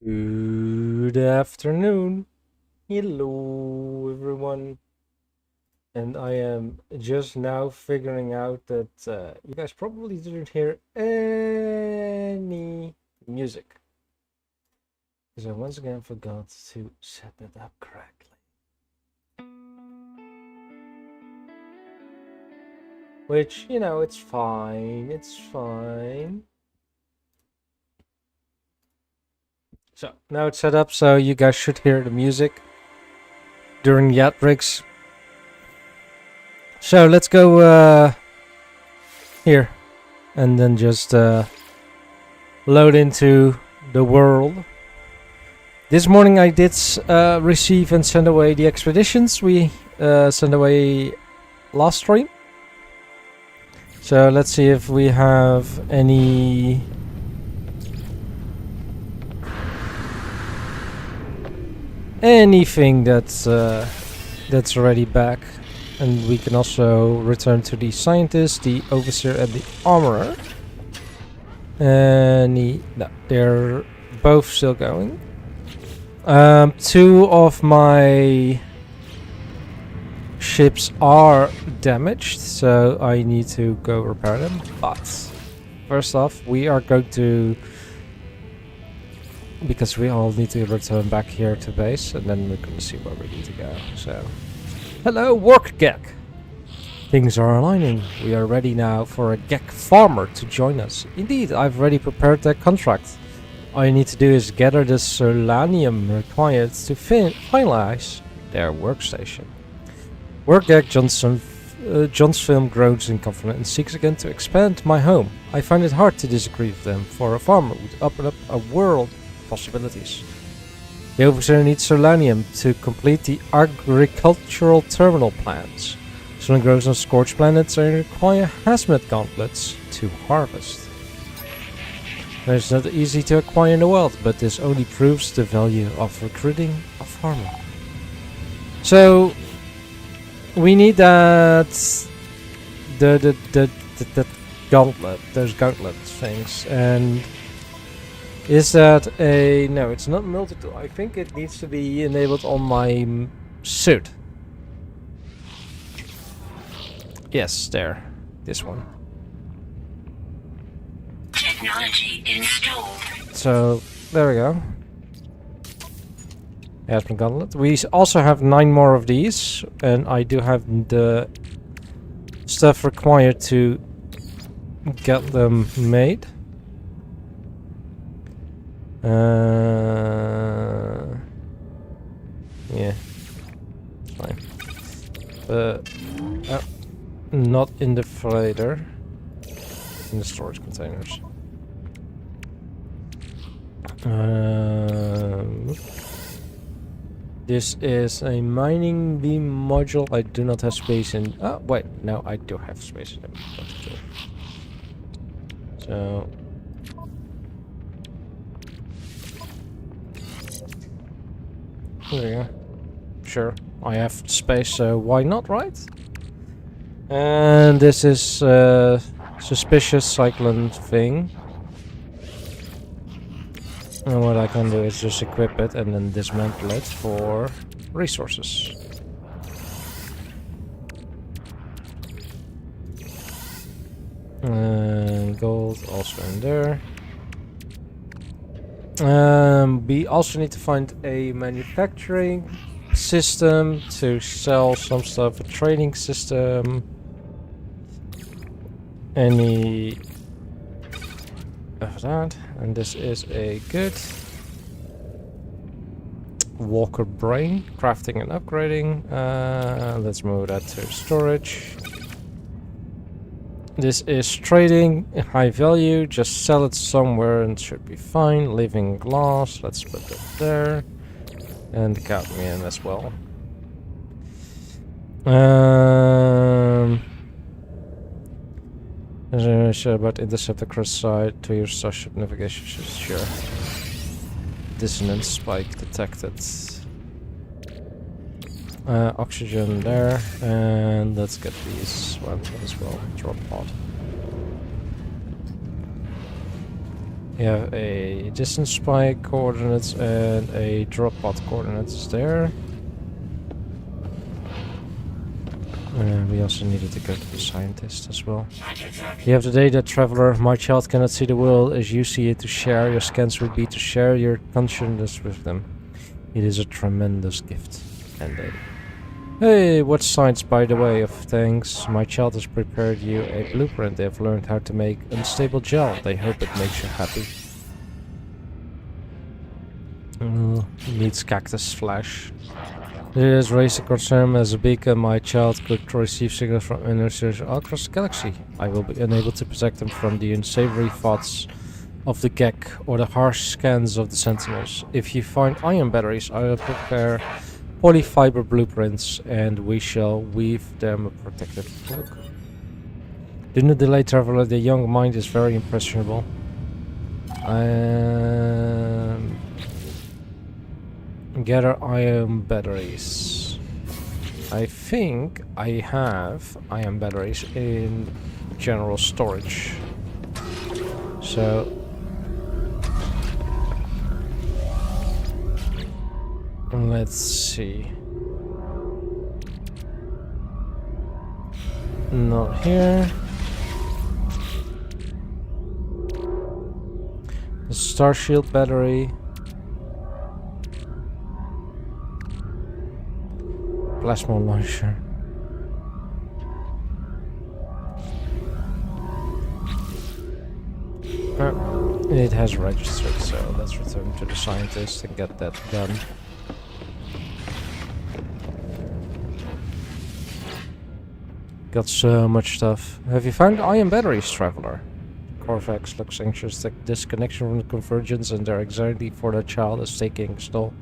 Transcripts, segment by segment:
Good afternoon. Hello, everyone. And I am just now figuring out that you guys probably didn't hear any music because I once again forgot to set that up correctly. Which, it's fine. It's fine. So now it's set up, so you guys should hear the music during the outbreaks. So let's go here and then just load into the world. This morning I did receive and send away the expeditions we sent away last stream. So let's see if we have anything that's already back. And we can also return to the scientist, the overseer, and the armorer. And no, they're both still going. Two of my ships are damaged, so I need to go repair them. But first off, we are going to, because we all need to return back here to base, and then we're going to see where we need to go. So, hello, Work Gek. Things are aligning. We are ready now for a Gek farmer to join us. Indeed, I've already prepared their contract. All you need to do is gather the solanium required to finalize their workstation. Workgag John's film grows in confidence and seeks again to expand my home. I find it hard to disagree with them, for a farmer would open up a world of possibilities. The overseer needs solanium to complete the agricultural terminal plans. Solan grows on scorched planets and require hazmat gauntlets to harvest. It's not easy to acquire in the world, but this only proves the value of recruiting a farmer. So we need that the gauntlet, those gauntlet things, and is that a no? It's not multi-tool. I think it needs to be enabled on my suit. Yes, there, this one. Technology installed. So there we go. Hazmat gauntlet. We also have 9 more of these, and I do have the stuff required to get them made. Yeah, it's fine. Not in the freighter. In the storage containers. This is a mining beam module. I do not have space in. Oh, wait. No, I do have space in them. So. There we go. Sure. I have space, so why not, right? And this is suspicious cyclone thing. And what I can do is just equip it and then dismantle it for resources. And gold also in there. We also need to find a manufacturing system to sell some stuff, a trading system. Any of that, and this is a good Walker brain, crafting and upgrading. Let's move that to storage. This is trading, high value, just sell it somewhere and it should be fine. Living glass, let's put that there. And cadmium as well. About intercept across side to your starship navigation. Sure. Dissonance spike detected. Oxygen there, and let's get these ones as well. Drop pod. You have a distance spike coordinates and a drop pod coordinates there. We also needed to go to the scientist as well. You have the data, traveler. My child cannot see the world as you see it. To share your scans would be to share your consciousness with them. It is a tremendous gift. And hey, what's science by the way of things? My child has prepared you a blueprint. They have learned how to make unstable gel. They hope it makes you happy. Needs cactus flesh. It has raised a concern as a beacon. My child could receive signals from innocents all across the galaxy. I will be unable to protect them from the unsavory thoughts of the Gek or the harsh scans of the Sentinels. If you find ion batteries, I will prepare polyfiber blueprints and we shall weave them a protective cloak. Do not delay, traveler. The young mind is very impressionable. Gather ion batteries. I think I have ion batteries in general storage. So let's see. Not here. The Star Shield battery. Plasma launcher. It has registered, so let's return to the scientist and get that done. Got so much stuff. Have you found ion batteries, traveler? Corvax looks anxious. The disconnection from the convergence and their anxiety for their child is taking its toll.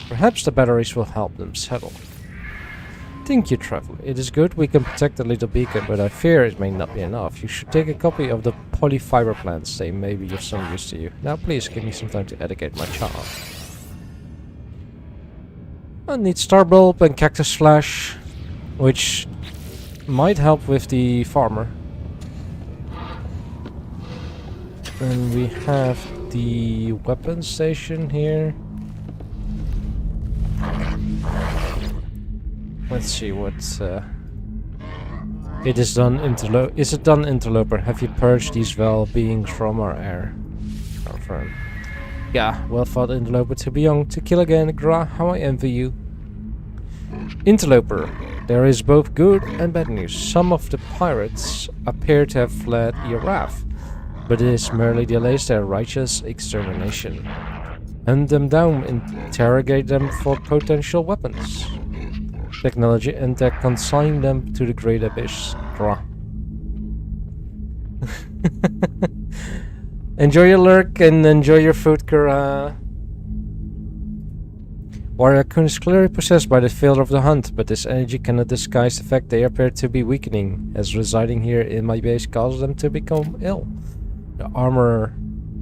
Perhaps the batteries will help them settle. Thank you, traveler. It is good we can protect the little beacon, but I fear it may not be enough. You should take a copy of the polyfiber plants. They may be of some use to you. Now please give me some time to educate my child. I need star bulb and cactus flash, which might help with the farmer. And we have the weapon station here. Let's see what it is done. Is it done, interloper? Have you purged these vile beings from our air? Confirm. Yeah, well fought, interloper. To be young, to kill again, Gra. How I envy you. Interloper, there is both good and bad news. Some of the pirates appear to have fled Iraf, but it is merely delays their righteous extermination. Hunt them down, interrogate them for potential weapons. Technology and tech consign them to the great abyss. Draw. Enjoy your lurk and enjoy your food, Kura. Warrior Kun is clearly possessed by the failure of the hunt, but this energy cannot disguise the fact they appear to be weakening, as residing here in my base causes them to become ill. The armorer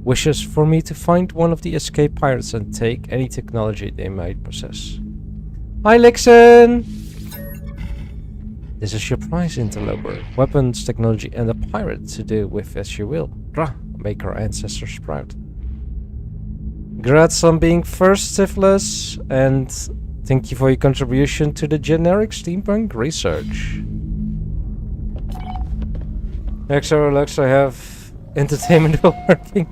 wishes for me to find one of the escaped pirates and take any technology they might possess. Hi, Lixen! This is your prize, interloper. Weapons, technology, and a pirate to do with as you will. Dra, make our ancestors proud. Congrats on being first, Syphilis, and thank you for your contribution to the generic steampunk research. Exo Lux, I have entertainment while working.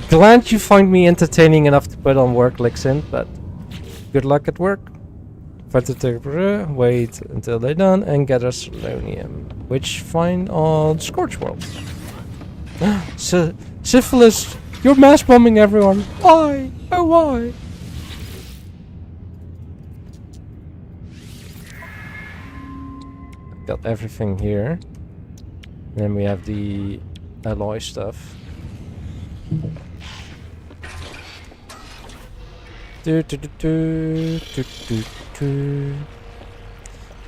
Glad you find me entertaining enough to put on work, Lixin, but good luck at work. Wait until they're done and gather selenium, which find on Scorch World. Syphilis, you're mass bombing everyone. Why? Oh, why? Got everything here. Then we have the alloy stuff.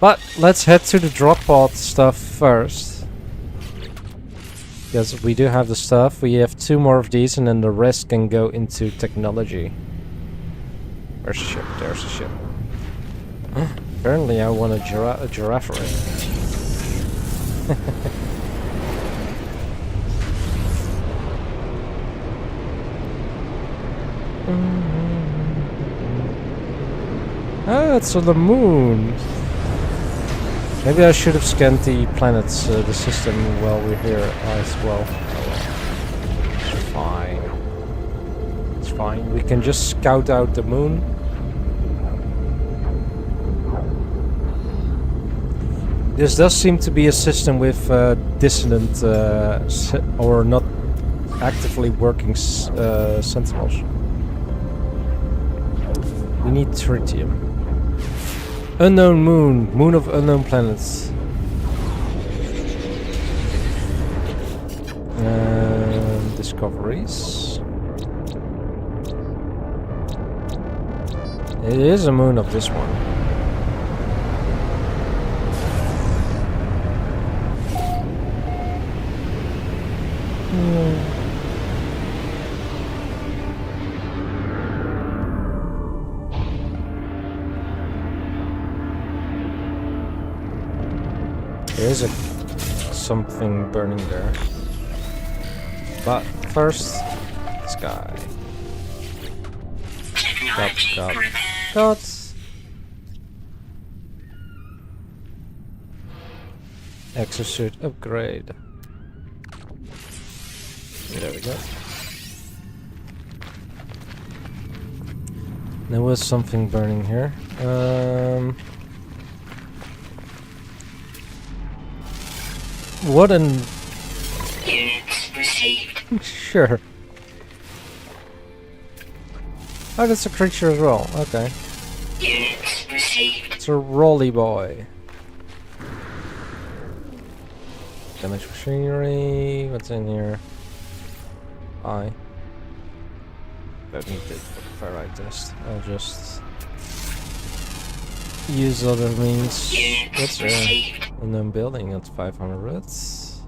But let's head to the drop pod stuff first. Because we do have the stuff. We have 2 more of these and then the rest can go into technology. Where's the ship? There's the ship. Apparently I want a giraffe ring. Oh, it's on the moon. Maybe I should have scanned the planets, the system, while we're here as well. Oh, well. It's fine. It's fine. We can just scout out the moon. This does seem to be a system with dissonant or not actively working sentinels. We need tritium. Unknown moon. Moon of unknown planets. Discoveries. It is a moon of this one. There is something burning there. But first, this guy. Got. Exosuit upgrade. There we go. There was something burning here. What an... Units received. Sure. Oh, that's a creature as well. Okay. Units received. It's a Rolly boy. Damage machinery. What's in here? I don't need it for the ferrite test. I'll just use other means. Units What's there? received. Unknown building at 500 reds.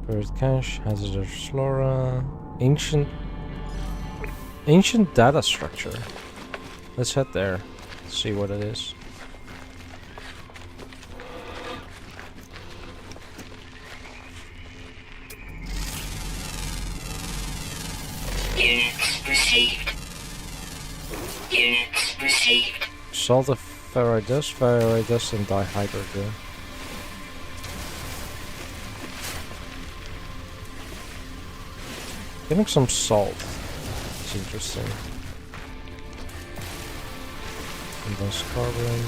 Buried cache, hazardous flora, ancient data structure. Let's head there, see what it is. Units received. Units received. Salt of ferrite dust, and dihydrogen. Getting some salt. It's interesting. Condensed carbon.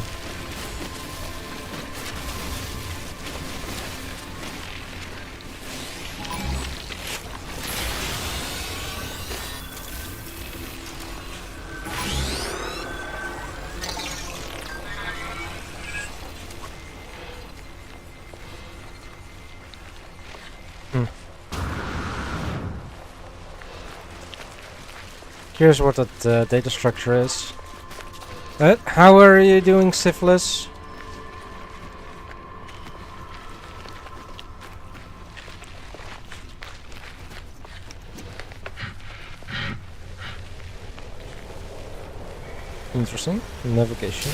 Here's what that data structure is. How are you doing, Syphilis? Interesting. Navigation.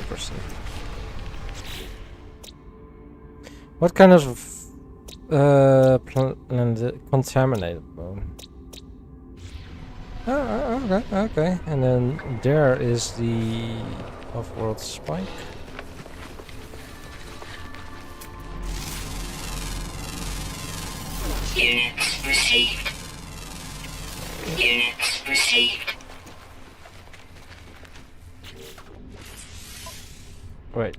Interesting. What kind of contaminated bone? Oh, okay. And then there is the off-world spike. Units received. Units received. Wait.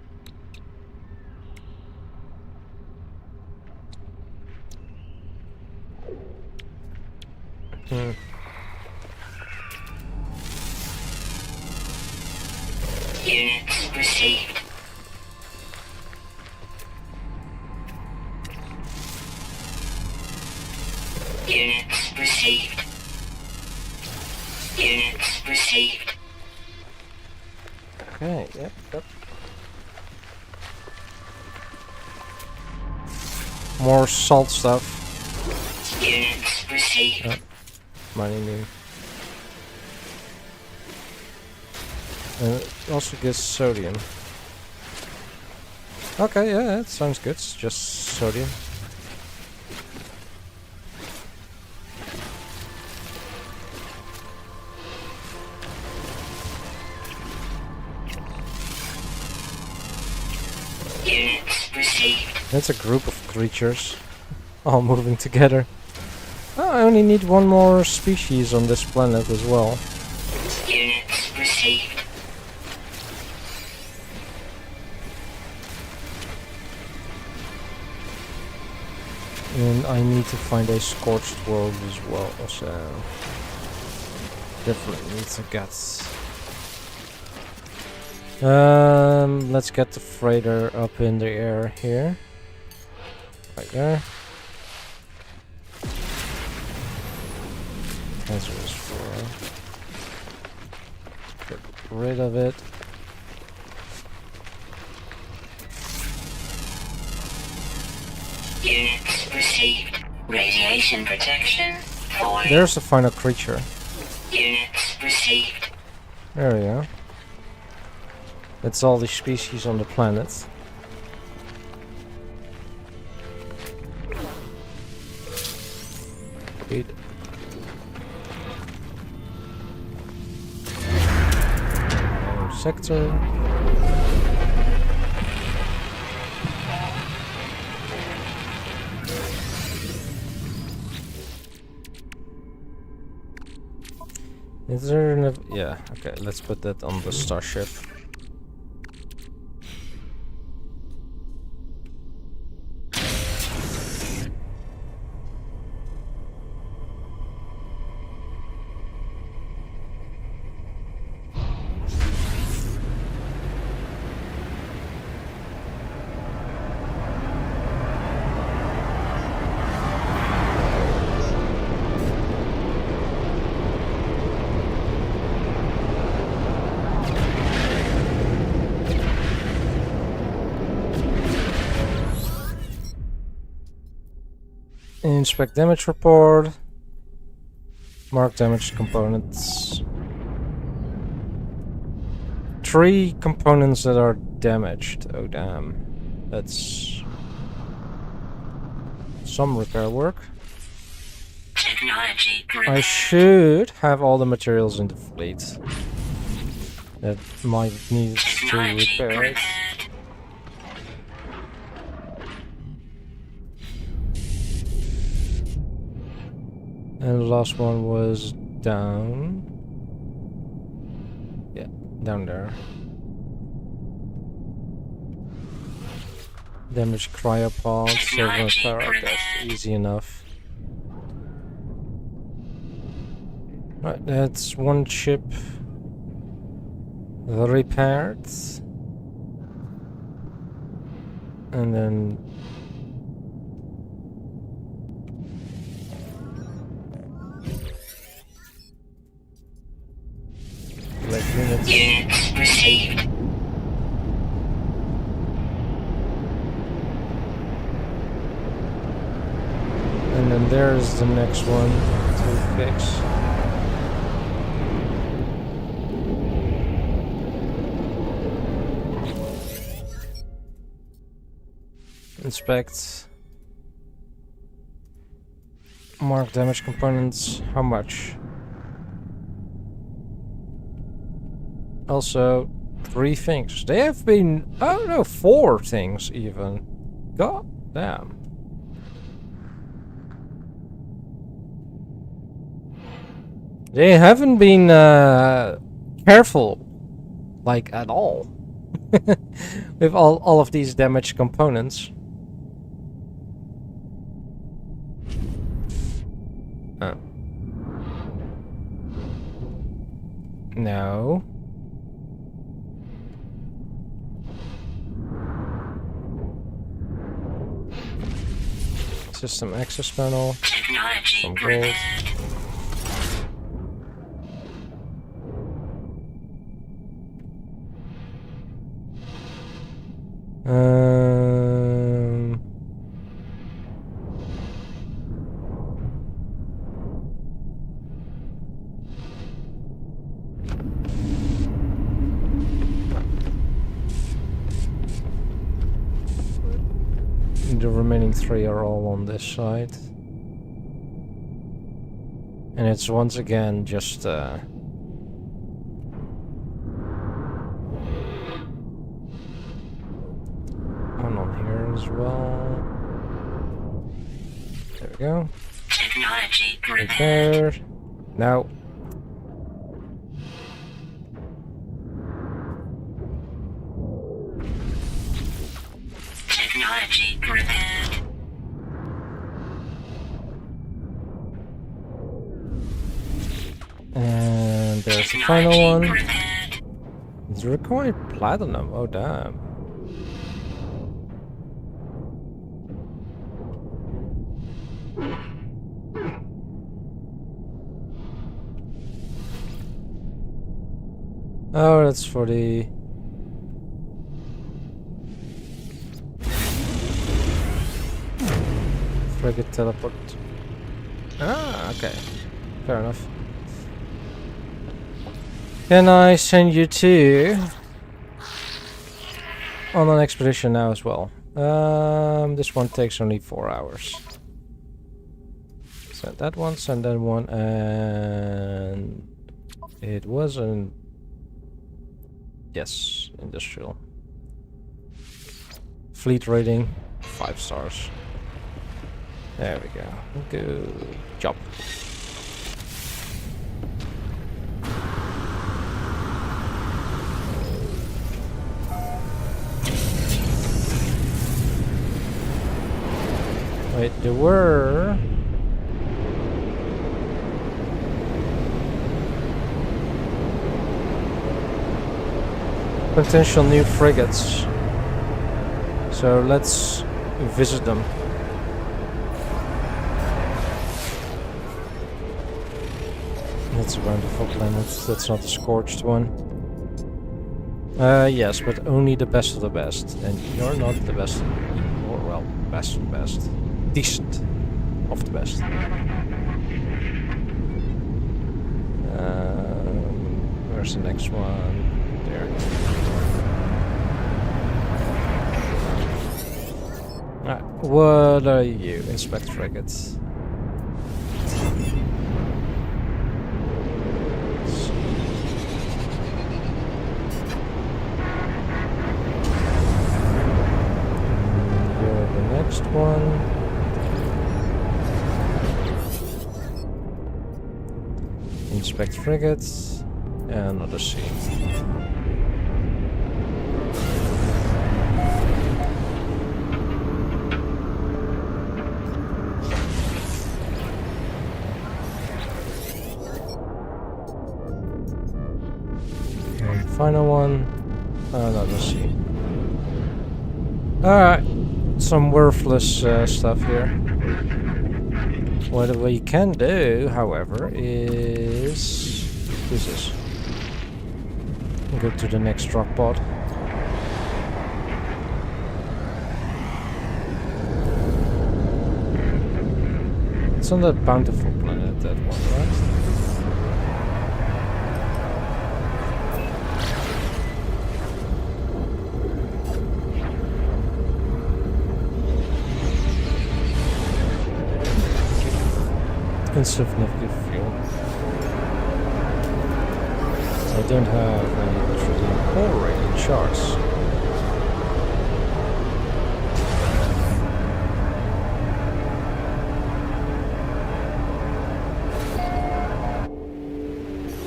Units received. Units received. Units received. Okay, yep. More salt stuff. Units received. Mining new. And it also gives sodium. Okay, yeah, that sounds good. It's just sodium. That's a group of creatures all moving together. Oh, I only need one more species on this planet as well. Units received. And I need to find a scorched world as well, so definitely need to get. Let's get the freighter up in the air here. Right there. Hazardous 4. Get rid of it. Units received. Radiation protection. Falling. There's the final creature. Units received. There we go. That's all the species on the planet. Wait. Sector. Is there an... Yeah, okay, let's put that on the starship. Inspect damage report. Mark damaged components. 3 components that are damaged. Oh damn. That's some repair work. Technology I prepared. should have all the materials in the fleet that might need to Technology repair it. prepared. And the last one was down. Yeah, down there. Damaged cryopod, silver Technology power, prepared. that's easy enough. Right, that's one chip repaired. And then like units. Units received. And then there's the next one to fix. Inspect. Mark damage components. How much? Also, 3 things. They have been, oh no, 4 things even. God damn. They haven't been careful, like at all, with all of these damaged components. Oh. No. System access panel. Technology Some gold. prepared. Um, the remaining 3 are all on this side. And it's once again just one on here as well. There we go. Technology prepared. Repair. Now. Technology prepared. And there's the final one. Prepared. It's required platinum. Oh, damn. Oh, that's for the... frigate teleport. Ah, okay. Fair enough. Can I send you to... on an expedition now as well? This one takes only 4 hours. Send that one, send that one, and... it wasn't... yes, industrial. Fleet rating, 5 stars. There we go. Good job. Wait, there were... potential new frigates. So let's visit them. That's a wonderful planet. That's not the scorched one. Yes, but only the best of the best. And you're not the best. Or, well, best of the best. Decent of the best. Where's the next one? There. Alright, what are you? Inspect frigates. Next one. Inspect frigates and another sea. And final one, another sea. Alright. Some worthless stuff here. What we can do, however, is... who's this? Go to the next rock pod. It's on that bountiful planet, that one, right? Insignificant fuel. I don't have any tritium ore rating charts.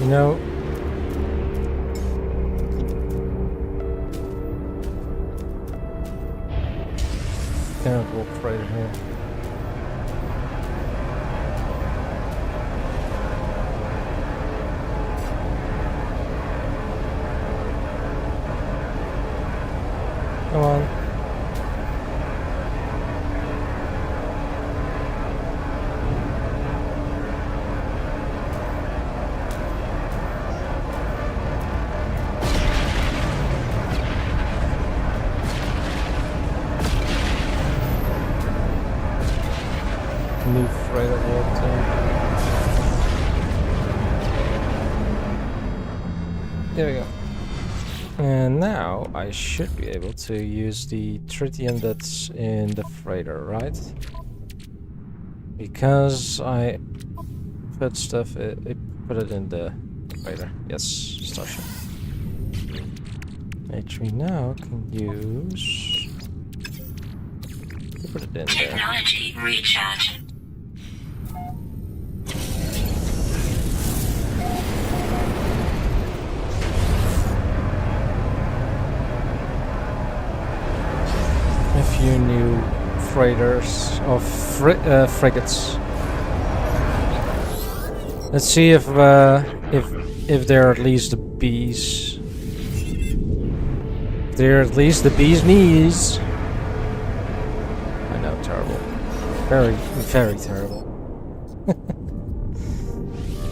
You know, cannot walk right here. Come on. New freighter walked in. There we go. And now I should be able to use the tritium that's in the freighter, right? Because I put stuff, put it in the freighter. Yes, Starship. Which we now can use. Put it in there. Technology recharge. freighters, of frigates. Let's see if they're at least the bees. They're at least the bee's knees. I know, terrible. Very, very terrible.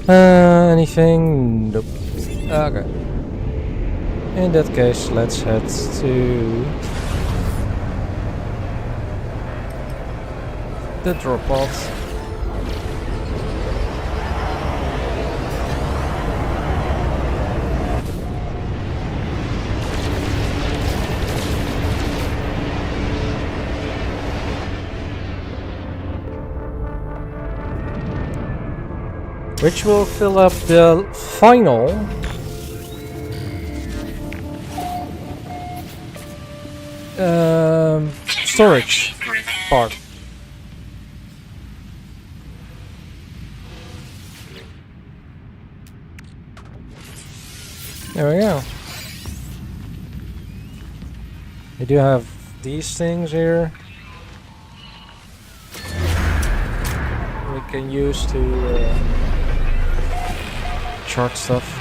Anything? Nope. Okay. In that case, let's head to the drop pod. Which will fill up the final storage part. There we go. We do have these things here we can use to chart stuff.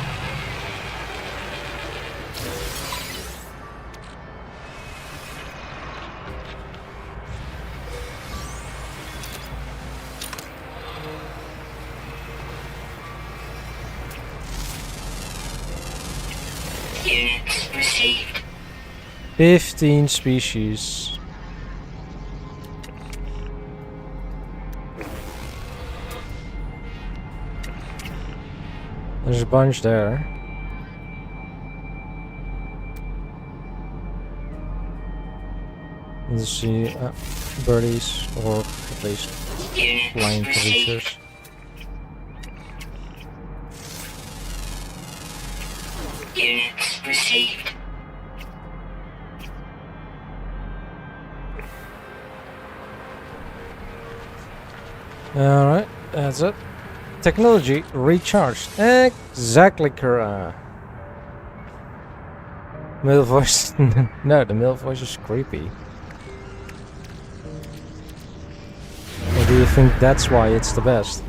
Units received. 15 species. There's a bunch there. Let's see, birdies, or at least flying creatures. Units received. Alright, that's it. Technology recharged. Exactly correct. Male voice. No, the male voice is creepy. Or do you think that's why it's the best?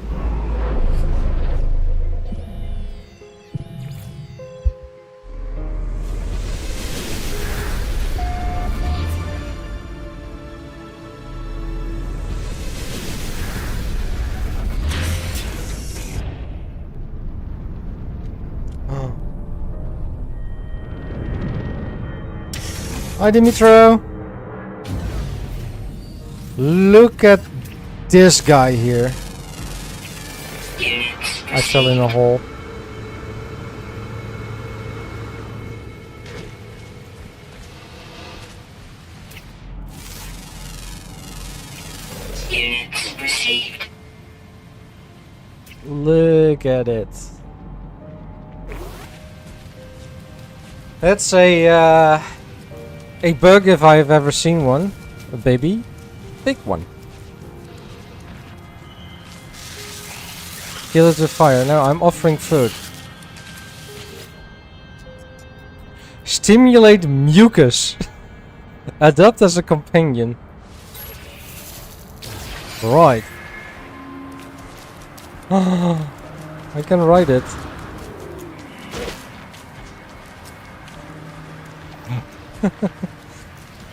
Hi Dimitro! Look at this guy here. I fell in a hole. Units received. Look at it. That's a bug if I've ever seen one. A baby. Big one. Kill it with fire. Now I'm offering food. Stimulate mucus. Adopt as a companion. Right. I can write it.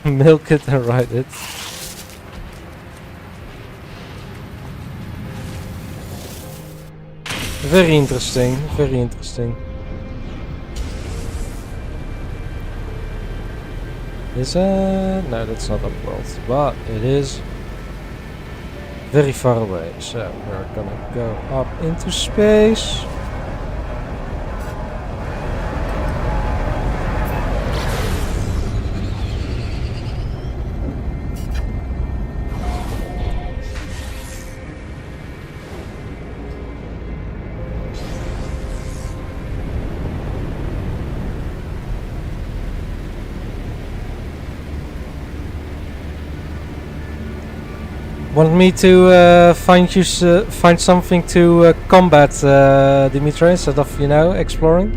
Milk it and ride it. Very interesting, very interesting. Is no, that's not upworld, but it is very far away. So we're gonna go up into space. Want me to find something to combat, Dimitri, instead of, you know, exploring?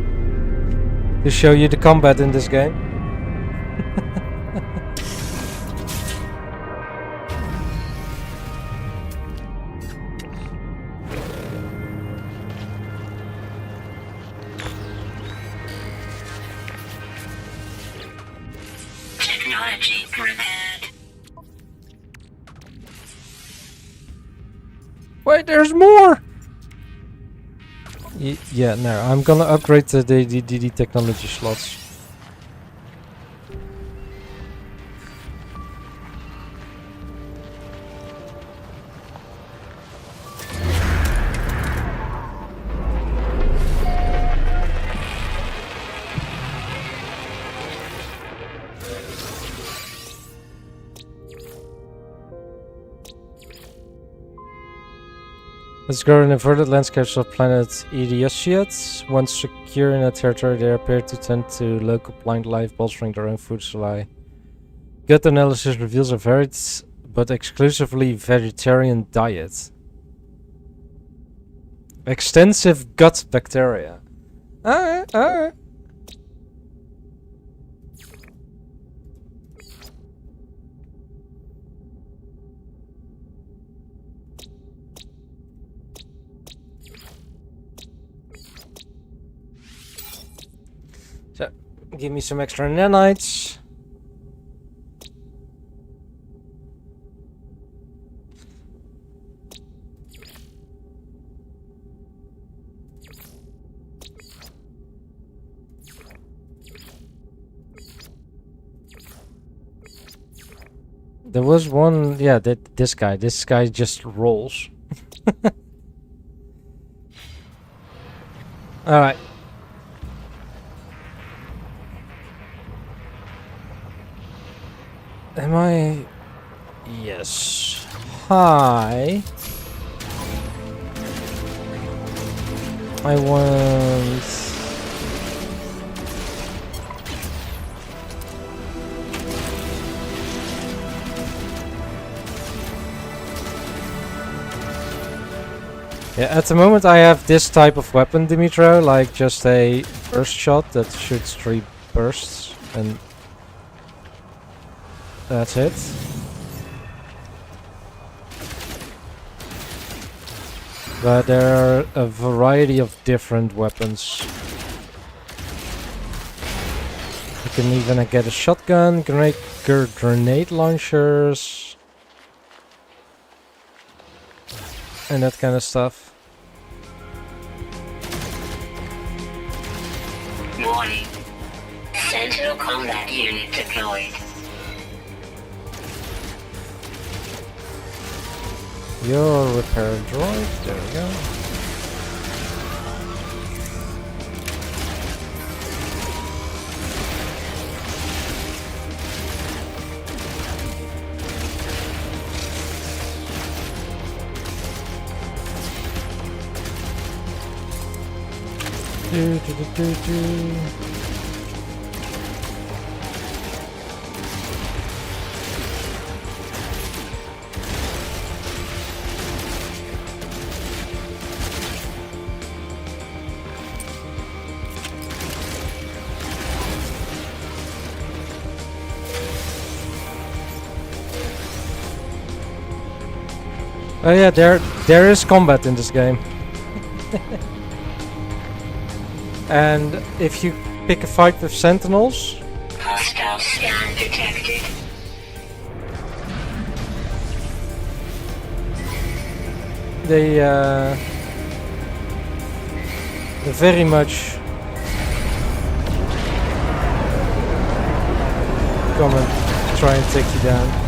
To show you the combat in this game? Technology prepared. Wait, there's more! Yeah, no, I'm gonna upgrade the technology slots. Let's grow in inverted landscapes of planet Idiosiat. Once secure in a territory, they appear to tend to local plant life, bolstering their own food supply. Gut analysis reveals a varied but exclusively vegetarian diet. Extensive gut bacteria. Alright. So, give me some extra nanites. There was one, yeah, this guy just rolls. Alright. Am I... Yes. Hi. I want... Yeah, at the moment I have this type of weapon, Dimitro, like just a burst shot that shoots 3 bursts, and that's it. But there are a variety of different weapons. You can even get a shotgun, grenade launchers, and that kind of stuff. Warning. Sentinel combat unit deployed. Your repair droid, there we go. Do. Oh yeah, there is combat in this game. And if you pick a fight with sentinels, Hostile scan detected. they very much come and try and take you down.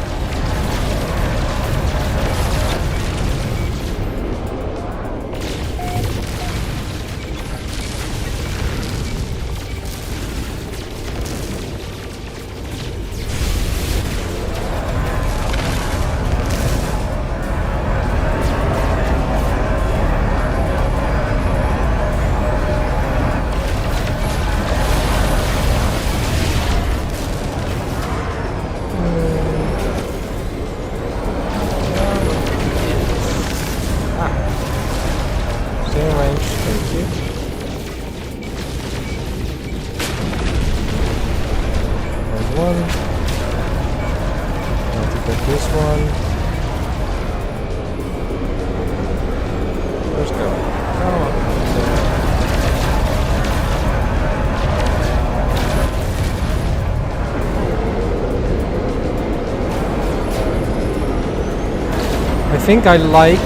think I like,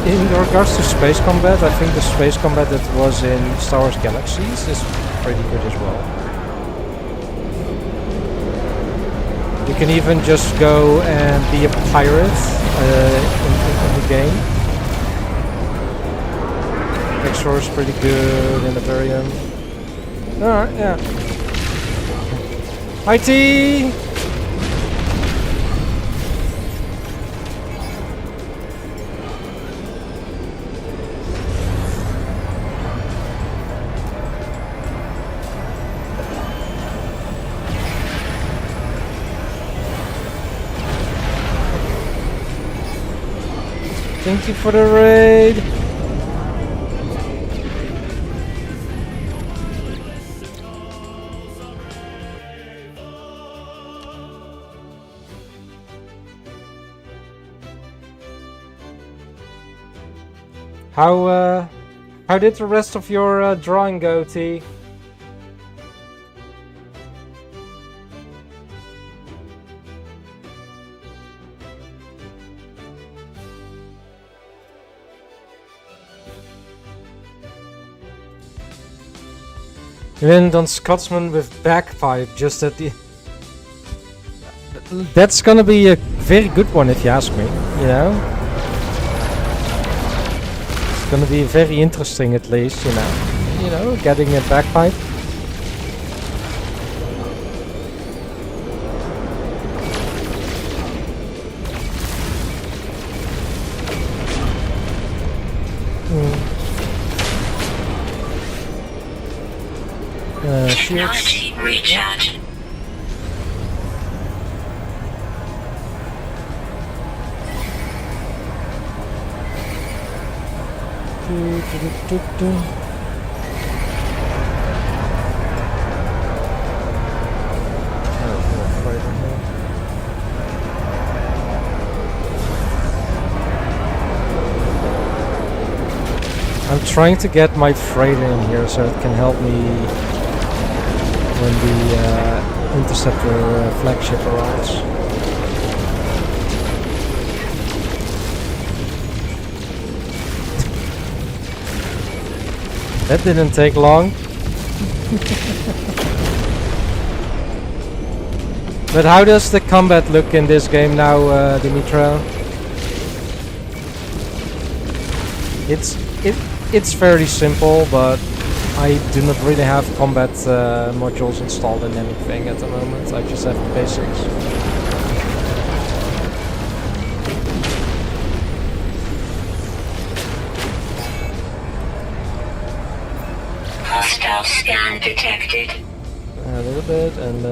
in regards to space combat, I think the space combat that was in Star Wars Galaxies is pretty good as well. You can even just go and be a pirate in the game. Exor is pretty good in the Varium. Alright, yeah. Hi T! Thank you for the raid! How did the rest of your drawing go, T? You went on Scotsman with bagpipe just at the... That's gonna be a very good one if you ask me, you know? It's gonna be very interesting at least, you know? You know, getting a bagpipe. Technology recharge. I'm trying to get my freighter in here so it can help me when the interceptor flagship arrives. That didn't take long. But how does the combat look in this game now, Dimitro? It's fairly simple, but I do not really have combat modules installed in anything at the moment. I just have the basics. Hostile scan detected. A little bit, and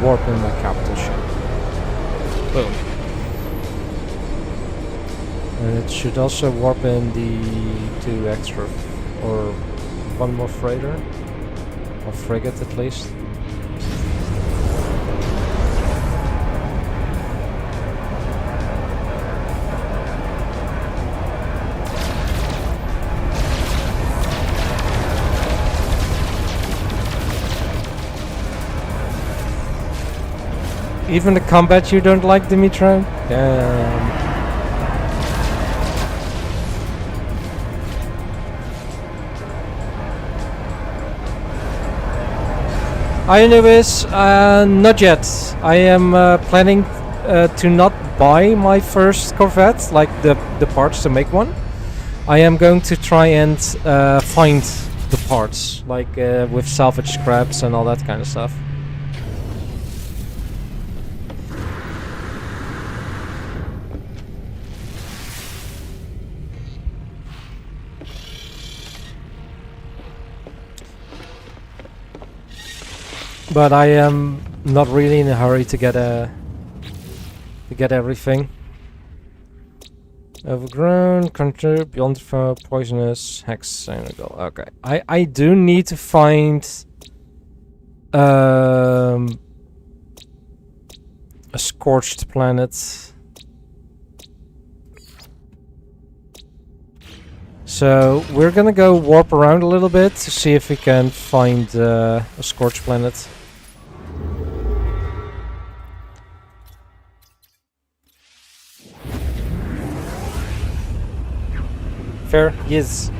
warp in my capital ship. Boom. And it should also warp in the 2 extra, or 1 more freighter, or frigate at least. Even the combat you don't like, Dimitro? Hi Anubis, not yet. I am planning to not buy my first Corvette, like the parts to make one. I am going to try and find the parts, like with salvage scraps and all that kind of stuff. But I am not really in a hurry to get everything. Overgrown, control, beyond fire, poisonous, hex, okay. I do need to find a scorched planet. So we're gonna go warp around a little bit to see if we can find a scorched planet. Fair, yes.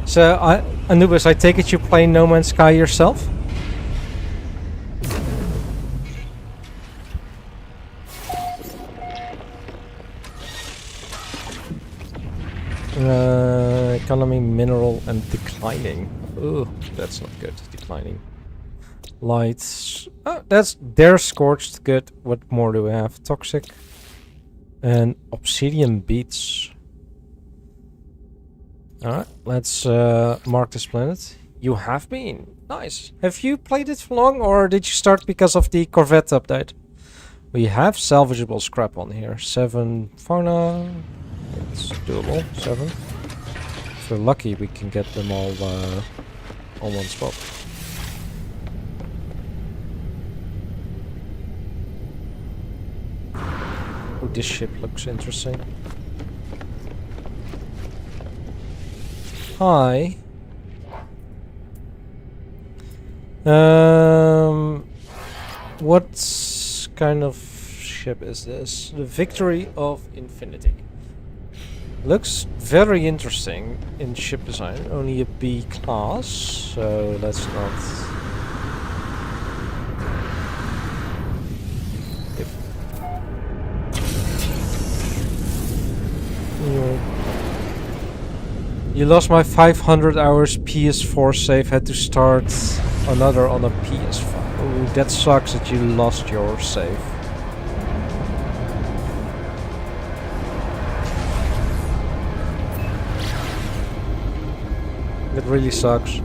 So, Anubis, I take it you play No Man's Sky yourself? Economy, mineral, and declining. Ooh, that's not good. Declining. Lights. Oh, that's they're scorched. Good. What more do we have? Toxic. And obsidian beats. Alright, let's mark this planet. You have been. Nice. Have you played it for long, or did you start because of the Corvette update? We have salvageable scrap on here. 7 fauna. It's doable. 7. If we're lucky, we can get them all on one spot. Oh, this ship looks interesting. Hi. What kind of ship is this? The Victory of Infinity. Looks very interesting in ship design. Only a B class, so let's not. You lost my 500 hours PS4 save. Had to start another on a PS5. Oh, that sucks that you lost your save. It really sucks.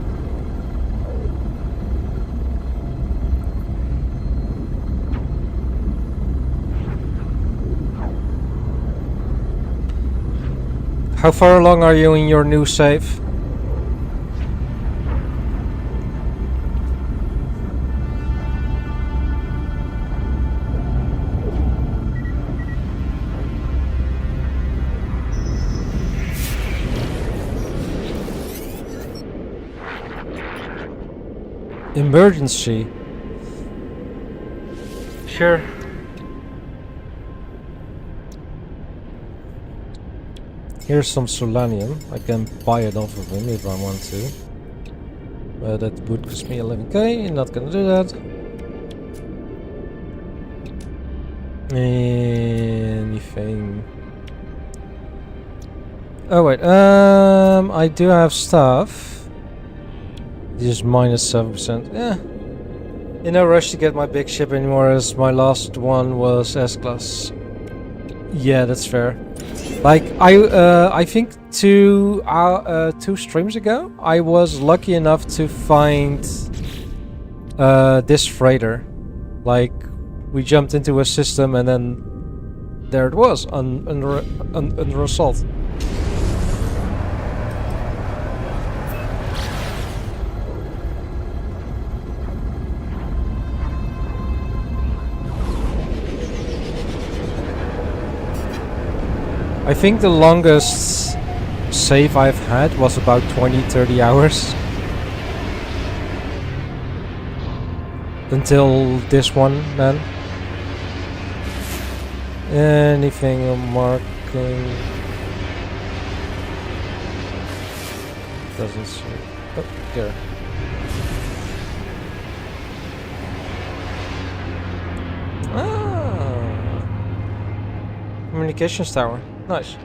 How far along are you in your new save? Emergency. Sure. Here's some Solanium. I can buy it off of him if I want to. But that would cost me 11k. Not gonna do that. Anything. Oh wait, I do have stuff. This is minus 7%. Yeah. In no rush to get my big ship anymore, as my last one was S-Class. Yeah, that's fair. Like, I think two streams ago, I was lucky enough to find this freighter. Like, we jumped into a system and then there it was, under assault. I think the longest save I've had was about 20-30 hours. Until this one, then. Anything I'm marking? Doesn't see. Oh, here. Ah! Communications tower. Nice.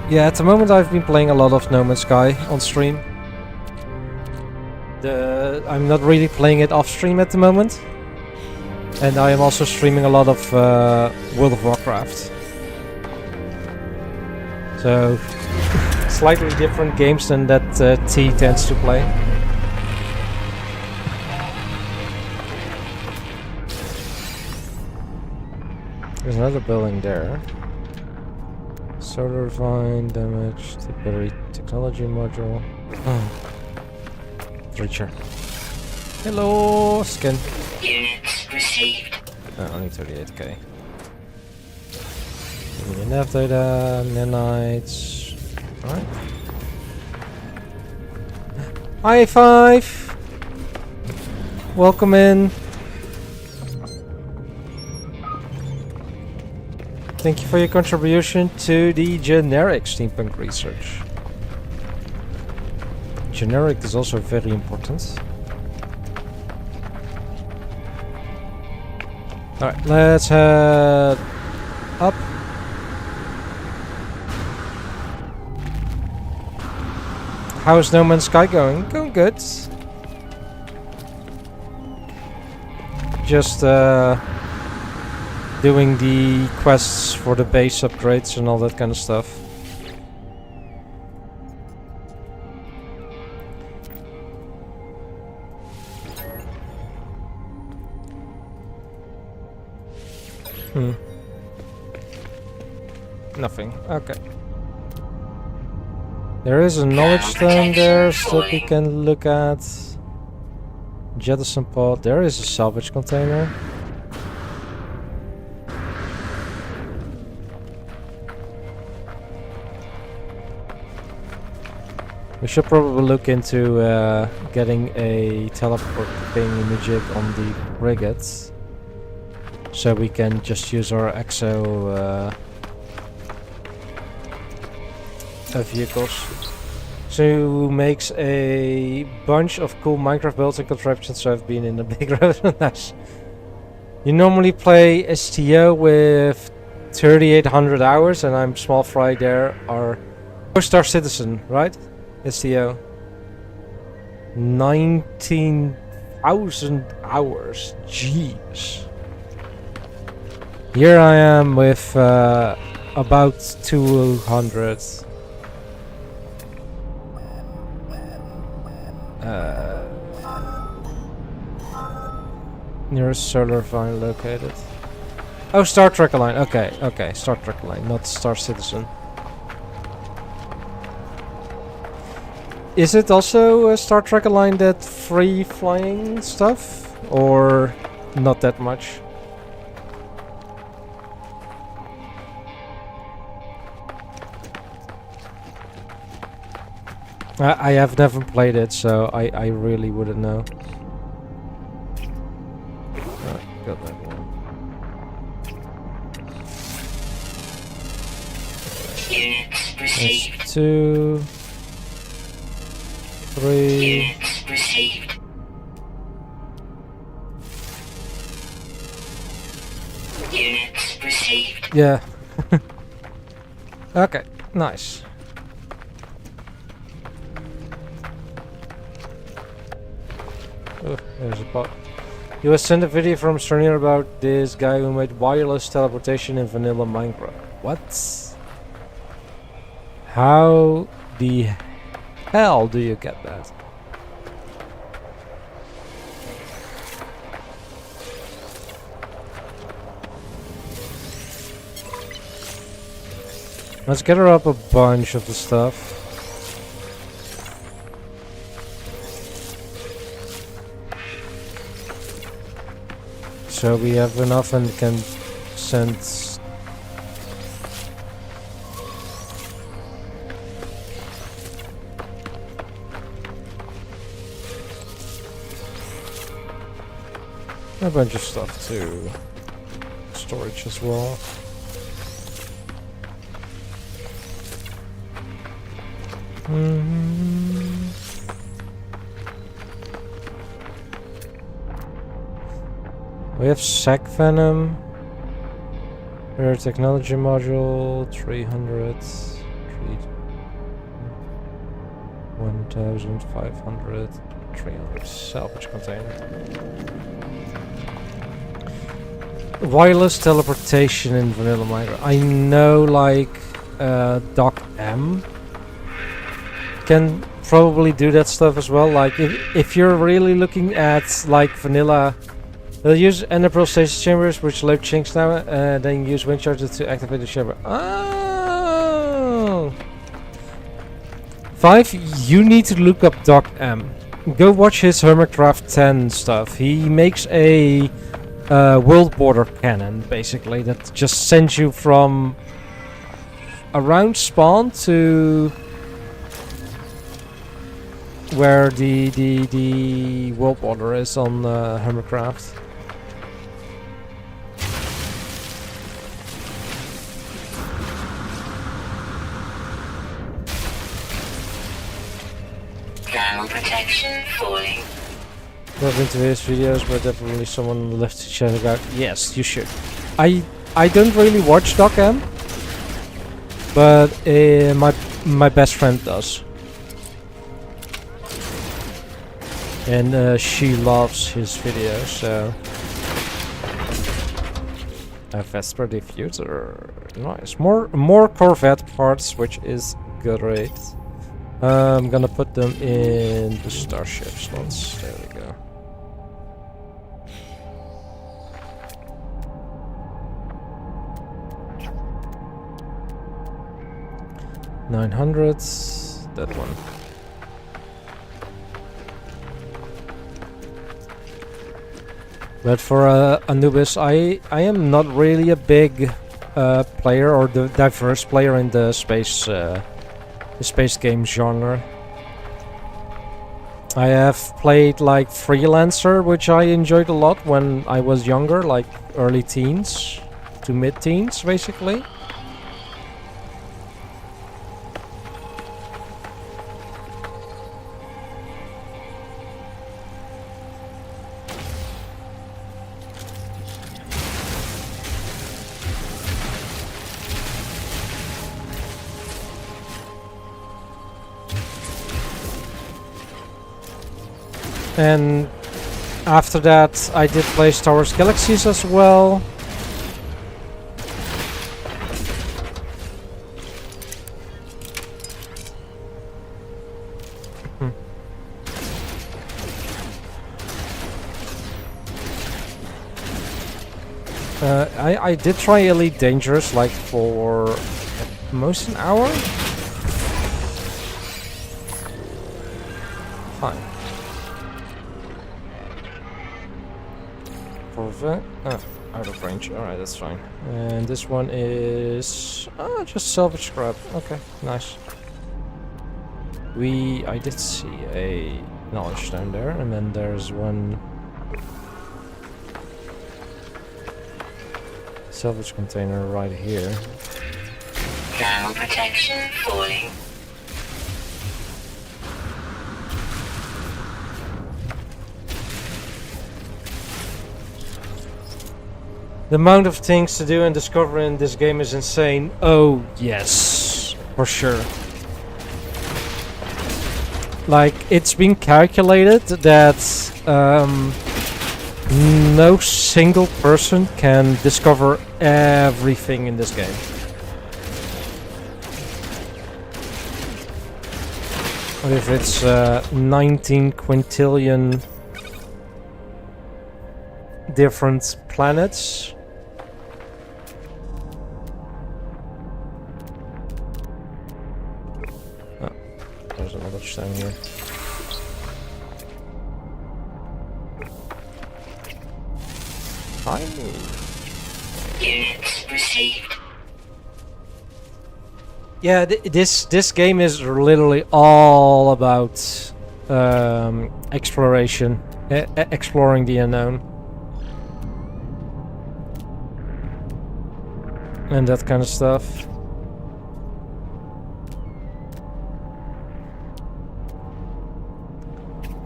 Yeah, at the moment I've been playing a lot of No Man's Sky on stream. I'm not really playing it off stream at the moment. And I am also streaming a lot of World of Warcraft. So, slightly different games than that T tends to play. There's another building there. Solar refine, damage, the battery technology module. Oh. Reacher. Hello, skin. Units received. Only 38k. Enough data, nanites. Alright. High five! Welcome in. thank you for your contribution to the generic steampunk research. Generic is also very important. Alright, let's head up. How's No Man's Sky going? Going good. Just doing the quests for the base upgrades and all that kind of stuff. Nothing. Okay. There is a knowledge stone there that we can look at. Jettison pod. There is a salvage container. We should probably look into getting a teleporting image on the frigates, so we can just use our exo vehicles. So makes a bunch of cool Minecraft builds and contraptions, so I've been in a big road. Nice. You normally play STO with 3,800 hours, and I'm small fry there. Are Star Citizen, right? STO. 19,000 hours. Jeez. Here I am with about 200. Nearest solar vine located. Oh, Star Trek Line. Okay, okay, Star Trek Line, not Star Citizen. Is it also Star Trek Line that free flying stuff, or not that much? I have never played it, so I really wouldn't know. Got that one. Units received. That's 2, 3. Units received. Units received. Yeah. Okay, nice. Oh, there's a bot. You was sent a video from Stranier about this guy who made wireless teleportation in vanilla Minecraft. What? How the hell do you get that? Let's gather up a bunch of the stuff. So we have enough and can send a bunch of stuff to storage as well. We have sac venom. Rare technology module 300. 1,500. 300 salvage container. Wireless teleportation in vanilla Minecraft. I know, like Doc M can probably do that stuff as well. Like if you're really looking at like vanilla. They'll use Enderpearl stasis chambers, which load chinks now, then use wind charger to activate the chamber. Oh! 5, you need to look up Doc M. Go watch his Hermitcraft 10 stuff. He makes a world border cannon, basically, that just sends you from around spawn to where the world border is on Hermitcraft. Thermal protection falling. Love into his videos, but definitely someone left to check it out. Yes, you should. I don't really watch DocM, but my best friend does, and she loves his videos. So a Vesper diffuser, nice. More Corvette parts, which is great. I'm gonna put them in the Starship slots. There we go. $900, that one. But for Anubis, I am not really a big player or the diverse player in the space game genre. I have played like Freelancer, which I enjoyed a lot when I was younger, like early teens to mid-teens, basically. And after that, I did play Star Wars Galaxies as well. I did try Elite Dangerous like for almost an hour. Fine. Out of range. Alright, that's fine. And this one is just salvage scrap. Okay, nice. I did see a knowledge stone there, and then there's one salvage container right here. Thermal protection falling. The amount of things to do and discover in this game is insane. Oh, yes. For sure. Like, it's been calculated that no single person can discover everything in this game. What if it's 19 quintillion different planets? There's another stone here. Hi. Units received. Yeah, this game is literally all about exploration, exploring the unknown, and that kind of stuff.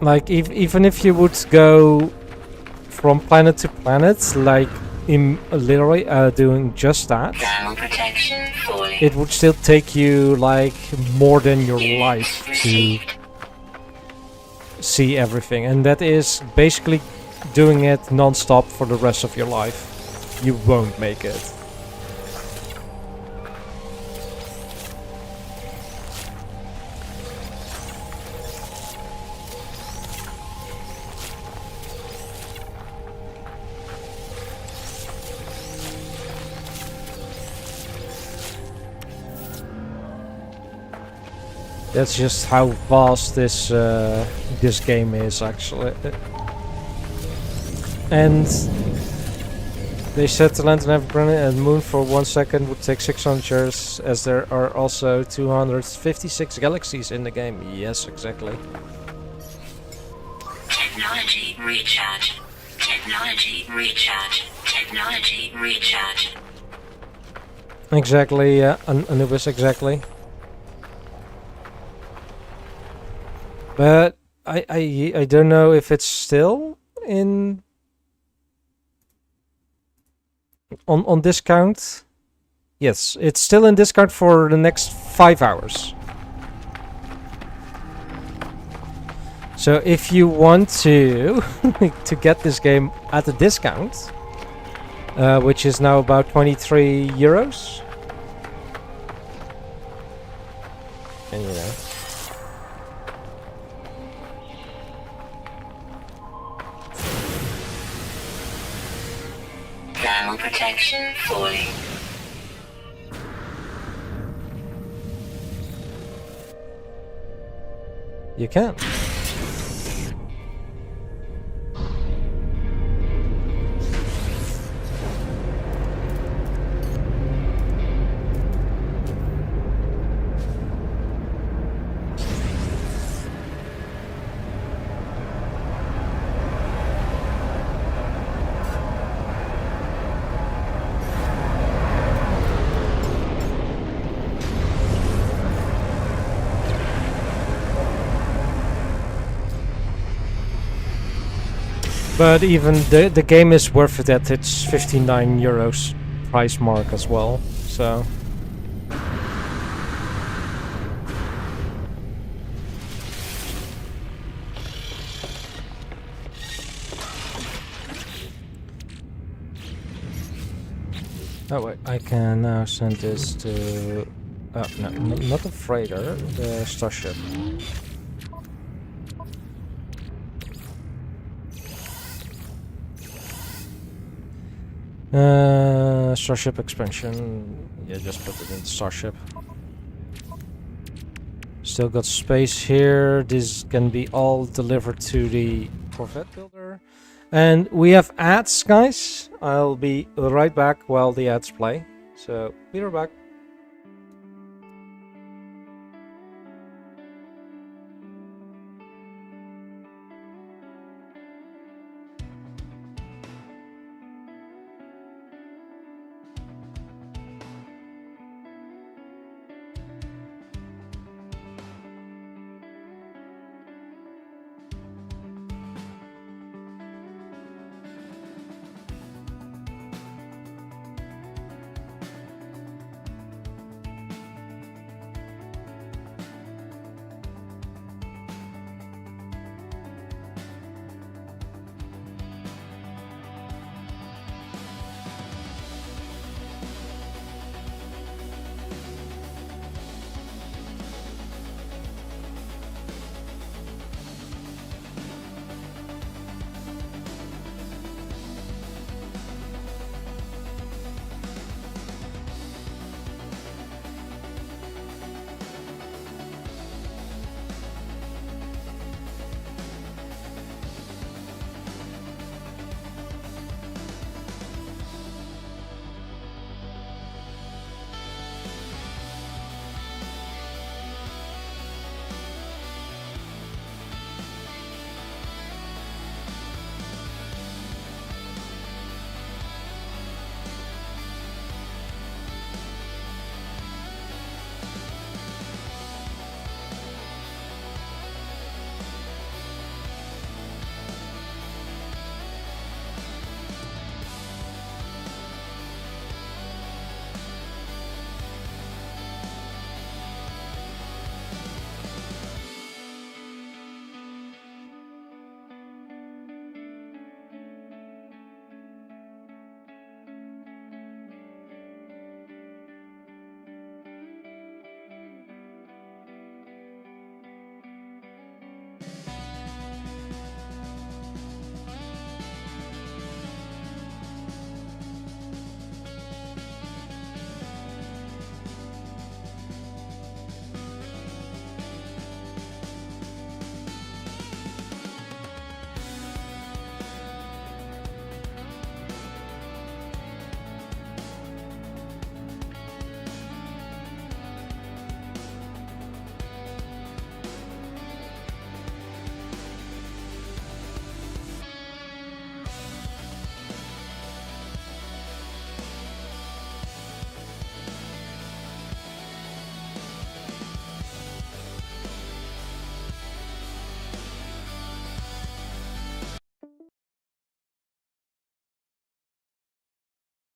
Like, even if you would go from planet to planet, like in literally doing just that, Thermal protection falling. it would still take you like more than your life to see everything, and that is basically doing it non-stop for the rest of your life. You won't make it. That's just how vast this this game is, actually. And they said to land on every planet and moon for 1 second would take 600 years, as there are also 256 galaxies in the game. Yes, exactly. Technology recharge. Technology recharge. Technology recharge. Exactly, yeah, Anubis, exactly. But I don't know if it's still in on discount. Yes, it's still in discount for the next 5 hours. So if you want to to get this game at a discount, which is now about 23 euros, and you know. Thermal protection falling. You can. But even the game is worth it at its 59 euros price mark as well. So oh wait, I can now send this to no, not the freighter, the starship. Starship expansion. Yeah, just put it in Starship. Still got space here. This can be all delivered to the Corvette builder. And we have ads, guys. I'll be right back while the ads play. So, be right back.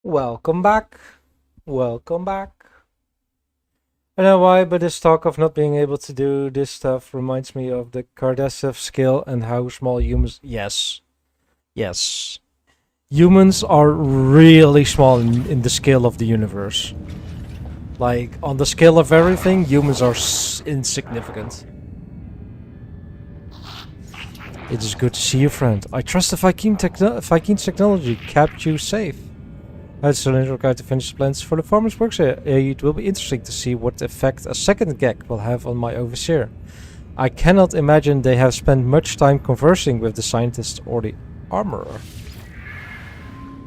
Welcome back. Welcome back. I don't know why, but this talk of not being able to do this stuff reminds me of the Kardashev scale and how small humans. Yes. Yes. Humans are really small in the scale of the universe. Like, on the scale of everything, humans are insignificant. It is good to see you, friend. I trust the Viking's technology kept you safe. I still required to finish the plans for the farmer's works. It will be interesting to see what effect a second Gek will have on my overseer. I cannot imagine they have spent much time conversing with the scientist or the armorer.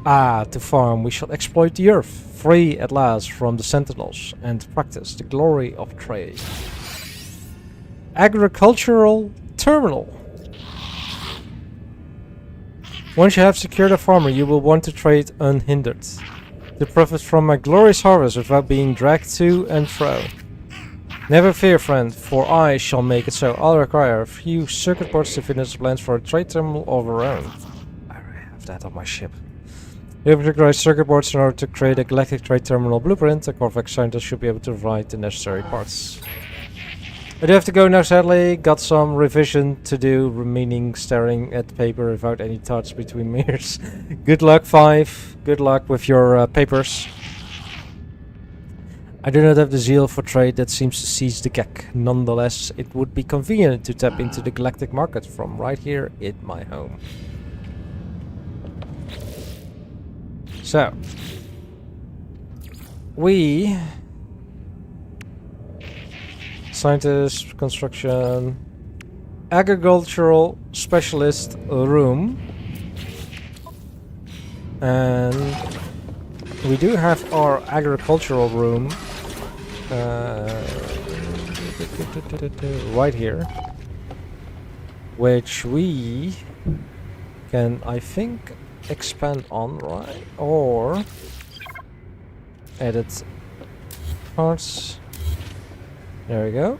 Ah, to farm we shall exploit the earth, free at last from the sentinels, and practice the glory of trade. Agricultural terminal. Once you have secured a farmer, you will want to trade unhindered, to profit from my glorious harvest without being dragged to and fro. Never fear, friend, for I shall make it so. I'll require a few circuit boards to finish the plans for a trade terminal of our own. I already have that on my ship. You have required circuit boards in order to create a galactic trade terminal blueprint. A Corvax scientist should be able to provide the necessary parts. I do have to go now, sadly. Got some revision to do, meaning staring at paper without any thoughts between my ears. Good luck, 5. Good luck with your papers. I do not have the zeal for trade that seems to seize the Gek. Nonetheless, it would be convenient to tap into the galactic market from right here in my home. So, we... Scientist, construction, agricultural specialist room, and we do have our agricultural room right here, which we can, I think, expand on, right? Or edit parts. There we go.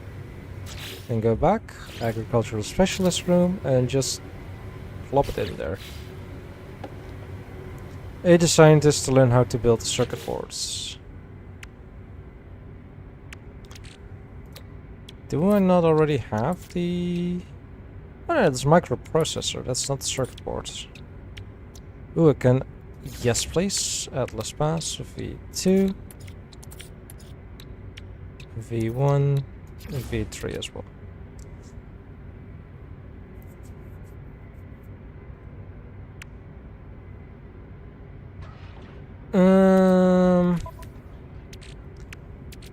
And go back, agricultural specialist room, and just plop it in there. Aid the scientists to learn how to build circuit boards. Do I not already have the... Oh no, it's microprocessor, that's not the circuit boards. Ooh, I can... Yes please, Atlas Pass, V2. V1, V3 as well.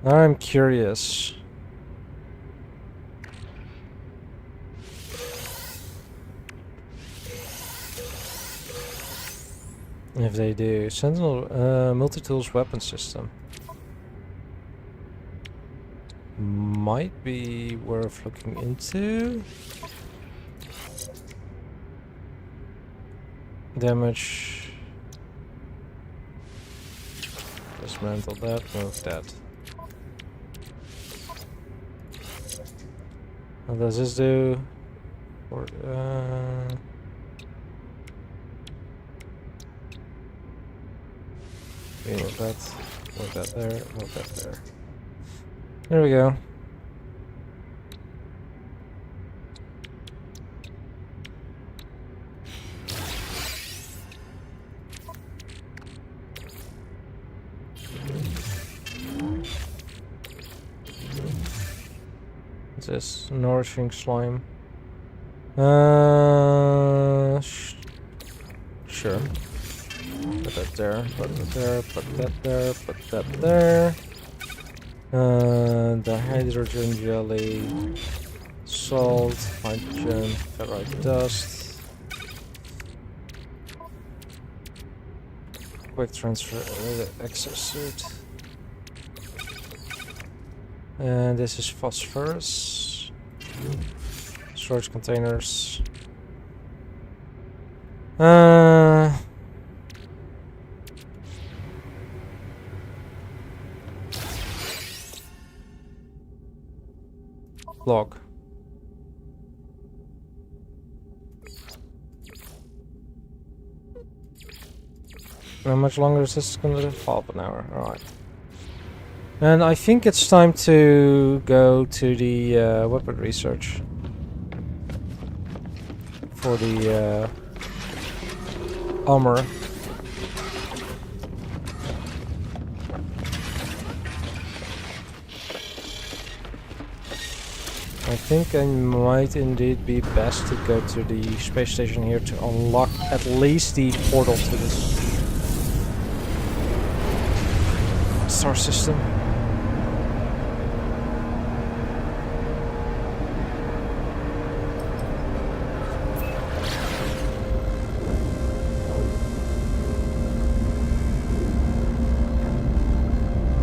I'm curious. If they do Sentinel multi-tools weapon system. Might be worth looking into. Damage. Dismantle that, move that. What does this do? Or, move that there, move that there. There we go. What's this? Nourishing slime. Sure. Put that there, put that there, put that there, put that there. The hydrogen jelly, salt, hydrogen, ferrite dust. Quick transfer exosuit. And this is phosphorus. Storage containers. Log. How much longer is this gonna live? Half an hour. Alright. And I think it's time to go to the weapon research. For the armor. I think I might indeed be best to go to the space station here to unlock at least the portal to this star system.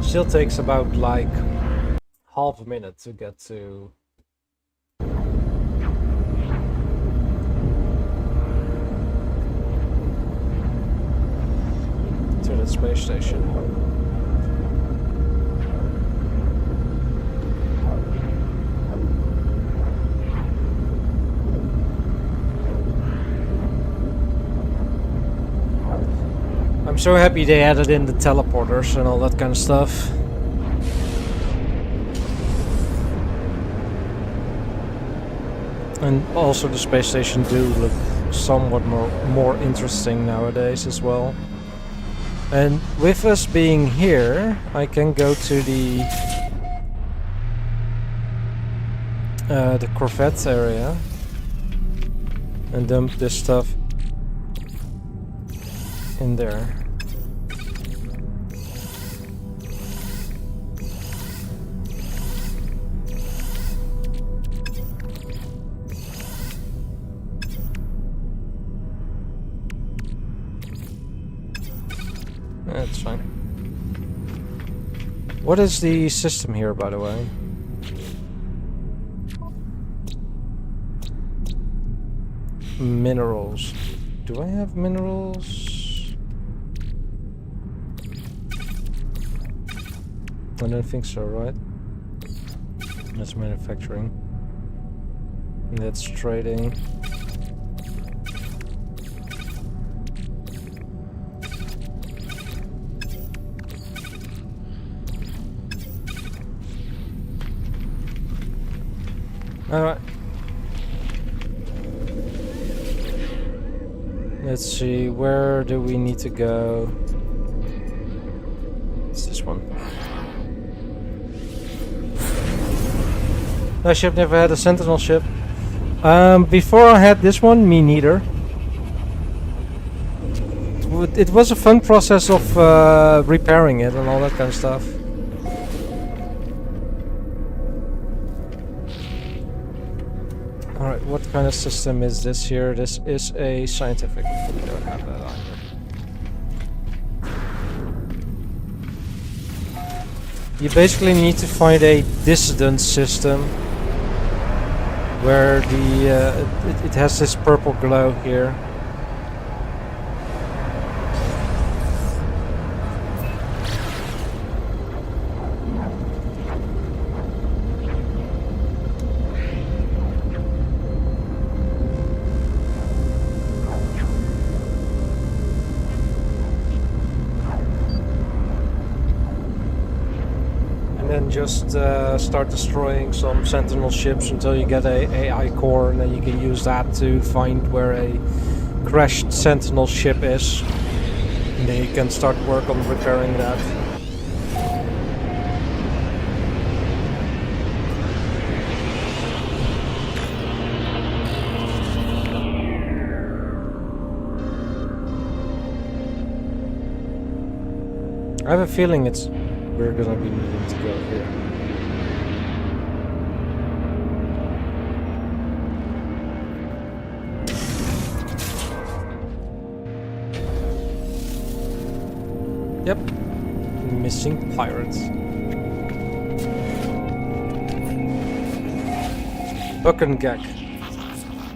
Still takes about like half a minute to get to the space station. I'm so happy they added in the teleporters and all that kind of stuff. And also the space station do look somewhat more interesting nowadays as well. And with us being here, I can go to the Corvette area and dump this stuff in there. That's fine. What is the system here, by the way? Minerals. Do I have minerals? I don't think so, right? That's manufacturing. That's trading. Alright. Let's see, where do we need to go? It's this one. No ship, never had a Sentinel ship. Before I had this one, me neither. It was a fun process of repairing it and all that kind of stuff. Alright, what kind of system is this here? This is a scientific. We don't have that either. You basically need to find a dissident system where the it has this purple glow here. Just start destroying some Sentinel ships until you get a AI core, and then you can use that to find where a crashed Sentinel ship is, and then you can start work on repairing that. I have a feeling we're gonna be needing to go here. Yep. Missing pirates. Buckengek.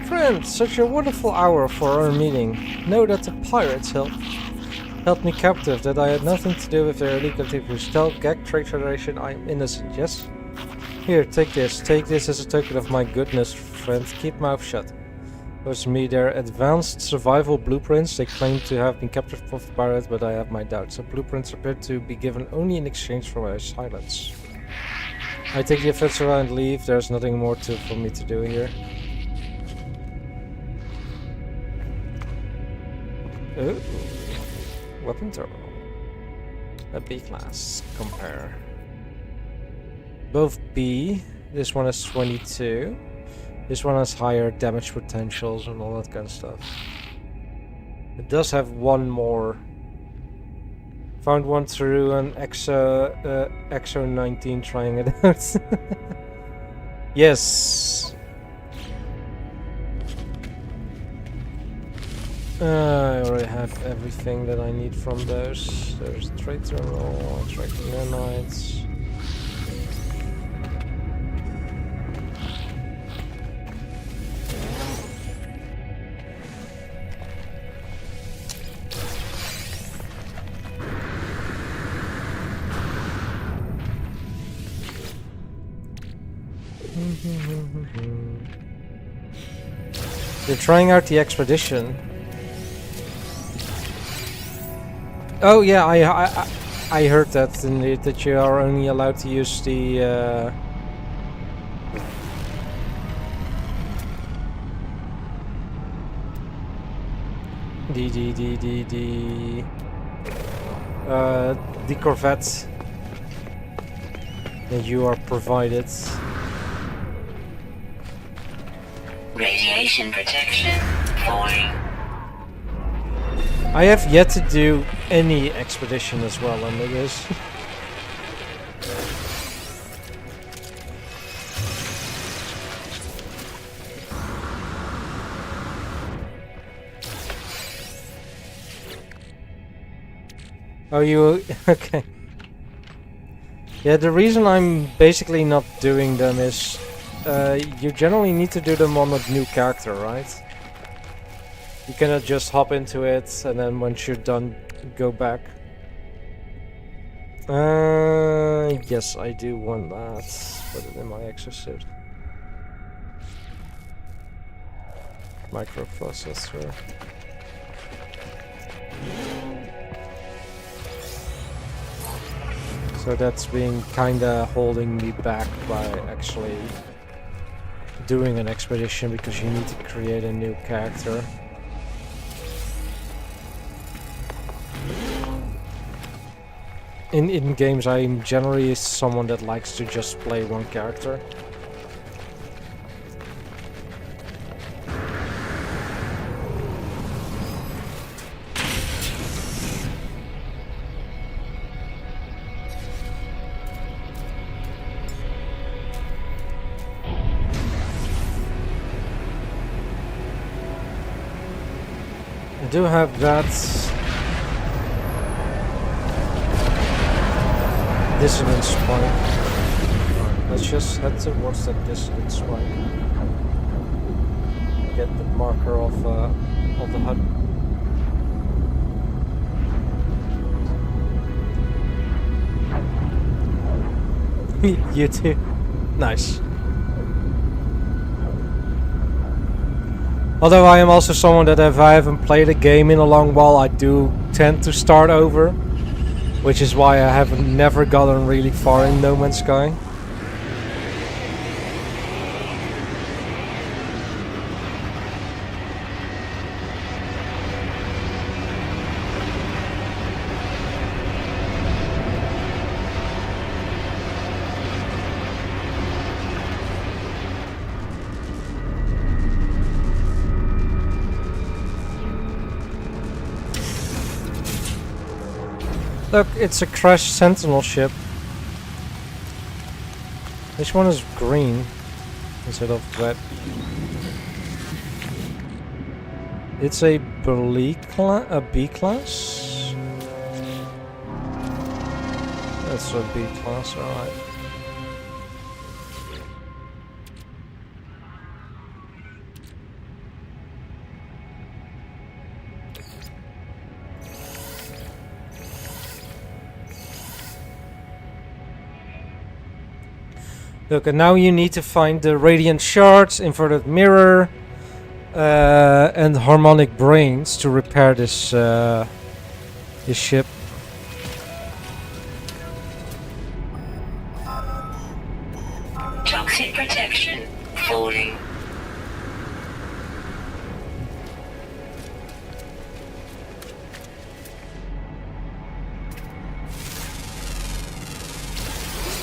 Friend, such a wonderful hour for our meeting. Know that the pirates held me captive, that I had nothing to do with their illegal activities. Tell Gek Trade Federation I am innocent, yes? Here, take this. Take this as a token of my goodness, friend. Keep mouth shut. Those me, they're advanced survival blueprints. They claim to have been captured from pirates, but I have my doubts. The blueprints appear to be given only in exchange for my silence. I take the offense around and leave. There's nothing more for me to do here. Ooh. Weapon terminal. A B class. Compare. Both B. This one has 22. This one has higher damage potentials and all that kind of stuff. It does have one more. Found one through an Exo 19 trying it out. Yes. I already have everything that I need from those. There's trade terminal, trade nanites. They're trying out the expedition. Oh yeah, I heard that indeed, that you are only allowed to use the Corvette that you are provided. Radiation protection falling. I have yet to do any expedition as well under this. Oh, you... okay. Yeah, the reason I'm basically not doing them is... you generally need to do them on a new character, right? You cannot just hop into it and then once you're done, go back. Yes, I do want that. Put it in my exosuit. Microprocessor. So that's been kinda holding me back by actually doing an expedition because you need to create a new character. In games, I'm generally someone that likes to just play one character. I do have that dissonance spike. Right, let's just head towards that dissonance spike. Get the marker of the HUD. You too. Nice. Although I am also someone that if I haven't played a game in a long while, I do tend to start over. Which is why I have never gotten really far in No Man's Sky. Look, it's a crashed Sentinel ship. This one is green instead of red. It's a B class? That's a B class, alright. Look, and now you need to find the radiant shards, inverted mirror, and harmonic brains to repair this this ship. Toxic protection falling.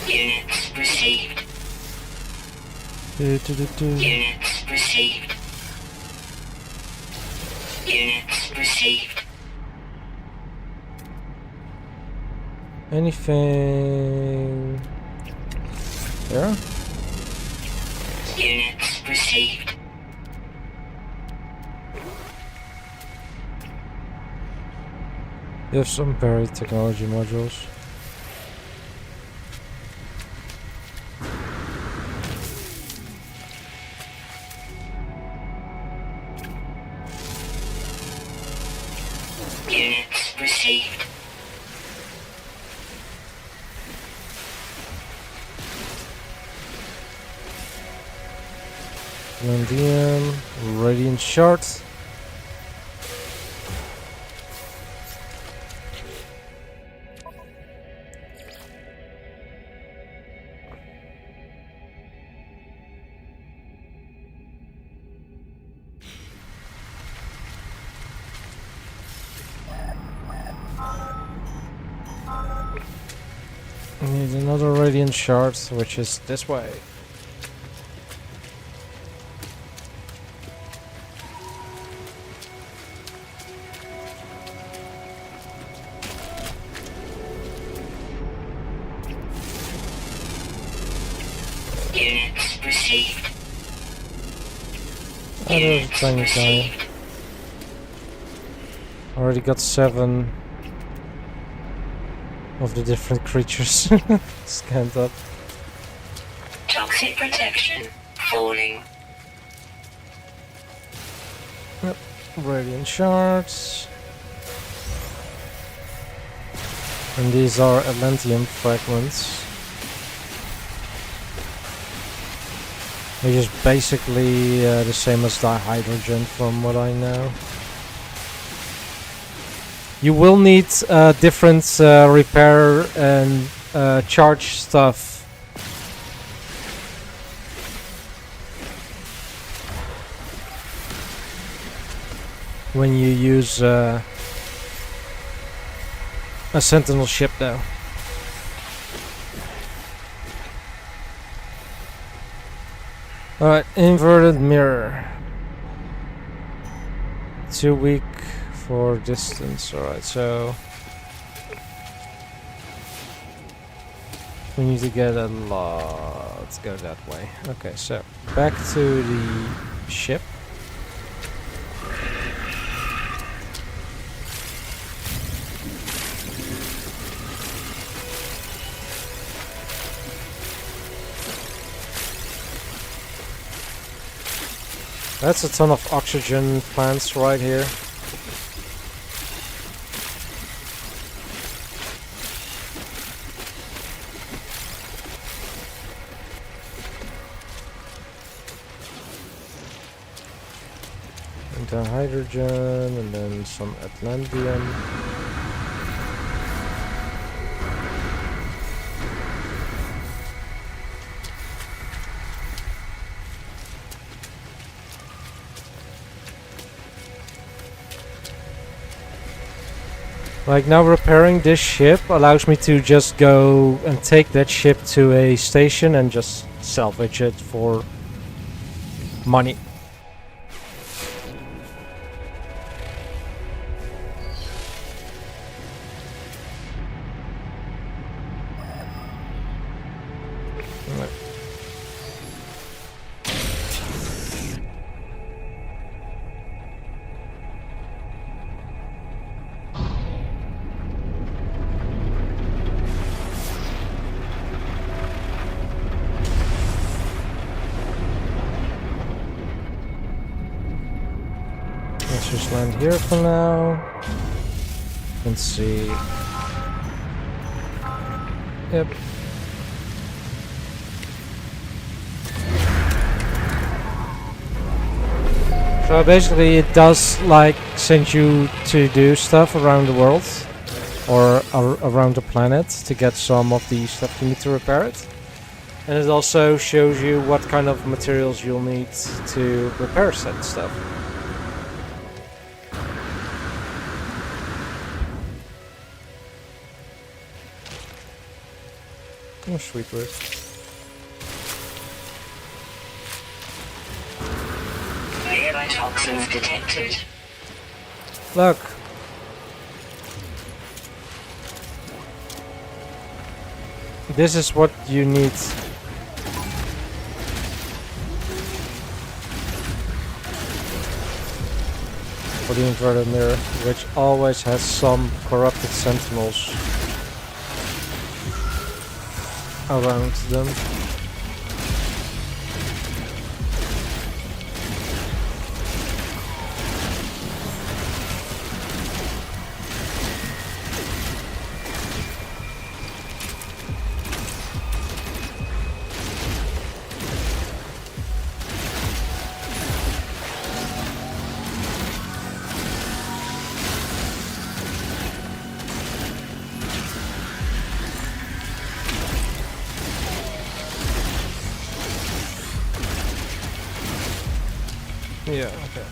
Units received. Units received. Units received. Anything there? Units received. You have some buried technology modules. Units received. Landium, Radiant Shard. We need another Radiant Shard, which is this way. Units received. Oh, there's a Units tiny guy. received. Already got 7 of the different creatures scanned up. Toxic protection falling. Radiant Shards. And these are Atlantium fragments. Which is basically the same as dihydrogen from what I know. You will need different repair and charge stuff. When you use a Sentinel ship though. Alright, inverted mirror. Too weak for distance. Alright, so we need to get a lot. Let's go that way. Okay, so back to the ship. That's a ton of oxygen plants right here. And then hydrogen, and then some Atlantium. Like now repairing this ship allows me to just go and take that ship to a station and just salvage it for money. Right. Let's just land here for now. Let's see. Yep. So basically it does like send you to do stuff around the world or around the planet to get some of the stuff you need to repair it. And it also shows you what kind of materials you'll need to repair said stuff. Oh, sweet word. Nearby toxins detected. Look. This is what you need. For the inverted mirror, which always has some corrupted sentinels around them. Yeah, okay.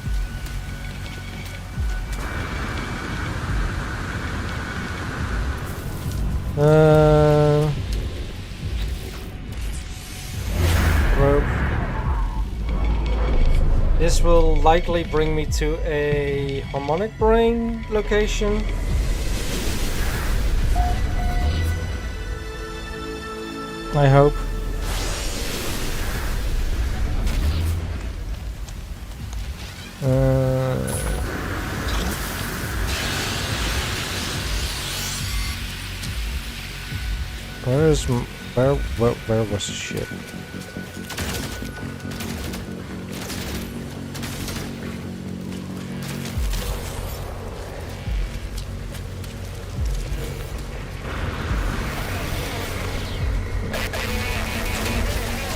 Rope. This will likely bring me to a harmonic brain location. I hope. Where was the ship?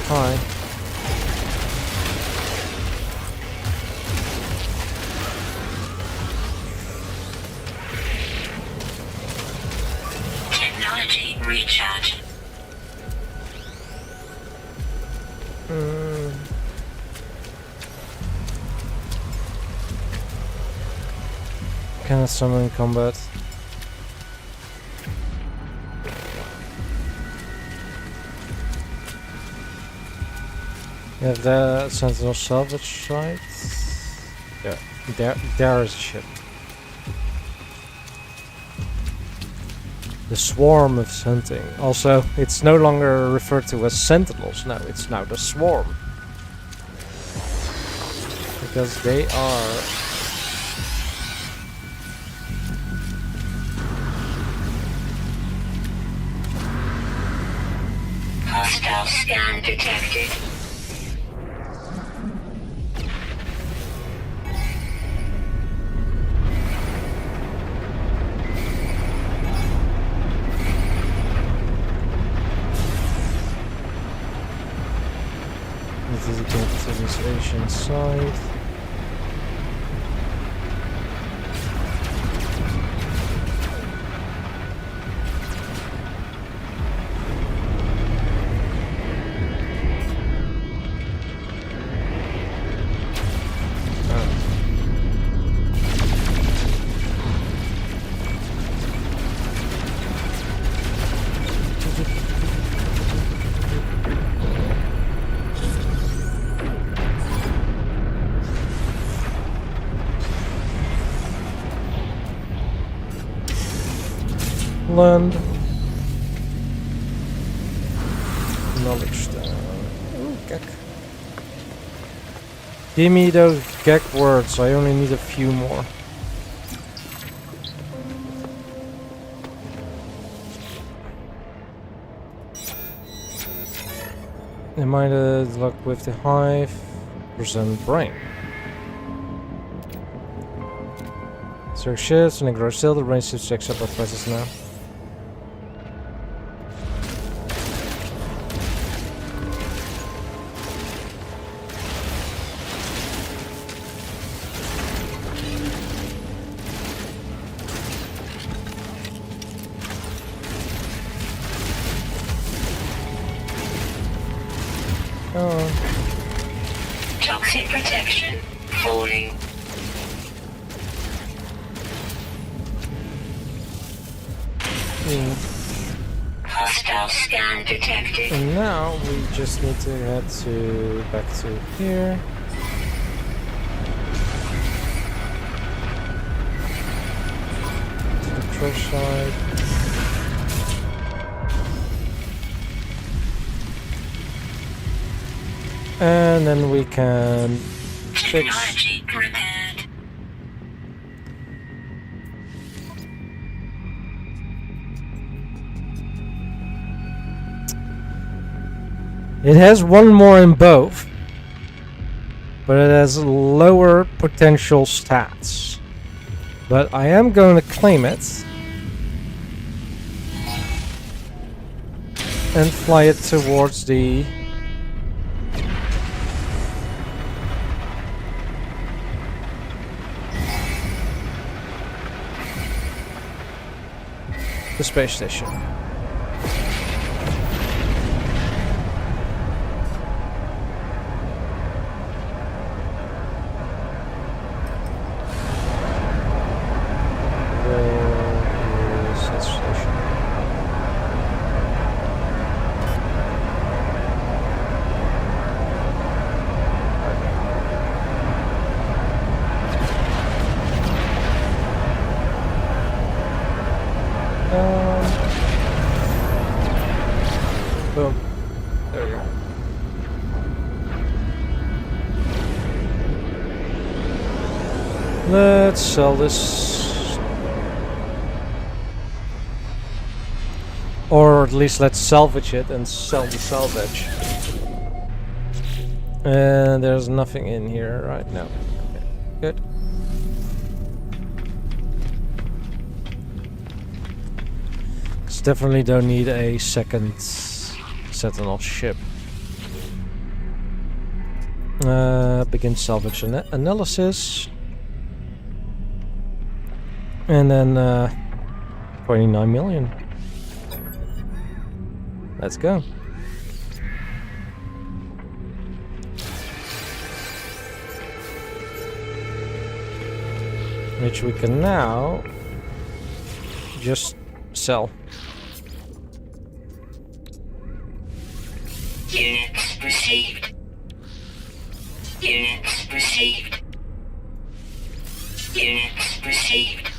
Hi. Technology recharge. Cannot summon in combat. You have the Sentinel salvage site. There is a ship. The swarm of hunting. Also, it's no longer referred to as sentinels. No, it's now the swarm. Because they are... Hostile scan detected. This is against this Asian side. Land. Knowledge stone. Ooh, gek. Give me those gek words, I only need a few more. Am I the luck with the hive? Present brain. So shifts and it grows still, the range shifts checks up by prices now. Oh. Toxic protection falling. Hostile scan detected. And now we just need to head back to here. To the trash side. And then we can fix. Technology repaired. It has one more in both, but it has lower potential stats. But I am going to claim it and fly it towards the space station. Where is that station? Boom. There we go. Let's sell this. Or at least let's salvage it and sell the salvage. And there's nothing in here right now. Okay, good. Definitely don't need a second Sentinel ship. Begin salvage analysis. And then 29 million. Let's go. Which we can now just sell. Units received. Units received. Units received.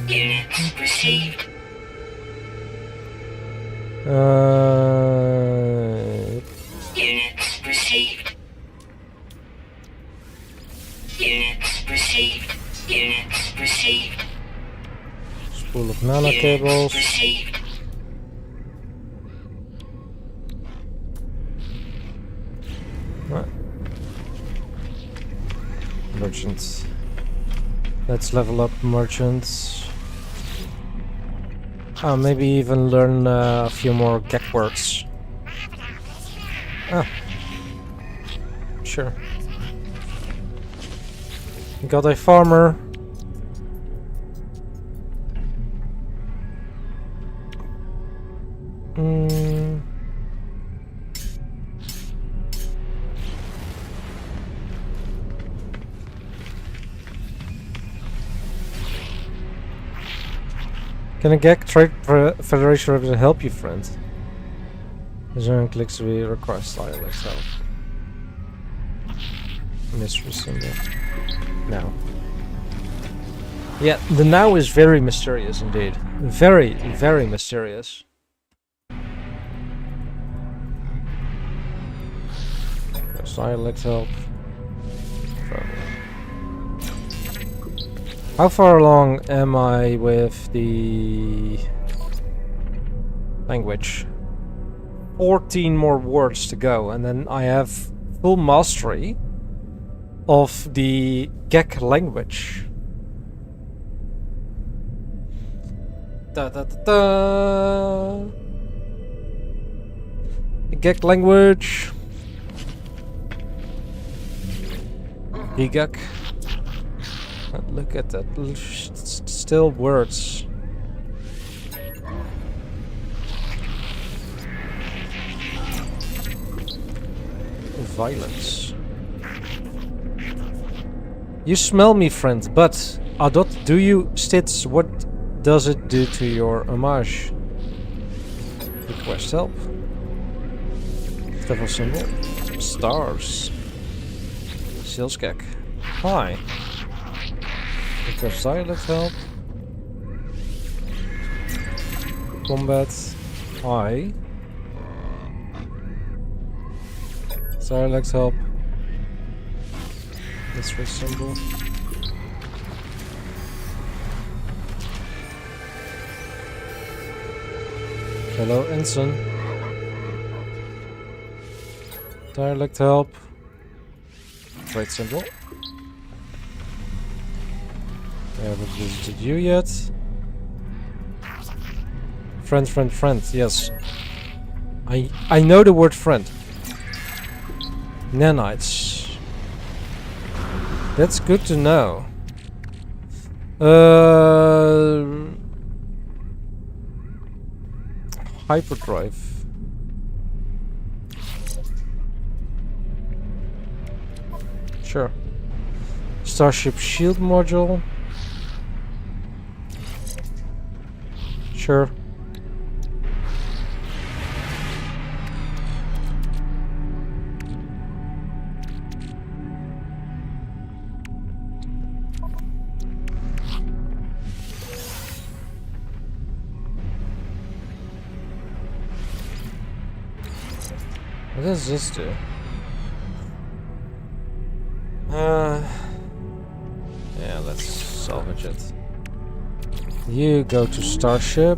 Units received. Units received. Units received. Units received. Spool of nano cables. Received. What? Merchants. Let's level up merchants. Oh, maybe even learn a few more Gek words. Ah. Sure. Got a farmer. Can a Gek Trade Federation representative help you, friend? Zone clicks to be request dialect help. Mystery symbol. Now. Yeah, the now is very mysterious indeed. Very, very mysterious. Dialect help. How far along am I with the language? 14 more words to go, and then I have full mastery of the Gek language. Da da da da. The Gek language. Gigak. Look at that. Still words. violence. You smell me, friend, but Adot, do you stits? What does it do to your homage? Request help. Devil symbol. Stars. Silskek. Hi. Request dialect help. Combat. Hi. Dialect help. This was symbol. Hello, ensign. Dialect help. Trade symbol. I haven't visited you yet. Friend, friend, friend. Yes. I know the word friend. Nanites. That's good to know. Hyperdrive. Sure. Starship shield module. Sure. What does this do? Yeah, let's salvage it. You go to Starship.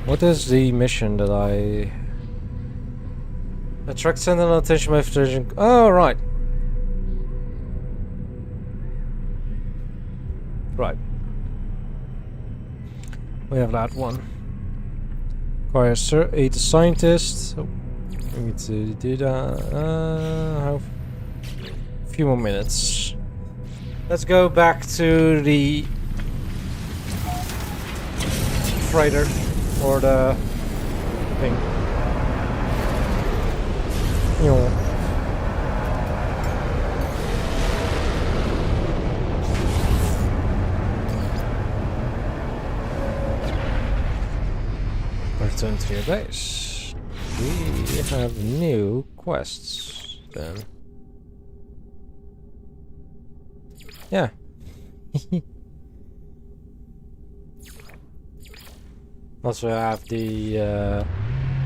What is the mission that I attract sentinel attention by filtration? Oh, right. Right. We have that one. Require aid the scientist. Oh, we need to do that. How? A few more minutes. Let's go back to the freighter or the thing. Return to your base. We have new quests then. Yeah. Also have the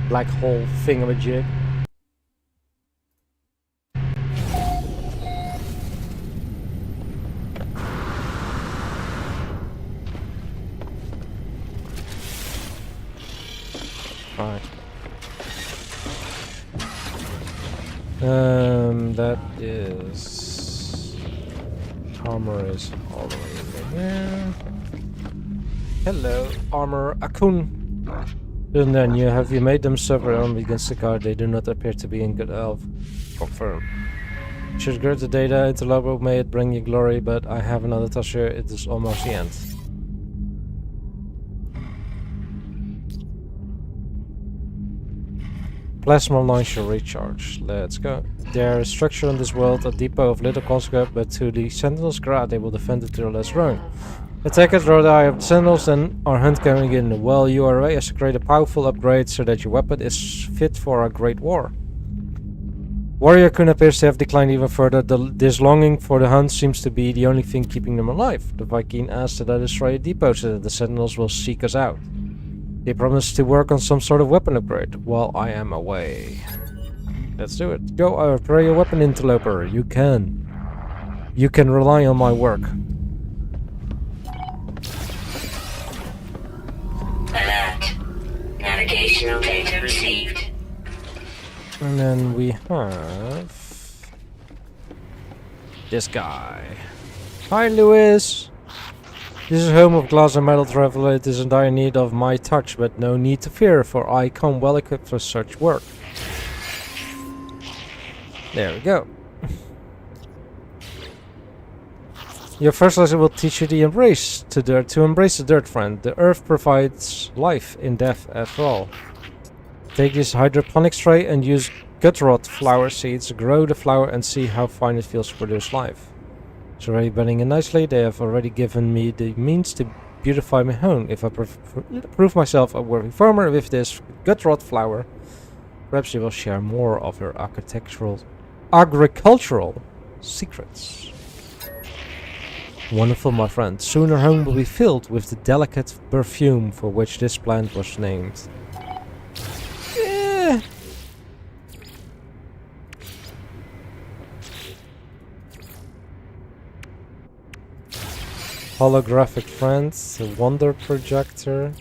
black hole thingamajig. Alright. That is... Armor is all the way in there. Hello, Armor Akun. And then have you made them suffer only against the guard? They do not appear to be in good health. Confirm. Should grab the data interloper, may it bring you glory, but I have another task here. It is almost the end. Plasma launcher recharge. Let's go. There is structure in this world, a depot of little consequence, but to the Sentinels grad they will defend it to the last rung. Attackers draw the eye of the Sentinels, then our hunt can begin. Well, you are ready to create a powerful upgrade so that your weapon is fit for a great war. Warrior Kun appears to have declined even further. This longing for the hunt seems to be the only thing keeping them alive. The Viking asks that I destroy a depot so that the Sentinels will seek us out. They promise to work on some sort of weapon upgrade while I am away. Let's do it. Go, upgrade your weapon, interloper. You can. You can rely on my work. Alert. Navigational data received. And then we have This guy. Hi, Lewis. This is home of glass and metal traveler. It is in dire need of my touch, but no need to fear, for I come well equipped for such work. There we go. Your first lesson will teach you to embrace the dirt, friend. The earth provides life in death after all. Take this hydroponics tray and use gut rot flower seeds. Grow the flower and see how fine it feels to produce life. It's already burning in nicely. They have already given me the means to beautify my home. If I prove myself a worthy farmer with this gut rot flower, perhaps you will share more of your agricultural secrets. Wonderful, my friend. Soon our home will be filled with the delicate perfume for which this plant was named. Yeah. Holographic friends, a wonder projector.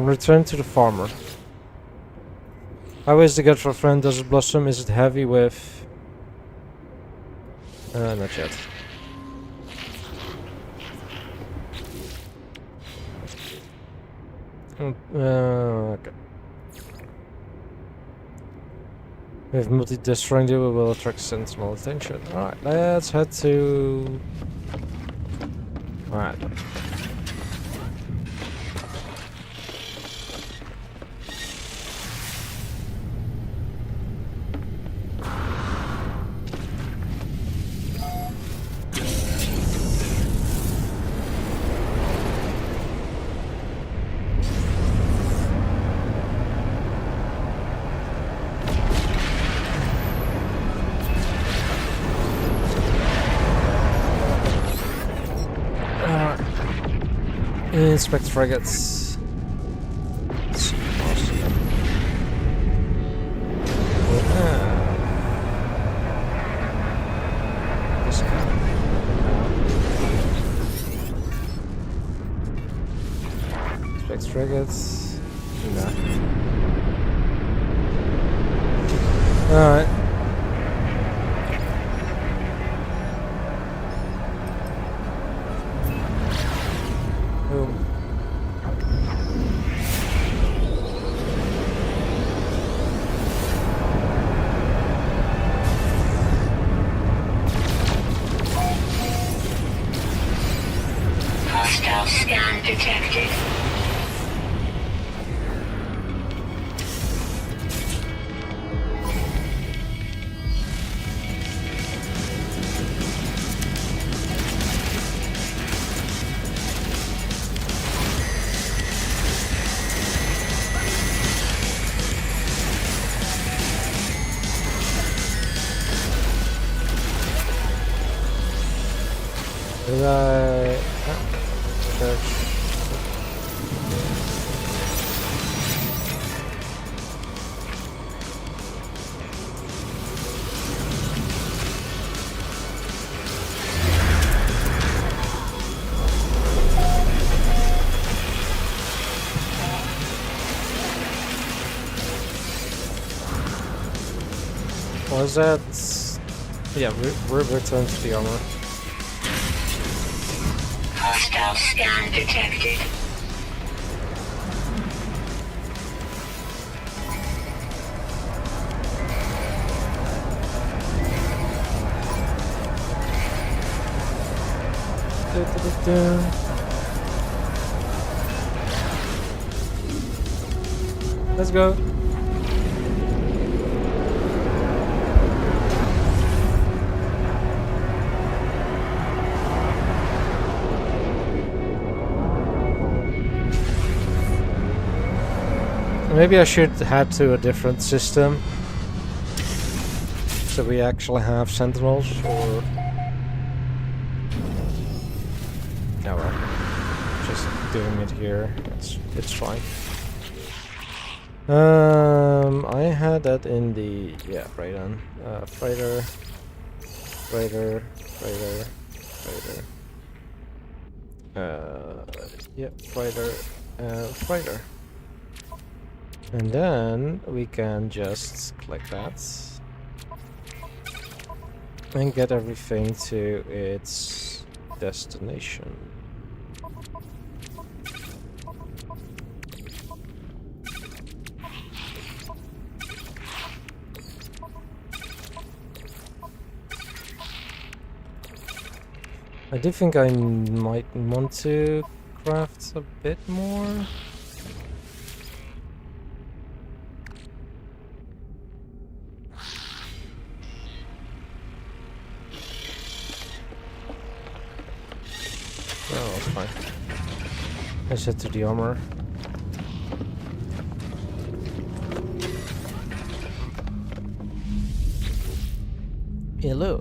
Return to the farmer. How is the gut for a friend? Does it blossom? Is it heavy with... not yet. Okay. With multi-destroying duo will attract sentinel attention. Alright, let's head to... Alright. Inspect frigates. This guy. Inspect frigates. No. Alright. Hostile scan detected. Did I... Church. Was that... Yeah, return to the armor. Hostile scan detected. Let's go. Maybe I should head to a different system. So we actually have sentinels, or... No, well, just doing it here. It's fine. I had that in the... Yeah, right on. Freighter. Freighter. Freighter. Freighter. Yep, freighter. Freighter. And then we can just click that. And get everything to its destination. I do think I might want to craft a bit more. Oh, that's fine. I set to the armor. Hello.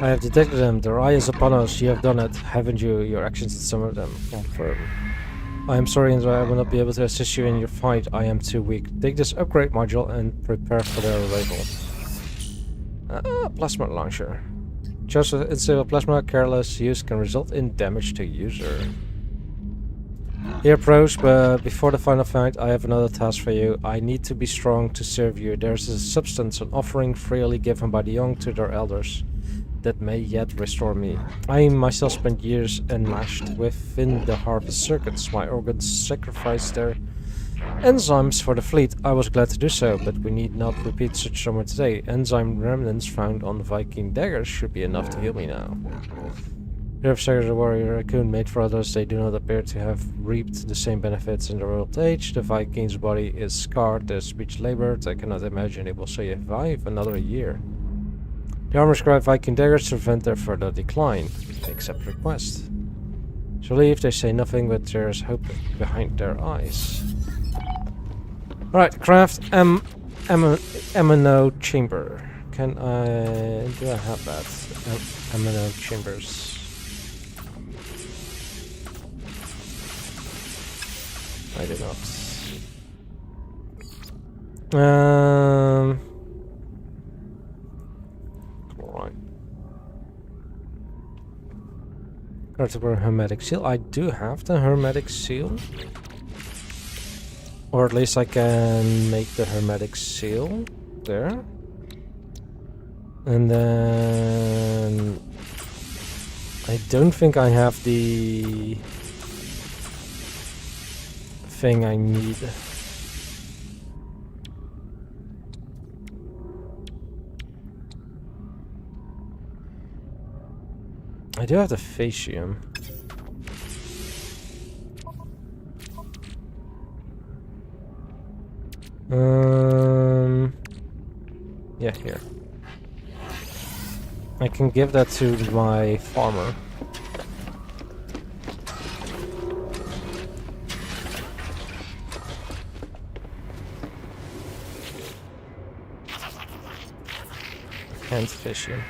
I have detected them. Their eye is upon us. You have done it, haven't you? Your actions in some of them confirm. I am sorry, Indra. I will not be able to assist you in your fight. I am too weak. Take this upgrade module and prepare for their arrival. Plasma launcher. Just instead of plasma, careless use can result in damage to user. Here, pros, but before the final fight, I have another task for you. I need to be strong to serve you. There is a substance, an offering freely given by the young to their elders, that may yet restore me. I myself spent years enmeshed within the harvest circuits. My organs sacrificed their enzymes for the fleet. I was glad to do so, but we need not repeat such trauma today. Enzyme remnants found on Viking daggers should be enough to heal me now. Nerve a warrior raccoon made for others. They do not appear to have reaped the same benefits in their old age. The Viking's body is scarred, their speech labored. I cannot imagine it will survive another year. The armor scribe Viking daggers to prevent their further decline. Accept request. So leave, they say nothing, but there's hope behind their eyes. Alright, craft amino chamber. Can I... do I have that? Amino chambers. I do not. Alright. Cartable hermetic seal. I do have the hermetic seal. Or at least I can make the hermetic seal. There. And then... I don't think I have the... thing I need. I do have the Facium. Yeah, here. I can give that to my farmer. And Facium.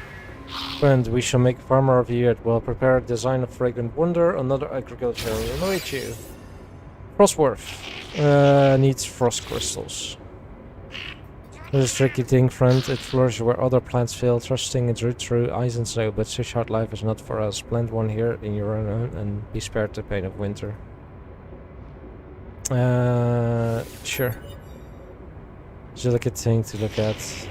Friend, we shall make farmer of you at well prepared design of fragrant wonder, another agriculture will await you. Frostworth needs frost crystals. This is a tricky thing, friend. It flourishes where other plants fail, thrusting its root through ice and snow, but such hard life is not for us. Plant one here in your own and be spared the pain of winter. Sure. Delicate thing to look at.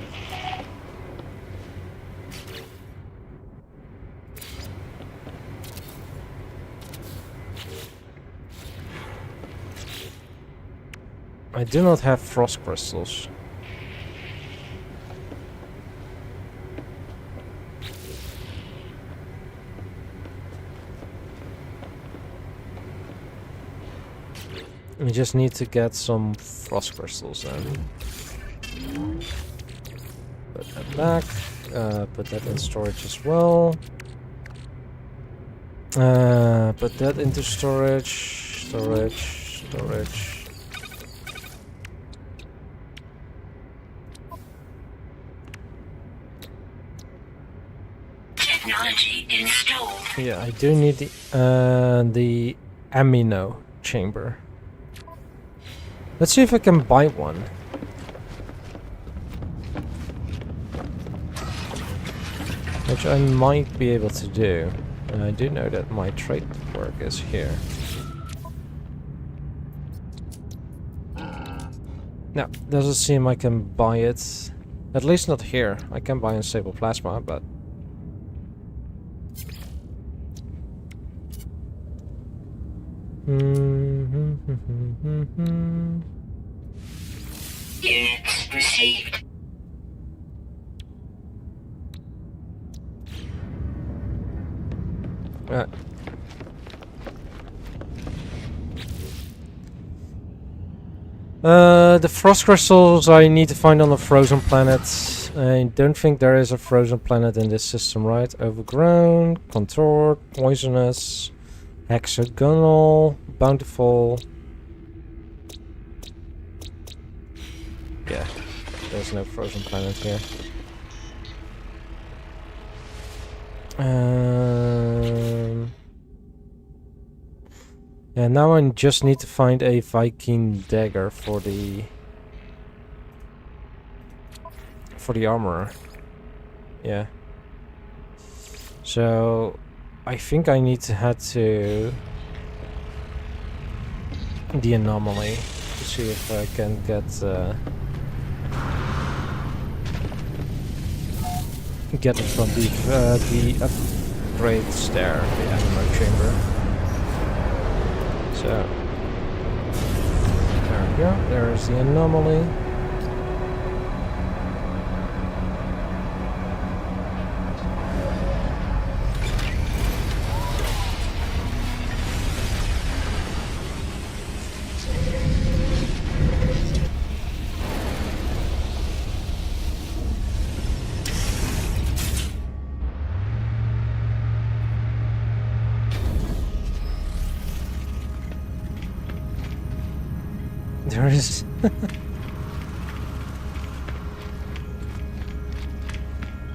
I do not have frost crystals. We just need to get some frost crystals in. Put that back. Put that in storage as well. Put that into storage. Storage. technology installed. Yeah, I do need the amino chamber. Let's see if I can buy one. Which I might be able to do. And I do know that my trade work is here. No, doesn't seem I can buy it. At least not here. I can buy unstable plasma, but... Units received. Right. The frost crystals I need to find on a frozen planet. I don't think there is a frozen planet in this system, right? Overgrown, contoured, poisonous, hexagonal, bountiful. Yeah, there's no frozen planet here. Yeah, now I just need to find a Viking dagger for the armor. Yeah. So I think I need to head to the anomaly to see if I can get it from the upgrades there, the ammo chamber. So there we go. There is the anomaly. There is.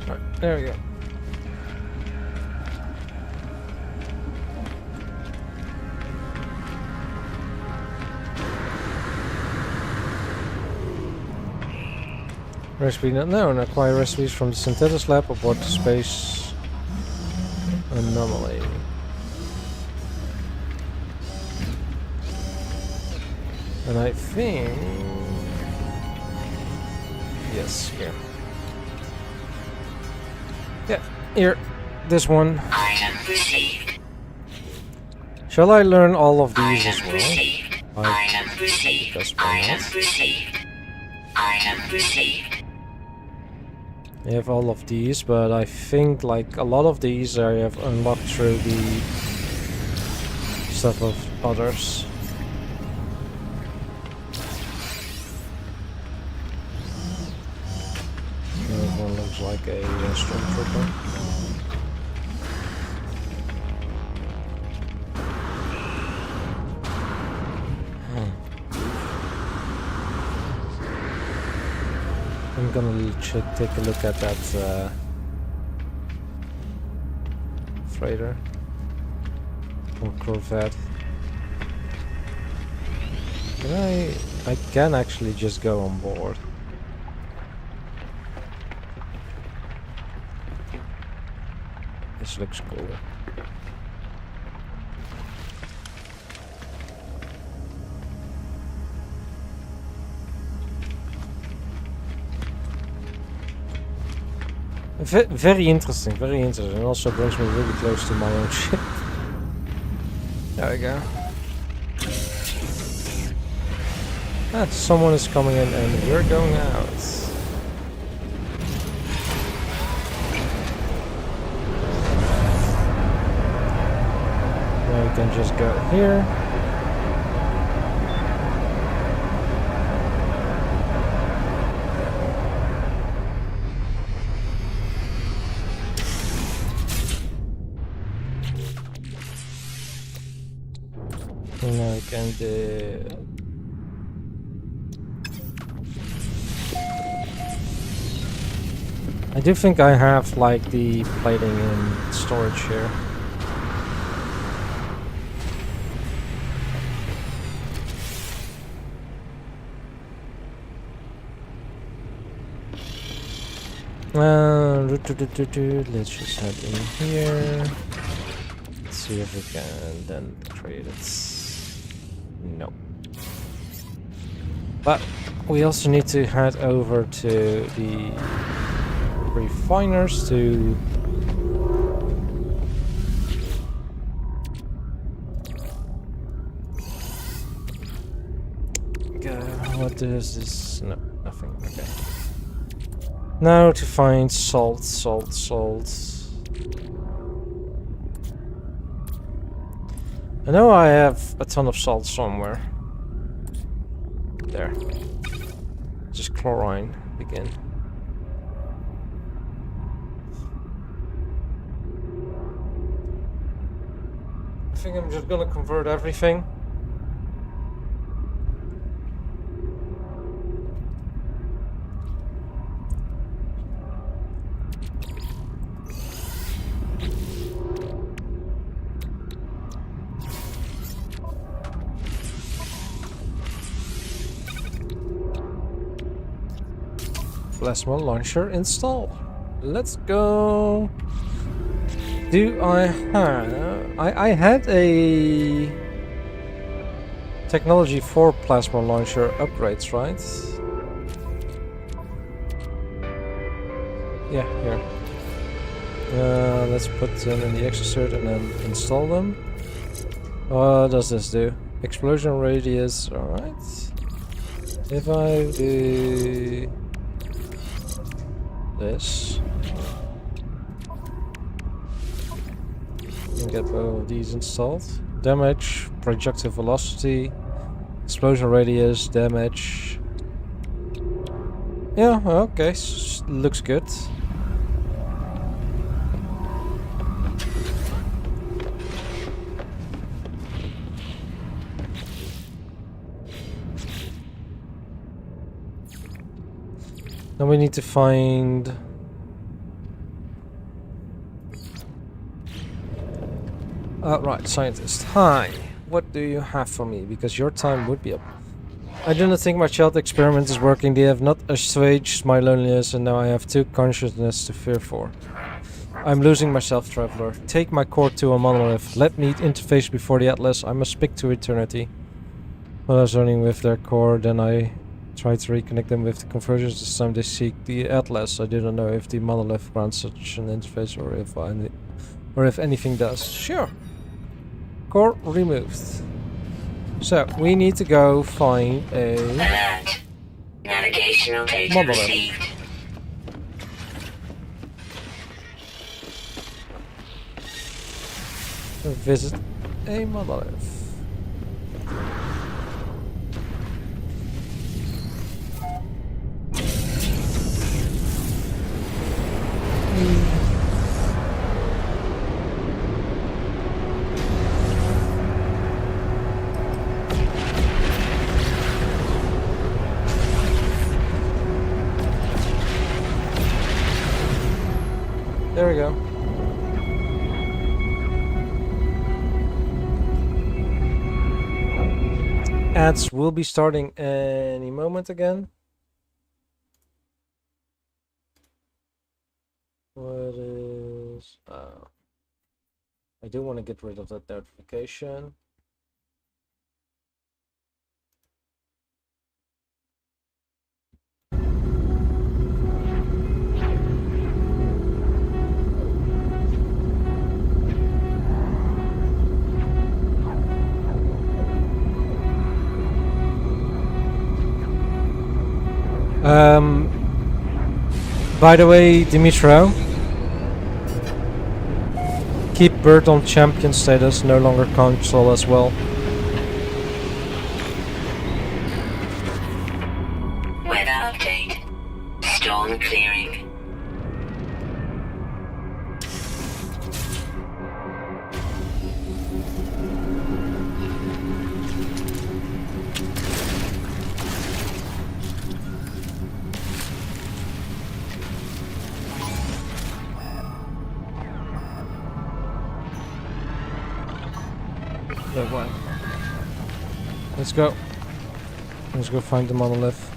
Right, there we go. Recipe not known. Acquire recipes from the Synthetis lab aboard the space anomaly. And I think... Yes, here. Yeah, here. This one. Item received. Shall I learn all of these as Item well? received. I Item received. guess why Item not? received. Item received. I have all of these, but I think like a lot of these I have unlocked through the stuff of others. That one looks like a stormtrooper. I'm gonna take a look at that freighter or corvette. I can actually just go on board. This looks cool. Very interesting, very interesting. And also brings me really close to my own ship. There we go. Ah, someone is coming in and we're going out. Now we can just go here. And now we can do... I do think I have like the plating in storage here. Let's just head in here. Let's see if we can then create it. No. But we also need to head over to the refiners to what is this? No, nothing. Okay. Now to find salt. I know I have a ton of salt somewhere. There. Just chlorine. Begin. I think I'm just gonna convert everything. Plasma launcher install. Let's go. Do I have... I had a technology for plasma launcher upgrades, right? Yeah, here. Let's put them in the exocert and then install them. What does this do? Explosion radius, alright. If I do this, and get all of these installed. Damage, projectile velocity, explosion radius, damage. Yeah, okay, looks good. Now we need to find... right, scientist. Hi, what do you have for me? Because your time would be up. I do not think my child experiment is working. They have not assuaged my loneliness, and now I have two consciousness to fear for. I'm losing myself, traveler. Take my core to a monolith. Let me interface before the Atlas. I must speak to eternity. When I was running with their core, then I tried to reconnect them with the conversions. This time they seek the Atlas. I didn't know if the monolith grants such an interface or if anything does. Sure. Core removed. So we need to go find a Alert. Navigational data monolith. received. Visit a monolith. There we go. Ads will be starting any moment again. What is... I do want to get rid of that notification. By the way, Dimitro, keep Bird on champion status, no longer console as well. Weather update. Storm clearing. that way. Let's go. Let's go find the monolith.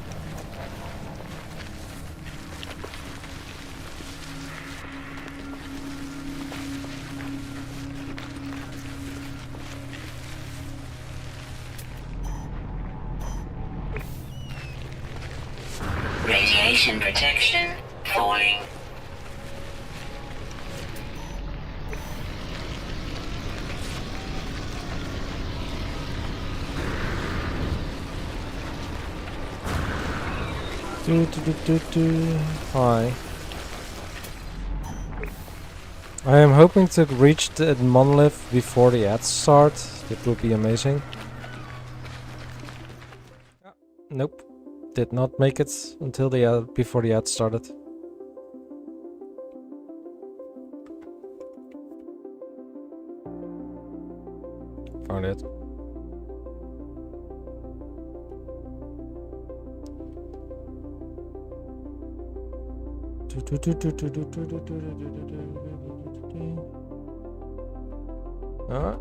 Radiation protection falling. Hi. I am hoping to reach the monolith before the ads start. That would be amazing. Nope. Did not make it until the before the ads started. Found it. Alright.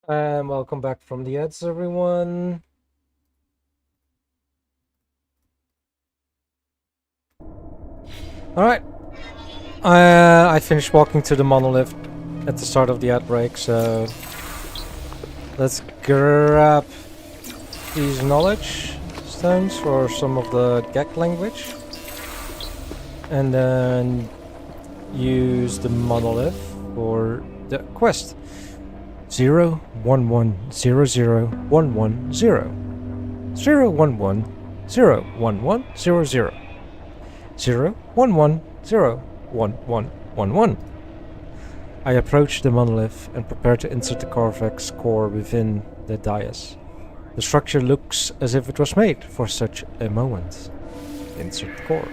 And welcome back from the ads, everyone. Alright. I finished walking to the monolith at the start of the ad break, so let's grab these knowledge stones for some of the GEC language. And then use the monolith for the quest. 011001110 0110110 0110111. I approach the monolith and prepare to insert the Corvex core within the dais. The structure looks as if it was made for such a moment. Insert core.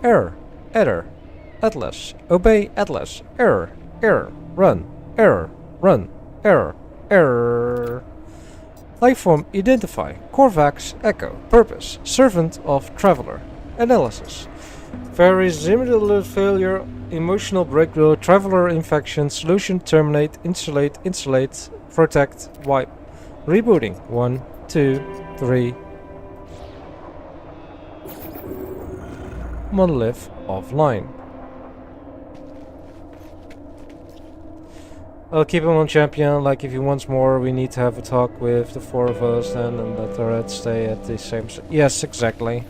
Error. Error. Atlas. Obey Atlas. Error. Error. Run. Error. Run. Error. Error. Lifeform identify. Corvax Echo. Purpose. Servant of Traveler. Analysis. Ferries, immediate failure, emotional breakthrough, traveler infection, solution, terminate, insulate, protect, wipe. Rebooting. 1, 2, 3. Monolith offline. I'll keep him on champion, like if he wants more we need to have a talk with the 4 of us then and let the reds stay at the same yes, exactly.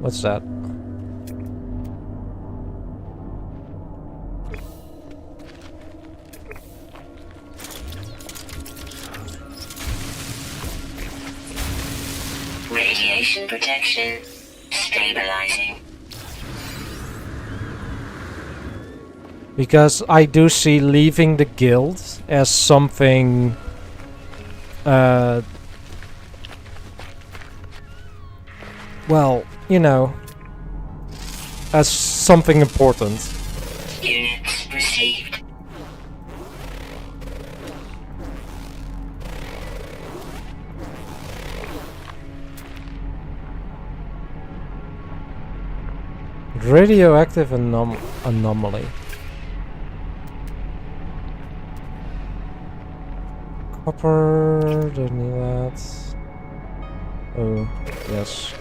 What's that? Radiation protection. Stabilizing. Because I do see leaving the guild as something well, you know, as something important. Units received. Radioactive anomaly. Copper, don't need that. Oh, yes.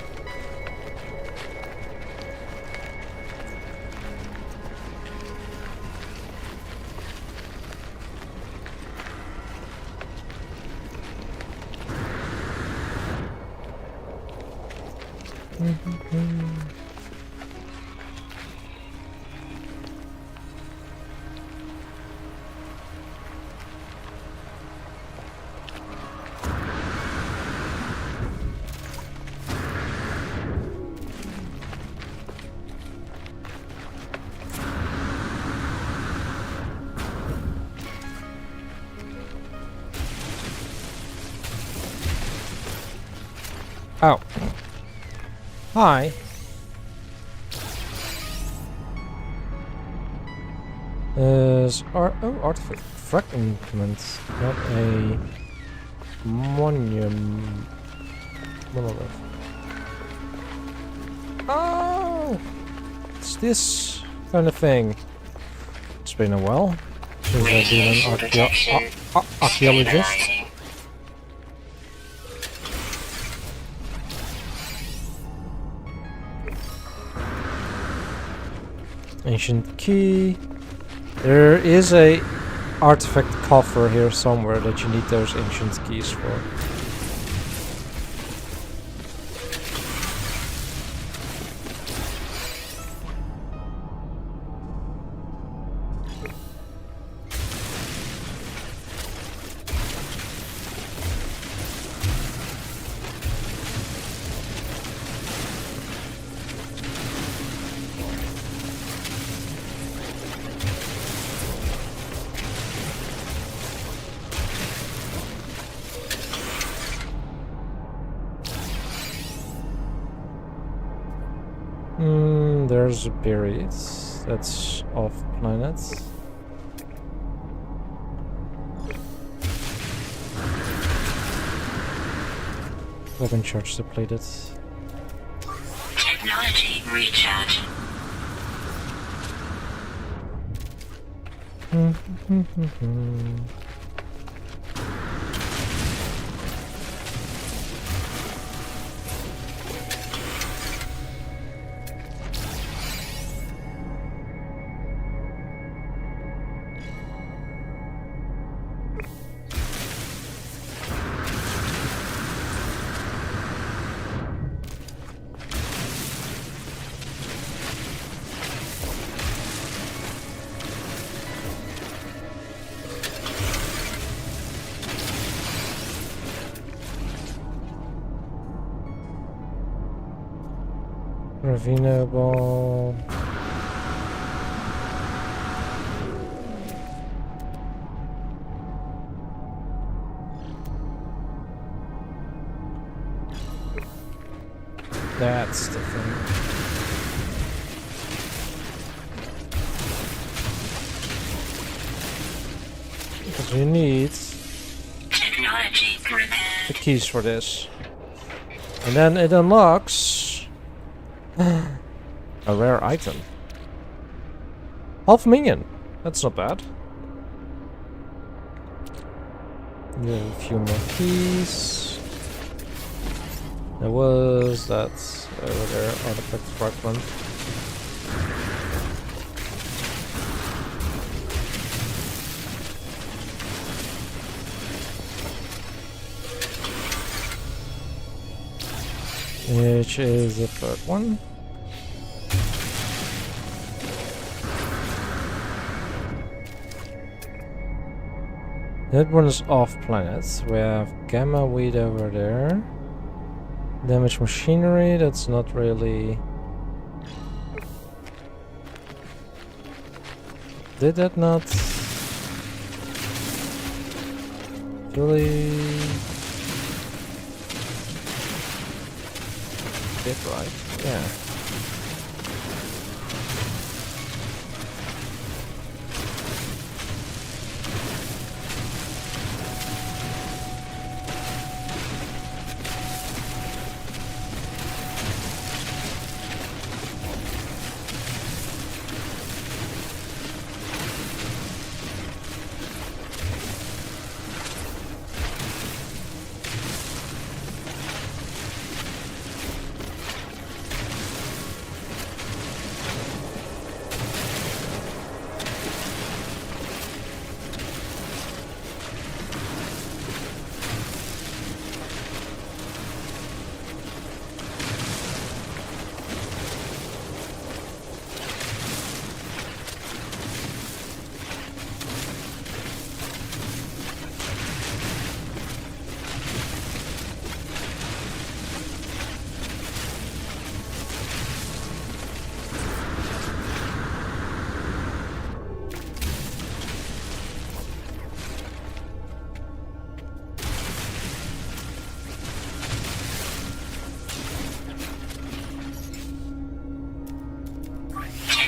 Oh. Hi. Artifact fragment, not a monument. Monolith. Oh! It's this kind of thing. It's been a while since I've been an archaeologist. Stabilizing. Ancient key. There is a artifact coffer here somewhere that you need those ancient keys for. There's a buried. That's off planet. Weapon charge depleted. Technology recharge. Ravina ball. That's the thing. Because we need Technology prepared. the keys for this. And then it unlocks a rare item. Half minion. That's not bad. We have a few more keys. There was that over there, artifact fragment. Which is the third one. That one is off planet. We have gamma weed over there. Damage machinery, that's not really... Did that not... really... Did right? Yeah.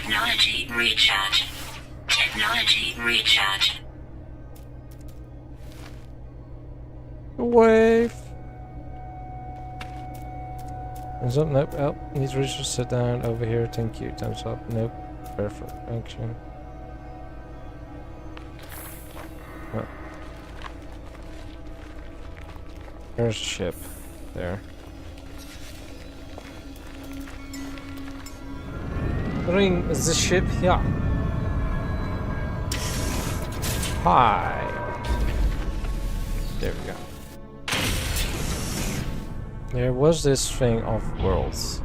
Technology recharge. Technology recharge. Wave. Thumbs up, nope. Oh, needs research, sit down over here, thank you. Thumbs up, nope. Perfect, action. Oh. There's a ship. There. Ring the ship, yeah. Hi. There we go. There was this thing of worlds.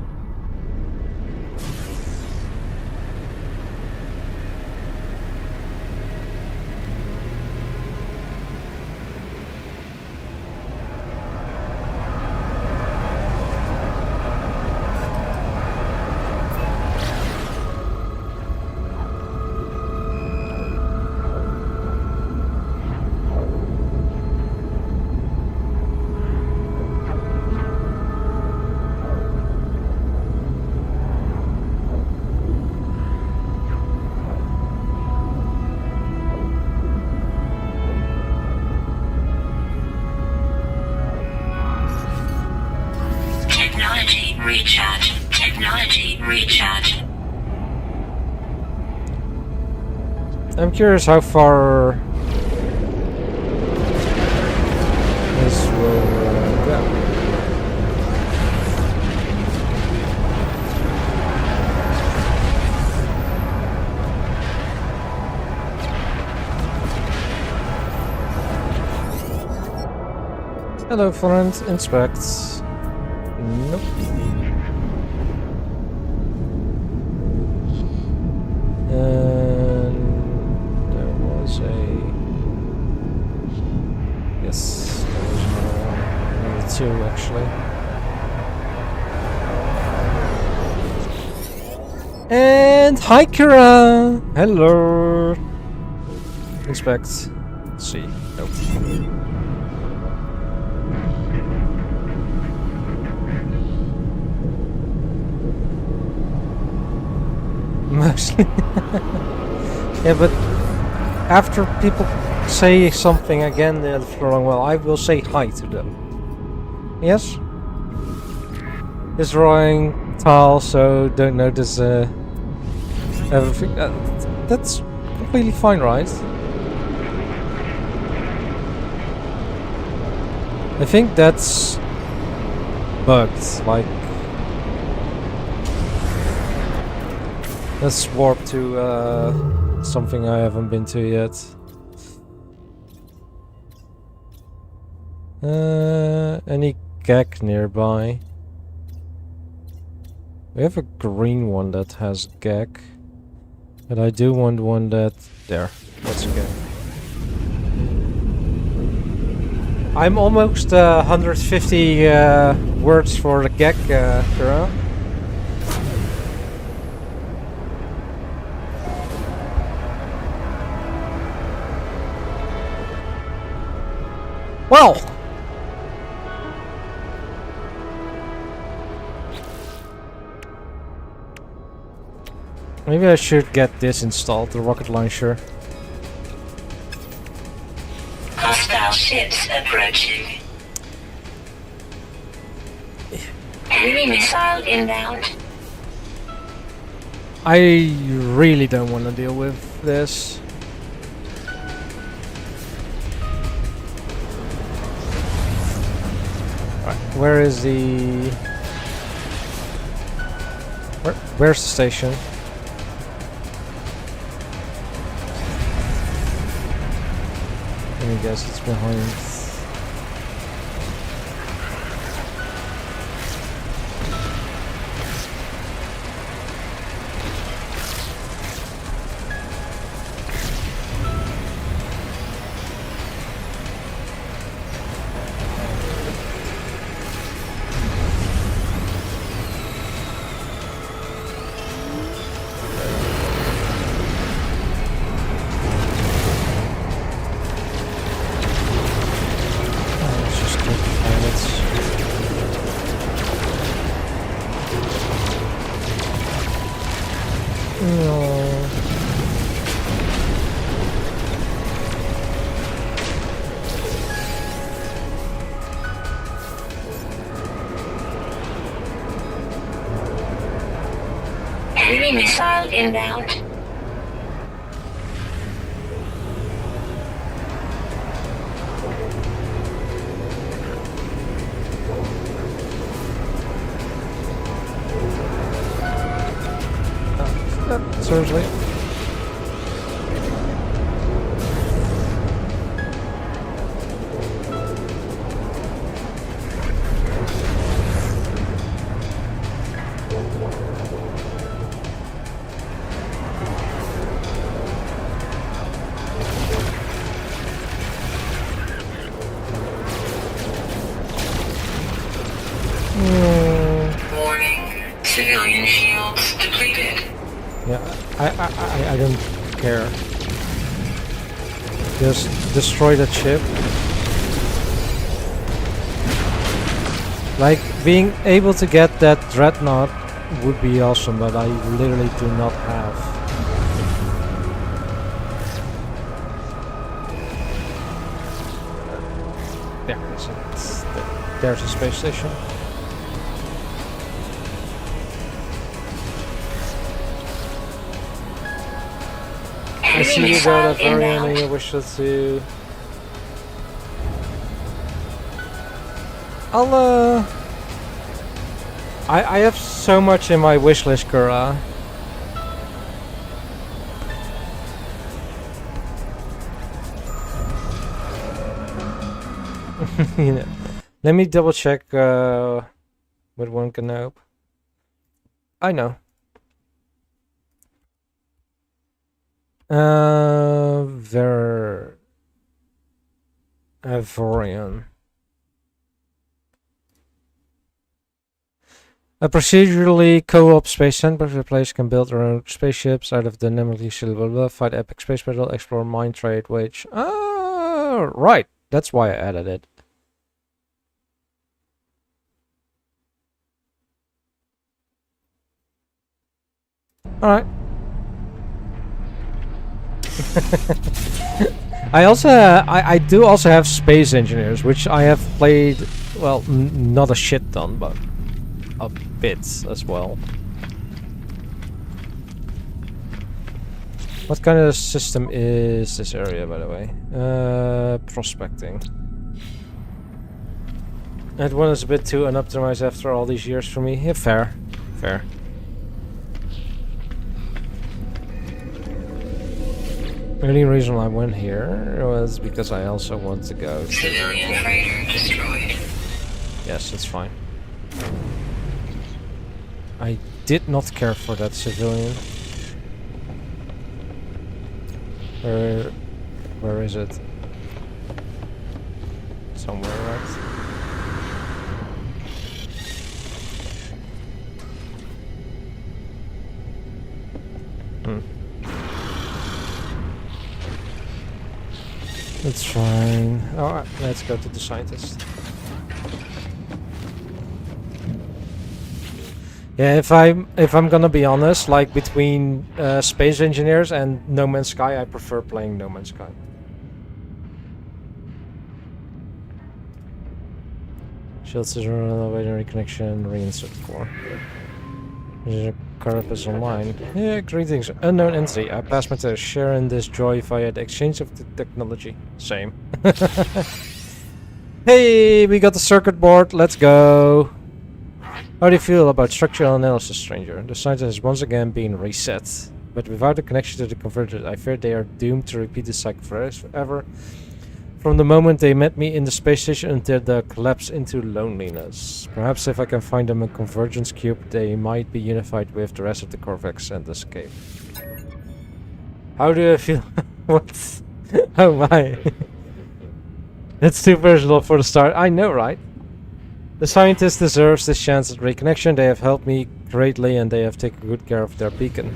Recharge. Technology recharge. I'm curious how far this will go. Hello, friend. Inspect. Nope. And there was a... Yes, there was another one. Another two, actually. And hi, Kira! Hello! Inspect. See. Nope. Mostly. Yeah, but after people say something again they're wrong, well, I will say hi to them. Yes? Destroying tile, so don't notice everything. That's completely fine, right? I think that's bugged, like let's warp to something I haven't been to yet. Any gag nearby? We have a green one that has gag, but I do want one that there. That's a gag. I'm almost 150 words for the gag, girl. Well! Maybe I should get this installed, the rocket launcher. Hostile ships approaching. Enemy missile inbound. I really don't want to deal with this. Right, where is the... Where's the station? Let me guess, it's behind. Enemy missile inbound. Seriously? Warning. Civilian shields depleted. Yeah, I don't care. Just destroy the ship. Like, being able to get that dreadnought would be awesome, but I literally do not have. There, there's a space station. I see you got a variant and you wish to... I have so much in my wish list, Kura. You know, let me double check with one Canope. I know. Avorion. A procedurally co-op space sandbox where players can build their own spaceships out of dynamically scalable, fight epic space battle, explore mine trade, wage. Ah, right. That's why I added it. All right. I also I do also have Space Engineers, which I have played Well, not a shit ton, but a bit as well. What kind of system is this area, by the way? Prospecting. That one is a bit too unoptimized after all these years for me. Yeah, fair. Fair. The only reason I went here was because I also want to go to... Civilian freighter destroyed. Yes, that's fine. I did not care for that civilian. Where is it? Somewhere, right? That's fine. Alright, let's go to the scientist. Yeah, if I'm gonna be honest, like between Space Engineers and No Man's Sky, I prefer playing No Man's Sky. Shield system, elevator reconnection, reinsert core. Carapace online. Yeah, greetings. Unknown entity. I pass my test. Share in this joy via the exchange of the technology. Same. Hey, we got the circuit board. Let's go. How do you feel about structural analysis, stranger? The science has once again been reset. But without a connection to the converter, I fear they are doomed to repeat the cycle forever. From the moment they met me in the space station until the collapse into loneliness. Perhaps if I can find them a convergence cube, they might be unified with the rest of the Corvex and escape. How do I feel? What? Oh my. It's too personal for the start. I know, right? The scientist deserves this chance at reconnection. They have helped me greatly and they have taken good care of their beacon.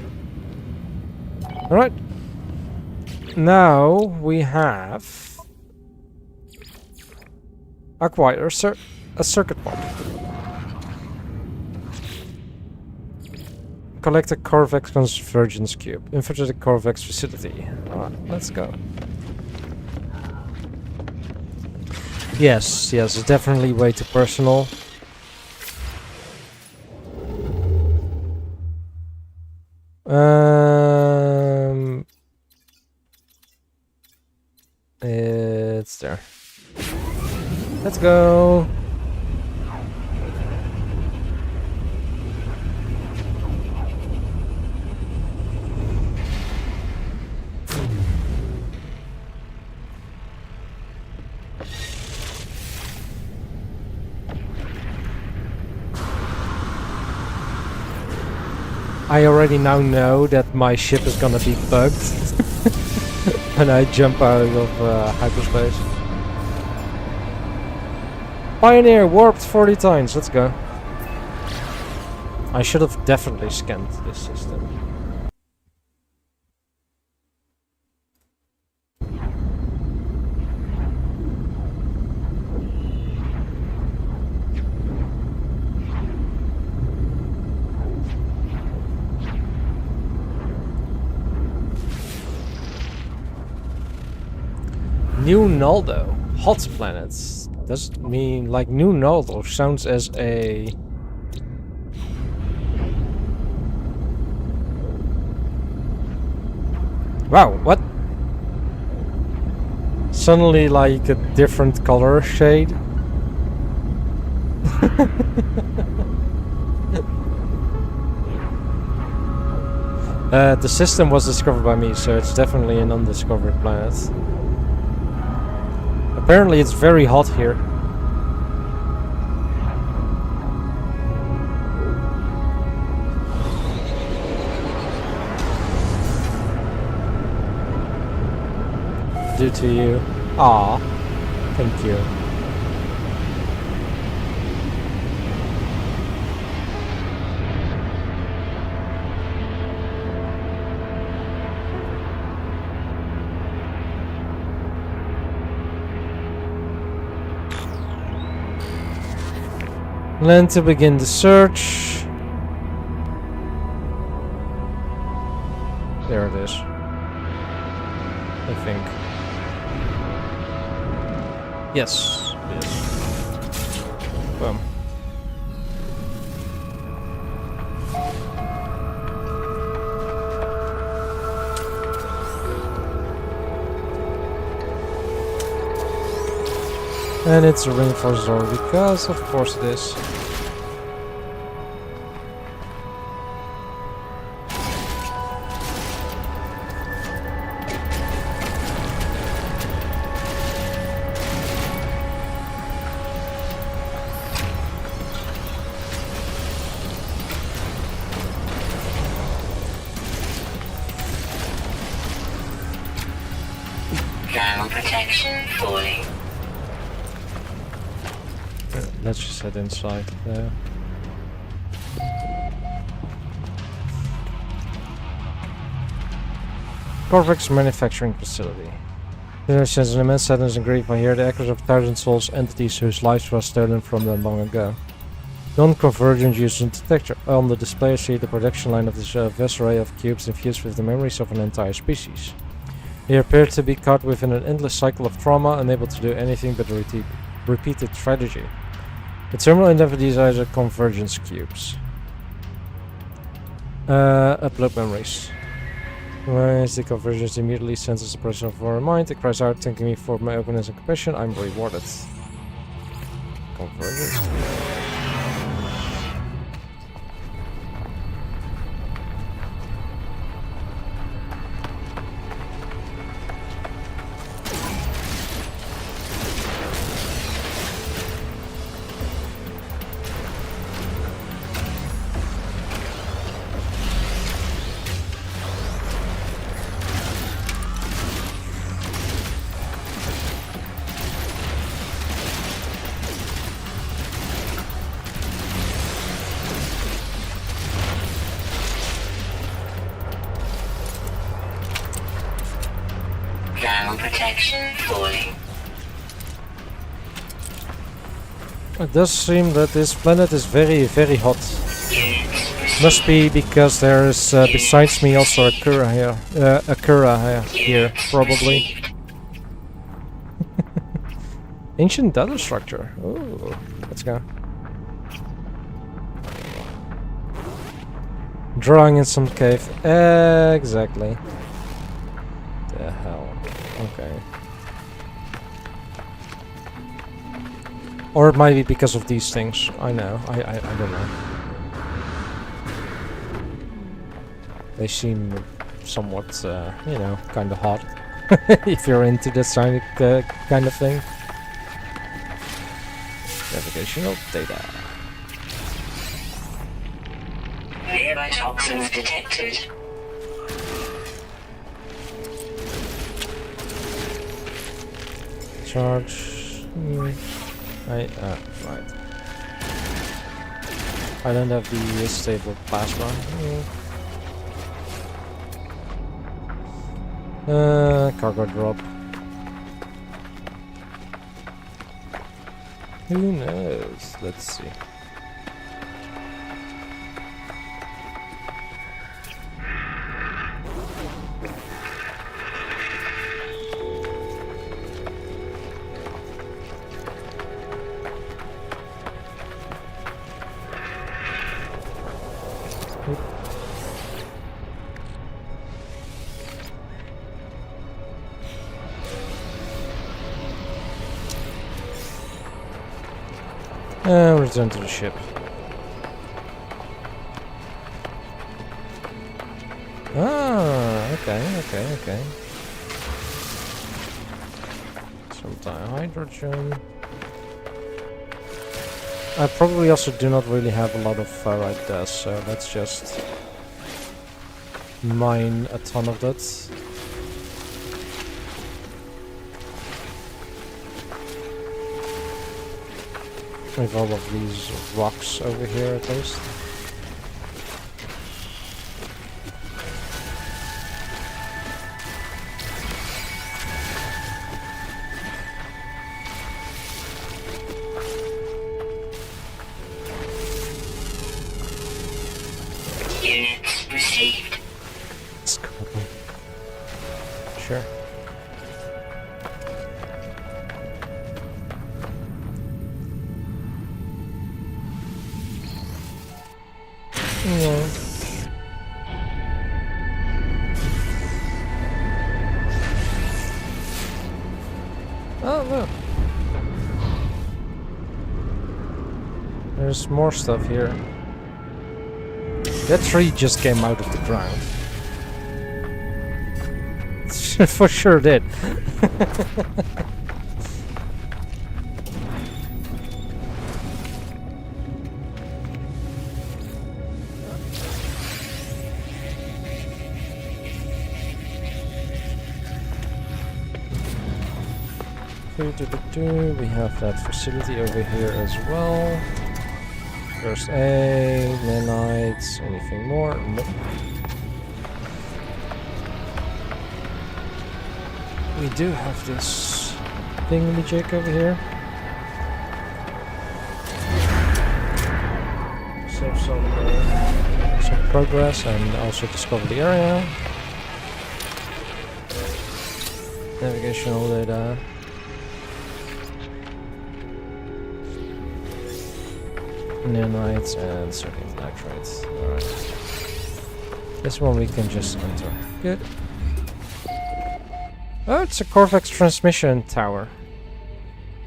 Alright. Now we have... acquire a circuit board. Collect a Corvex convergence cube. Infiltrate the Corvex facility. Alright, let's go. Yes, it's definitely way too personal. It's there. Let's go. I already now know that my ship is gonna be bugged when I jump out of hyperspace. Pioneer warped 40 times, let's go. I should have definitely scanned this system. New Naldo, hot planets. Does it mean like New Naldo sounds as a... Wow, what? Suddenly like a different color shade. The system was discovered by me, so it's definitely an undiscovered planet. Apparently it's very hot here. Due to you. Aw, thank you. Land to begin the search. There it is. I think. Yes. Yes. Boom. And it's a reinforced door because of course it is. Thermal protection falling. Let's just head inside there. Corvex manufacturing facility. There is an immense sadness and grief. I hear the echoes of 1,000 souls, entities whose lives were stolen from them long ago. Non-convergent user detector. On the display I see the production line of this vast array of cubes infused with the memories of an entire species. They appear to be caught within an endless cycle of trauma, unable to do anything but repeated tragedy. The terminal endeavor desires are convergence cubes. Upload memories. Once the convergence immediately senses the presence of our mind, it cries out, thanking me for my openness and compassion. I'm rewarded. Convergence. Thermal protection falling. It does seem that this planet is very, very hot. Units Must be because there is, besides me, also a Kura here. Here, probably. Ancient data structure. Ooh, let's go. Drawing in some cave. Exactly. The hell. Okay. Or it might be because of these things. I know. I don't know. They seem somewhat, you know, kind of hot. If you're into this kind of thing. Navigational data. nearby toxins detected. Charge. Right. I don't have the stable plasma. Cargo drop. Who knows? Let's see. Return to the ship. Ah, okay. Some dihydrogen. I probably also do not really have a lot of ferrite dust, so let's just mine a ton of that. With all of these rocks over here at least. Units received. Let's go. Sure. Yeah. Oh, look. There's more stuff here. That tree just came out of the ground. For sure did. We have that facility over here as well. First aid, nanites, anything more? Nope. We do have this thingamajig over here. So some progress and also discover the area. Navigational data. Nanites and sodium nitrates. Alright. This one we can just enter. Good. Oh, it's a Corvex transmission tower.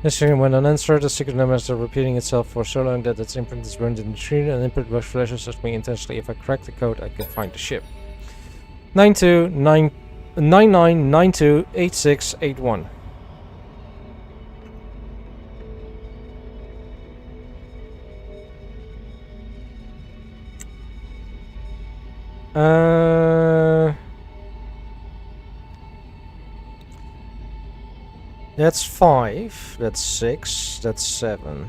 Listening when unanswered, the secret number is repeating itself for so long that its imprint is burned in the screen, and input box flashes at me intensely. If I crack the code, I can find the ship. 99928681. That's 5, that's 6, that's 7.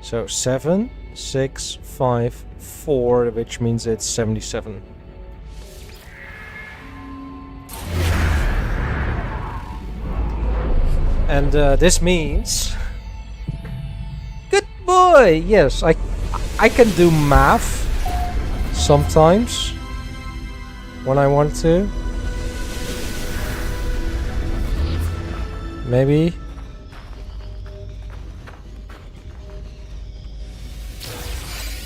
So 7, 6, 5, 4, which means it's 77. And this means... Good boy! Yes, I can do math sometimes when I want to. Maybe.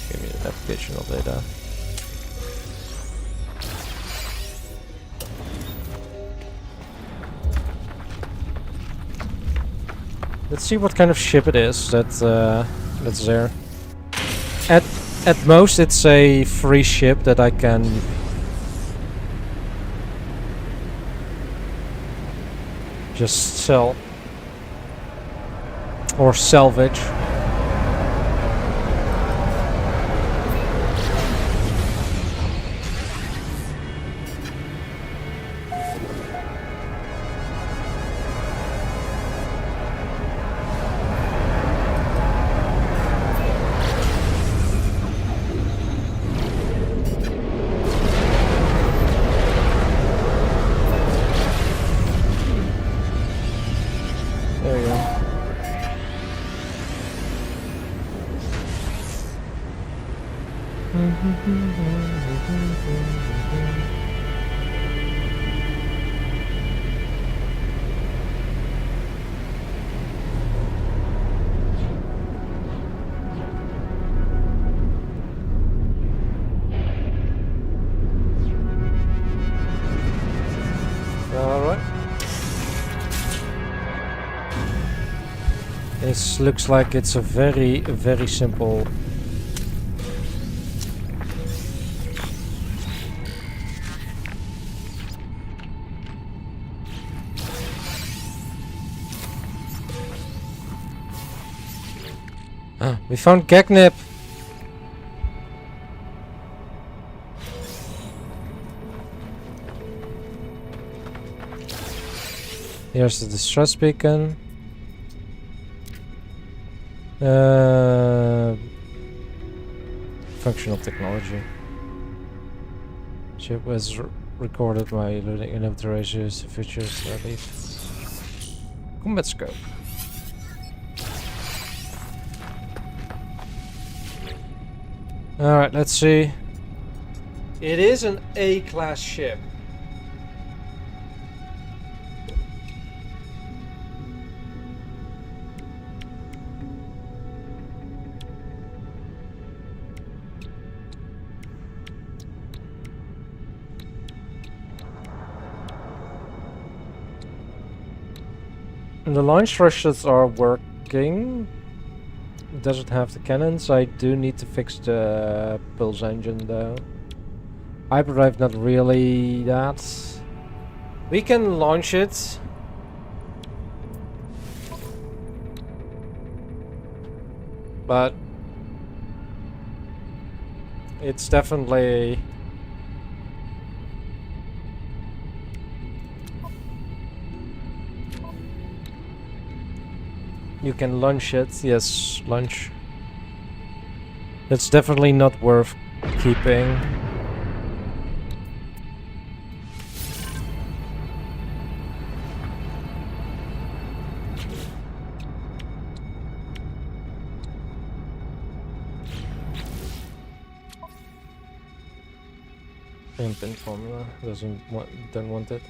Give me the navigational data. Let's see what kind of ship it is that's there. At most, it's a free ship that I can just sell or salvage. There you go. All right. This looks like it's a very, very simple. Ah, we found Gagnip. Here's the distress beacon. Functional technology. Ship was recorded by loading inhibitor ratios, features, leaf. Combat scope. Alright, let's see. It is an A-class ship. The launch thrusters are working. Does it have the cannons? I do need to fix the pulse engine though. Hyperdrive not really that. We can launch it. But it's definitely you can launch it, yes, launch. It's definitely not worth keeping. Pin formula don't want it.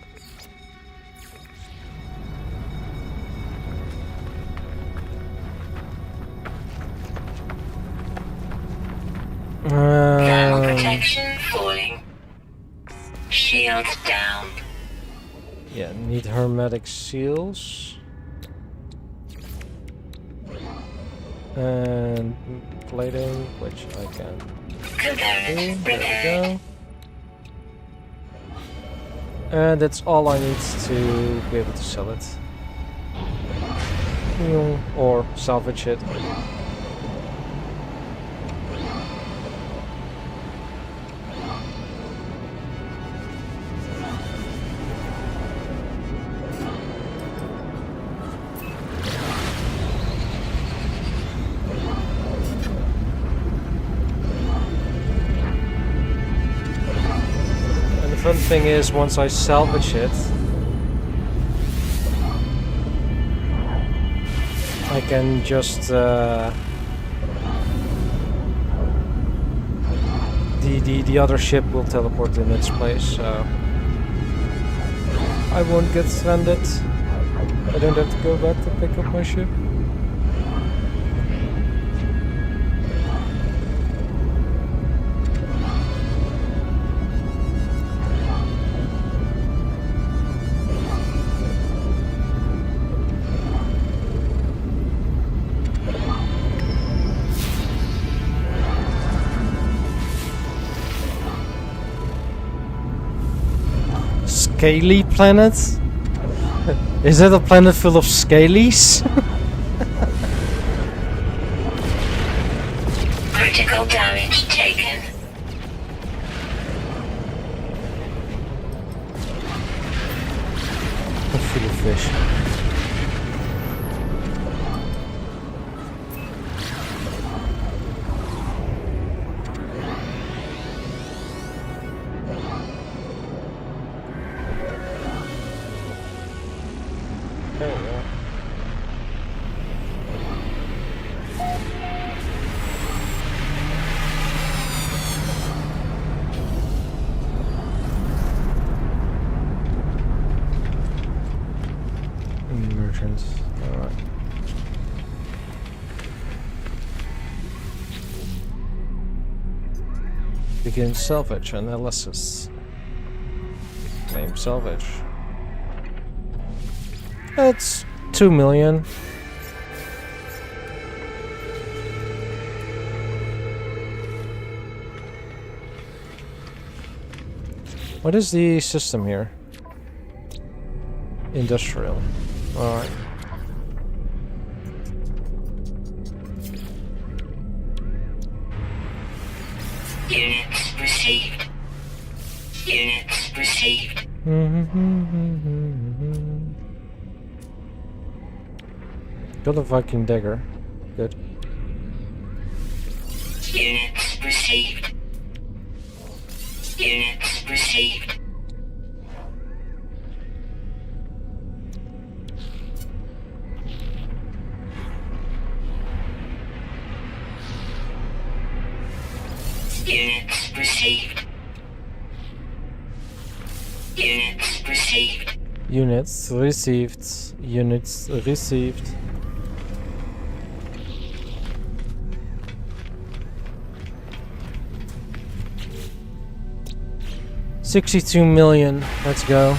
Thermal protection falling. Shield down. Yeah, need hermetic seals. And plating, which I can Component do. There we repaired. go. And that's all I need to be able to sell it. Or salvage it. The fun thing is, once I salvage it, I can just the other ship will teleport in its place, so I won't get stranded. I don't have to go back to pick up my ship. Scaly planet? Is it a planet full of scalies? Critical damage taken. Full of fish. There we go. Merchants. Alright. Begin salvage analysis. Name salvage. That's 2 million. What is the system here? Industrial. Alright. Units received. Units received. Got a Viking dagger. Good. Units received. Units received. Units received. Units received. Units received. Units received. $62 million. Let's go.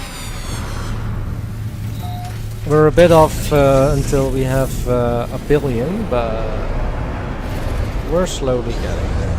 We're a bit off until we have 1 billion, but we're slowly getting there.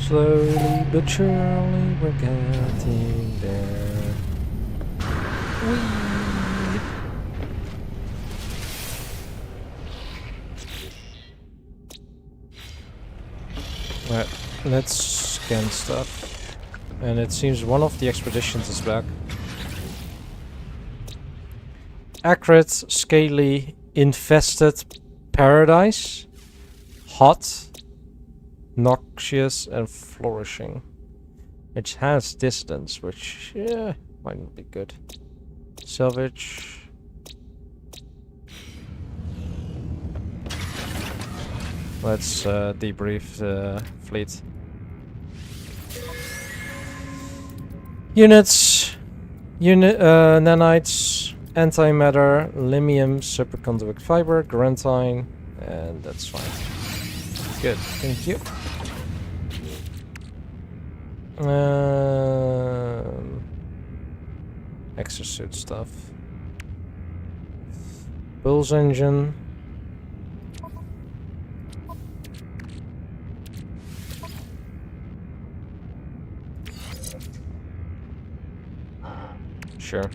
Slowly but surely we're getting there. Whee! Right, let's scan stuff. And it seems one of the expeditions is back. Acrid, scaly, infested paradise. Hot. Noxious and flourishing. It has distance, which might not be good. Salvage. Let's debrief the fleet. Units, nanites, antimatter, limium, superconductive fiber, garantine, and that's fine. Good, thank you. Exosuit stuff. Bull's engine. Sure.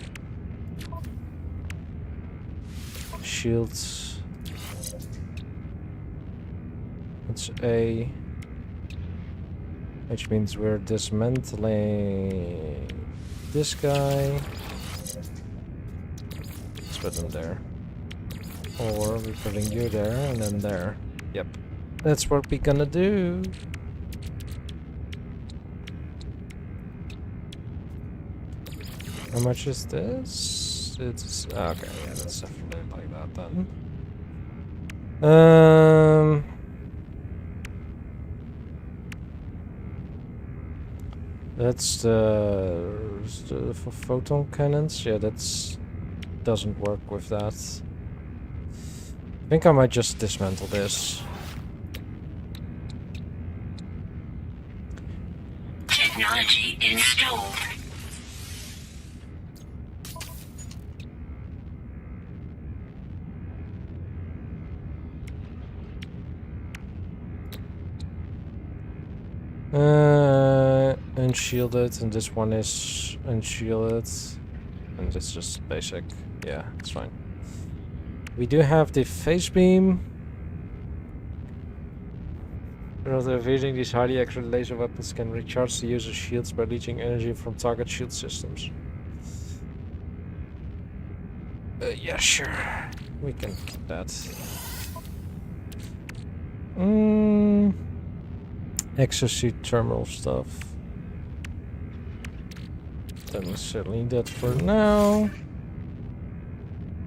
Shields. It's A. Which means we're dismantling this guy. Let's put them there. Or we're putting you there and then there. Yep. That's what we're gonna do. How much is this? It's okay, yeah, that's definitely like that then. That's the for photon cannons. Yeah, that's doesn't work with that. I think I might just dismantle this. Technology installed. Unshielded, and this one is unshielded, and it's just basic. Yeah, it's fine. We do have the phase beam. After evading, these highly accurate laser weapons can recharge the user's shields by leeching energy from target shield systems. Yeah, sure. We can keep that. Exosuit terminal stuff. Don't necessarily need that for now.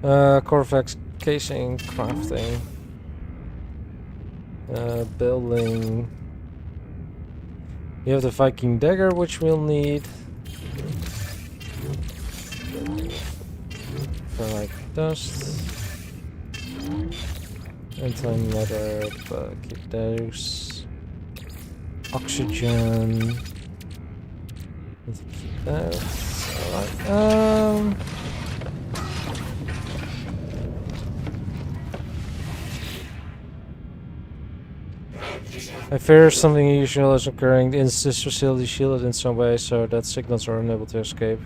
Corvex casing, crafting. Building. You have the Viking dagger, which we'll need. For like dust. Antimatter, but keep those. Oxygen. Let's keep that. Alright. I fear something unusual is occurring. Is this facility shielded in some way so that signals are unable to escape?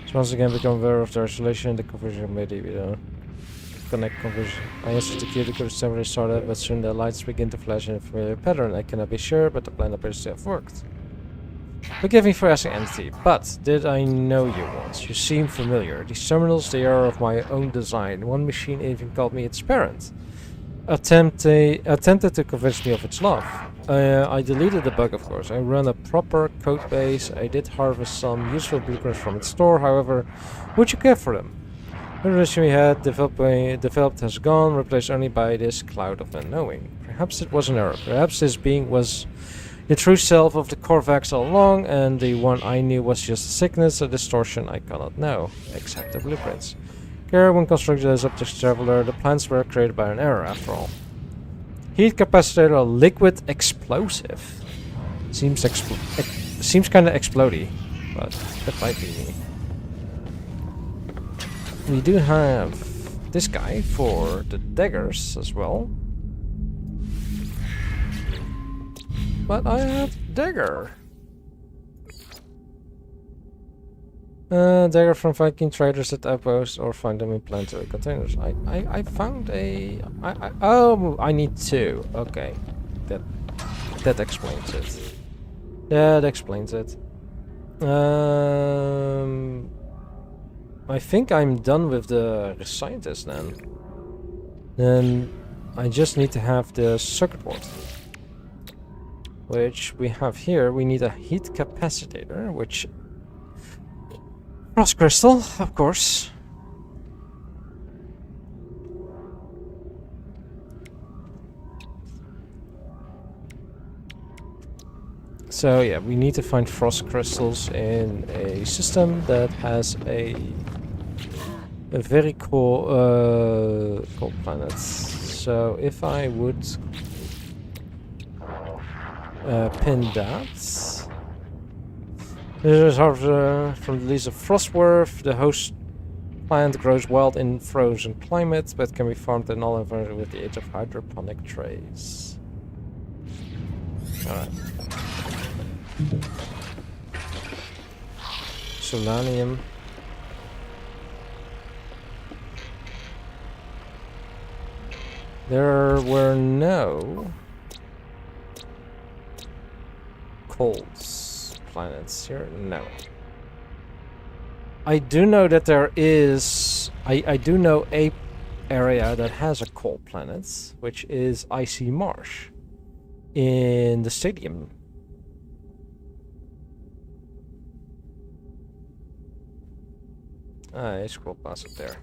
So once again become aware of the isolation and the conversion maybe we don't connect conversion. I answered the cue to temporarily started, but soon the lights begin to flash in a familiar pattern. I cannot be sure, but the plan appears to have worked. Forgive me for asking anything, but did I know you once? You seem familiar. These terminals, they are of my own design. One machine even called me its parent. Attempted to convince me of its love. I deleted the bug, of course. I run a proper code base. I did harvest some useful blueprints from its store, however, would you care for them? The relation we had developed has gone, replaced only by this cloud of unknowing. Perhaps it was an error. Perhaps this being was The true self of the Korvax all along, and the one I knew was just a sickness, a distortion I cannot know, except the blueprints. Here, when constructed as Objects Traveler, the plans were created by an error after all. Heat capacitor, liquid explosive. Seems kind of explodey, but that might be me. We do have this guy for the daggers as well. But I have dagger. Dagger from Viking traders at outposts or find them in planetary containers. I found a... oh, I need two. Okay. That explains it. That explains it. I think I'm done with the scientist then. Then I just need to have the circuit board. Which we have here. We need a heat capacitor, which... Frost crystal, of course. So yeah, we need to find frost crystals in a system that has a very cool cool planets. So if I would pin that. This is from the lease of Frostworth. The host plant grows wild in frozen climates, but can be farmed in all environments with the aid of hydroponic trays. Alright. Solanium. There were no colds planets here? No. I do know that there is... I do know a area that has a cold planet, which is Icy Marsh in the stadium. I scroll past it there.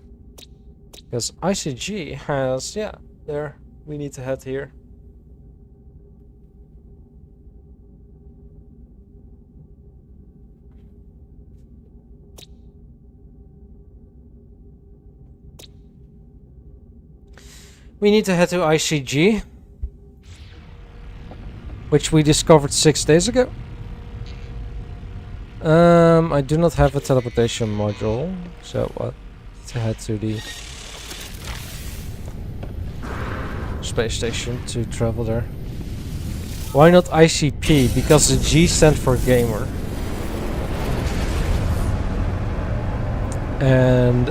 Because ICG has... yeah, there. We need to head here. We need to head to ICG, which we discovered 6 days ago. I do not have a teleportation module, so what? To head to the space station to travel there. Why not ICP? Because the G stands for gamer. And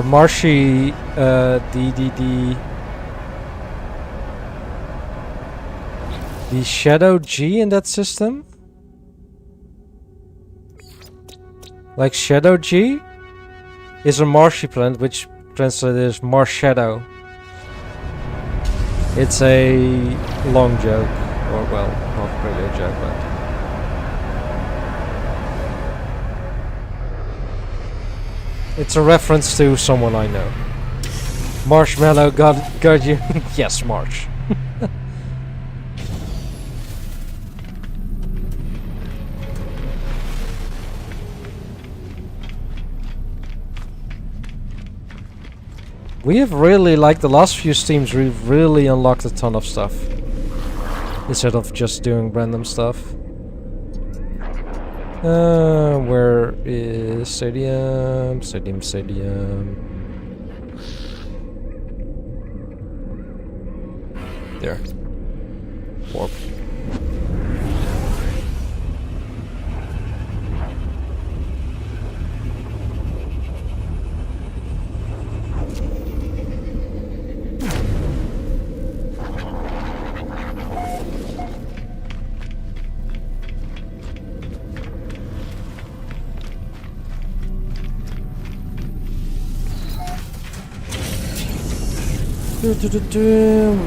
Marshy, the Shadow G in that system? Like Shadow G is a marshy planet, which translated as Mars Shadow. It's a long joke, or well, not really a joke, but it's a reference to someone I know. Marshmallow got you. Yes, Marsh. We have really, like the last few streams, we've really unlocked a ton of stuff. Instead of just doing random stuff. Where is Stadium? Stadium. There. Warp.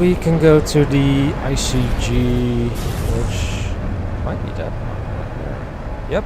We can go to the ICG, which might be that. Yep.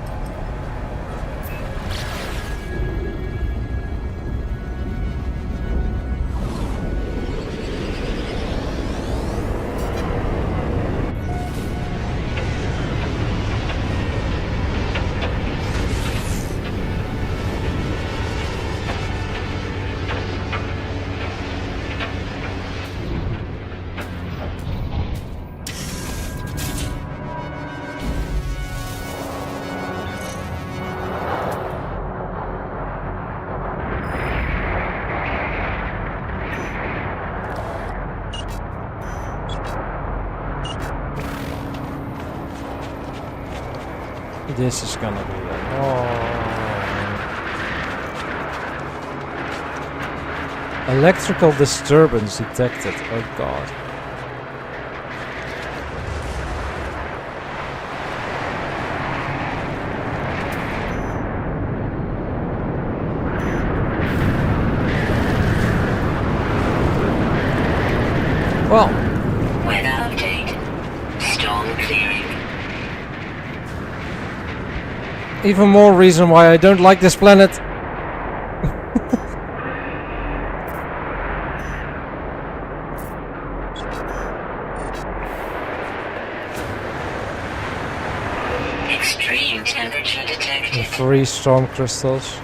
This is gonna be electrical disturbance detected. Oh god. Well, Weather update. Storm clearing. even more reason why I don't like this planet. Extreme temperature detected. 3 storm crystals.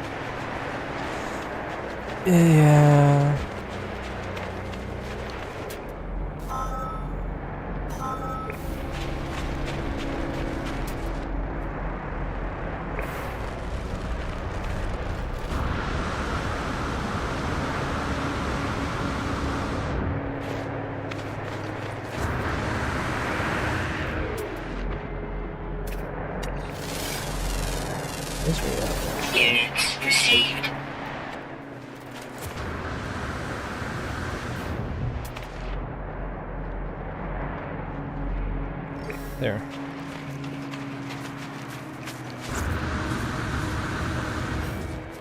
Yeah. Units received. There.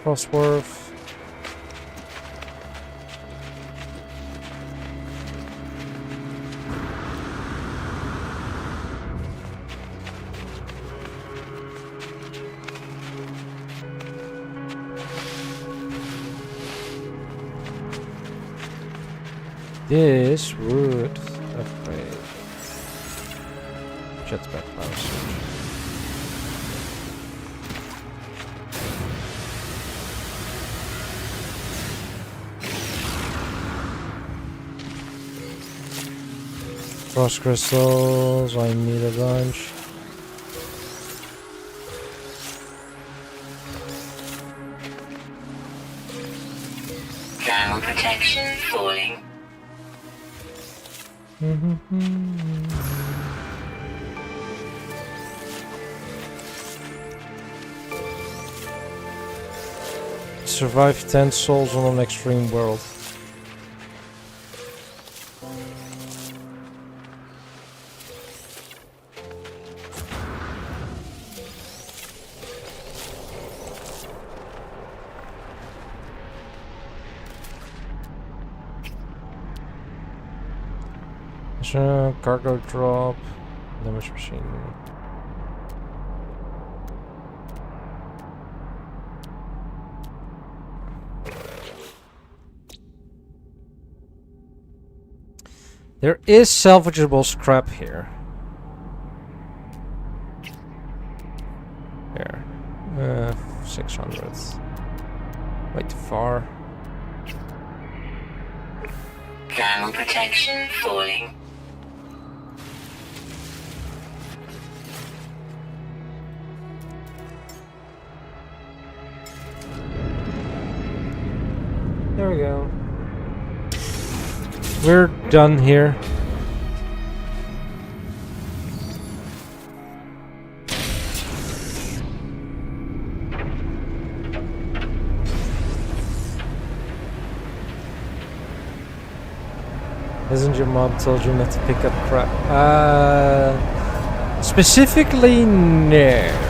Crossworth. This would upgrade jetpack power switch. Frost crystals, I need a bunch. Thermal protection falling. Survive 10 souls on an extreme world. Cargo drop, damage machine. There is salvageable scrap here. Here. 600. Way too far. Thermal protection falling. There we go. We're done here. Hasn't your mom told you not to pick up crap? Specifically, no.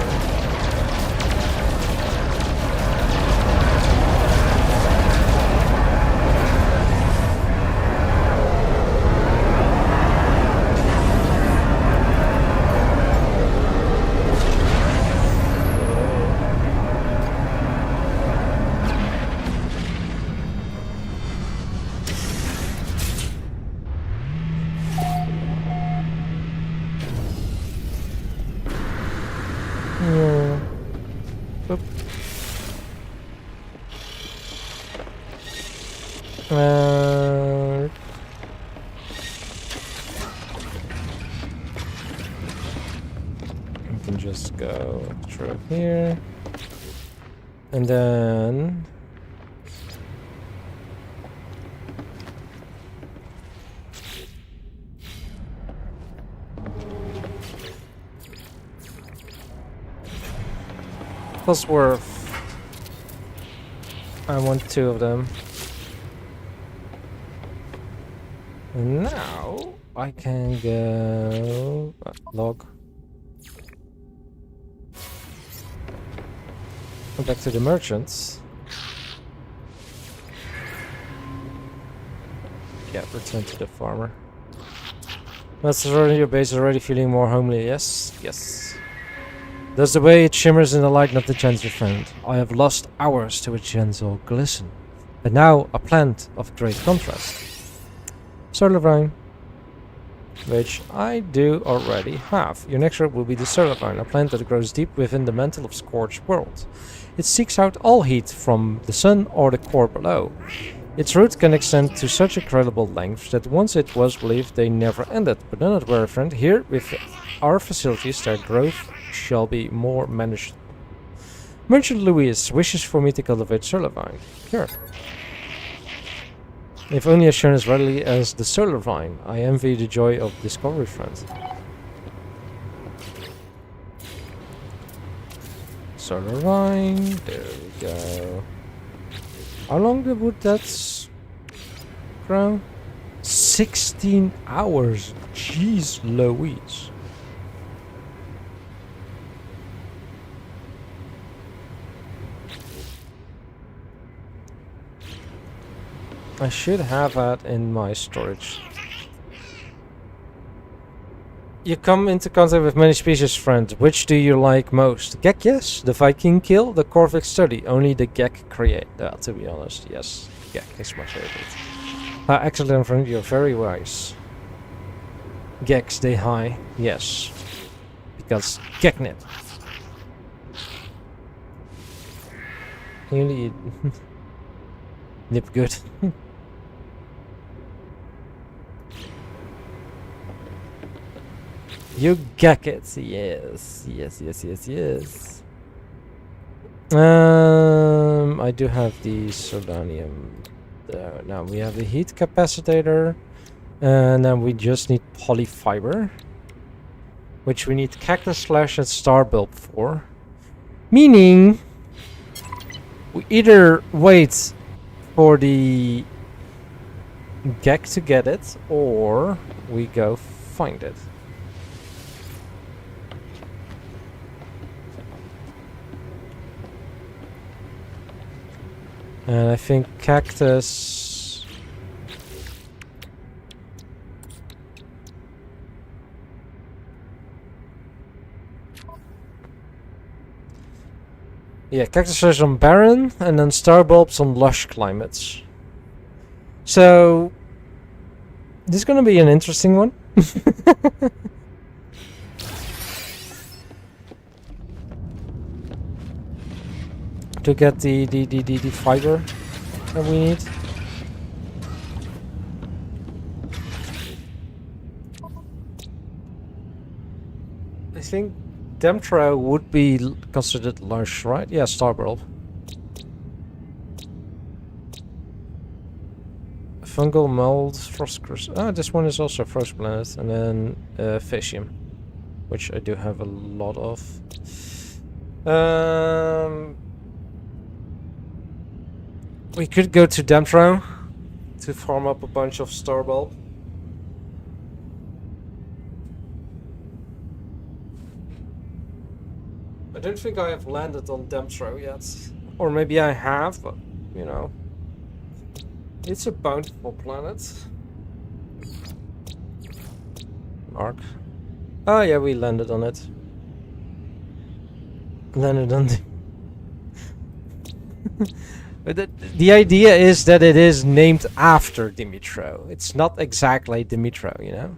Boop. We can just go through here, and then That was worth. I want 2 of them. And now I can go log. Go back to the merchants. Yeah, return to the farmer. That's already your base, already feeling more homely. Yes, yes. That's the way it shimmers in the light, not the chance you found. I have lost hours to a gentle glisten, but now a plant of great contrast. Solarvine, which I do already have. Your next rope will be the Solarvine, a plant that grows deep within the mantle of Scorched World. It seeks out all heat from the sun or the core below. Its roots can extend to such incredible lengths that once it was believed they never ended. But do not worry, friend. Here, with our facilities, their growth shall be more managed. Merchant Louis wishes for me to cultivate Solarvine. Sure. If only as shown as readily as the Solarvine, I envy the joy of discovery, friend. Solarvine, there we go. How long would that grow? 16 hours. Jeez Louise. I should have that in my storage. You come into contact with many species, friend. Which do you like most? Gek, yes. The Viking kill, the Corvic study. Only the Gek create. To be honest, yes. Gek is my favorite. Excellent, friend. You're very wise. Gek, stay high. Yes. Because Geknet. You need... Nip good. You get it, yes, yes, yes, yes, yes. I do have the Soldanium. Now we have the heat capacitator, and then we just need polyfiber, which we need cactus slash and star bulb for. Meaning, we either wait for the Gek to get it, or we go find it. And I think cactus... Yeah, cactus is on barren, and then star bulbs on lush climates. So... this is gonna be an interesting one. To get the fiber that we need. I think Demtro would be considered lush, right? Yeah, star bulb. Fungal mold, frost crystal. Ah, this one is also frost planet, and then Fascium, which I do have a lot of. We could go to Demtro to farm up a bunch of star bulb. I don't think I have landed on Demtro yet. Or maybe I have, but, you know. It's a bountiful planet. Mark. Oh yeah, we landed on it. Landed on the... But the idea is that it is named after Dimitro. It's not exactly Dimitro, you know?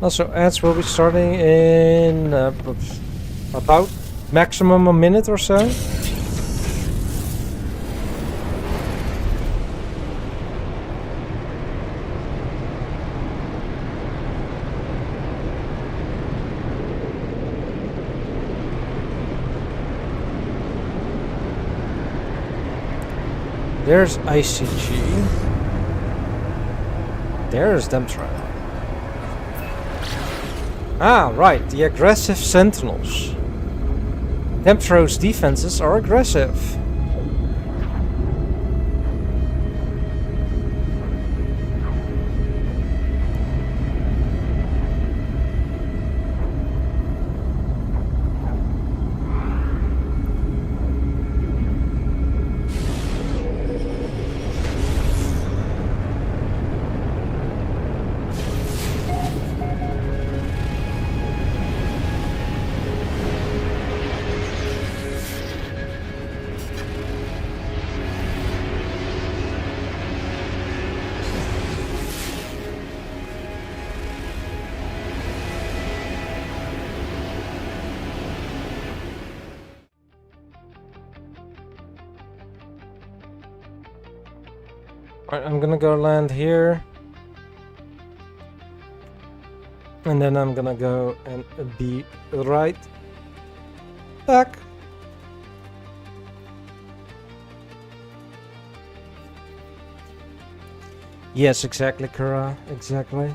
Also, ads will be starting in about maximum a minute or so. There's ICG. There's Demtro. Ah, right, the aggressive sentinels. Demtro's defenses are aggressive. Right, I'm gonna go land here. And then I'm gonna go and be right back. Yes, exactly, Kara. Exactly.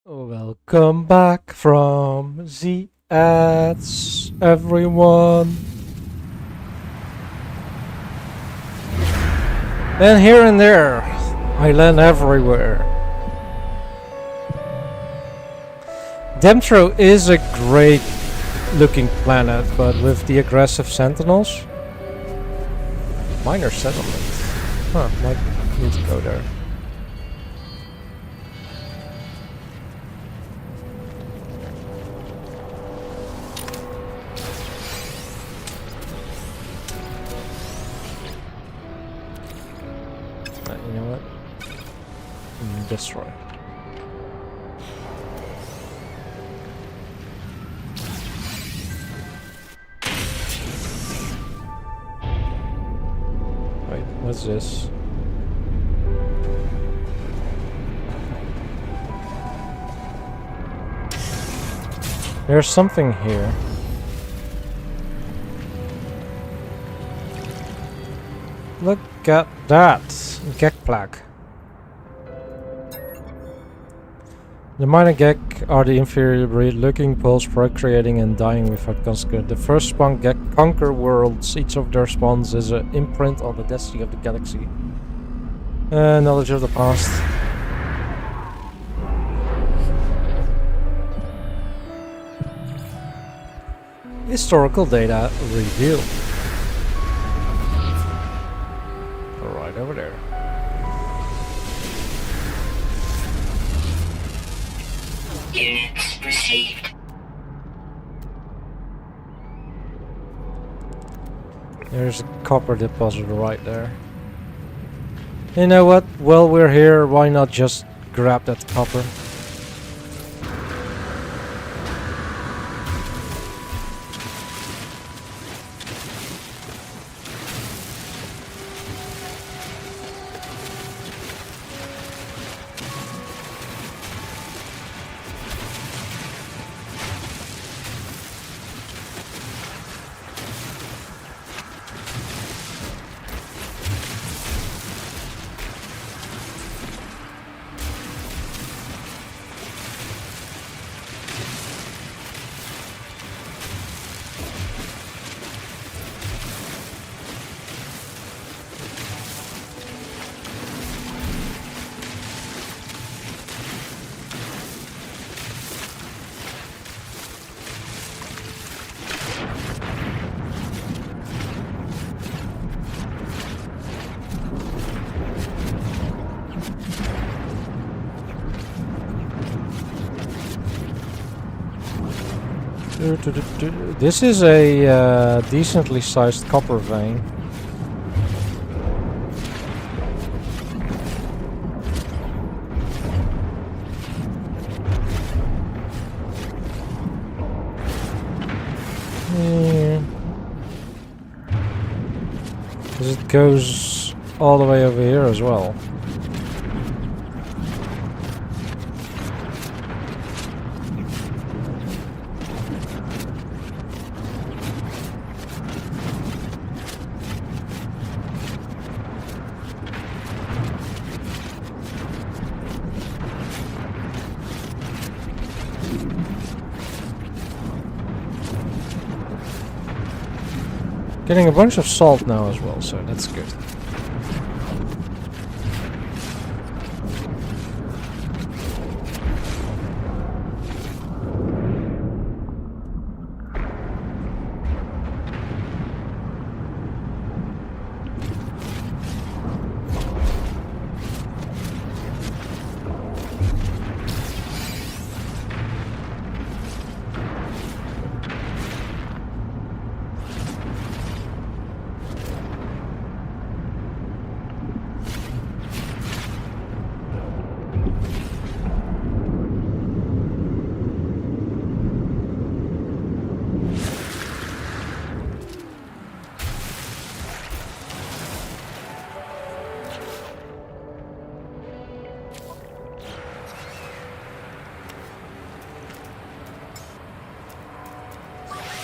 Welcome back from the ads, everyone. And here and there, I land everywhere. Demtro is a great looking planet, but with the aggressive sentinels, minor settlement. Huh, might need to go there. You know what? Destroy. Wait, what's this? There's something here. Look at that! Gek plaque. The minor Gek are the inferior breed, looking, pulse, procreating and dying without consequence. The first spawn Gek conquer worlds. Each of their spawns is an imprint on the destiny of the galaxy. Knowledge of the past. Historical data review. Right over there. Units received. There's a copper deposit right there. You know what? While we're here, why not just grab that copper? This is a decently sized copper vein. Yeah. 'Cause it goes all the way over here as well. Getting a bunch of salt now as well, so that's good.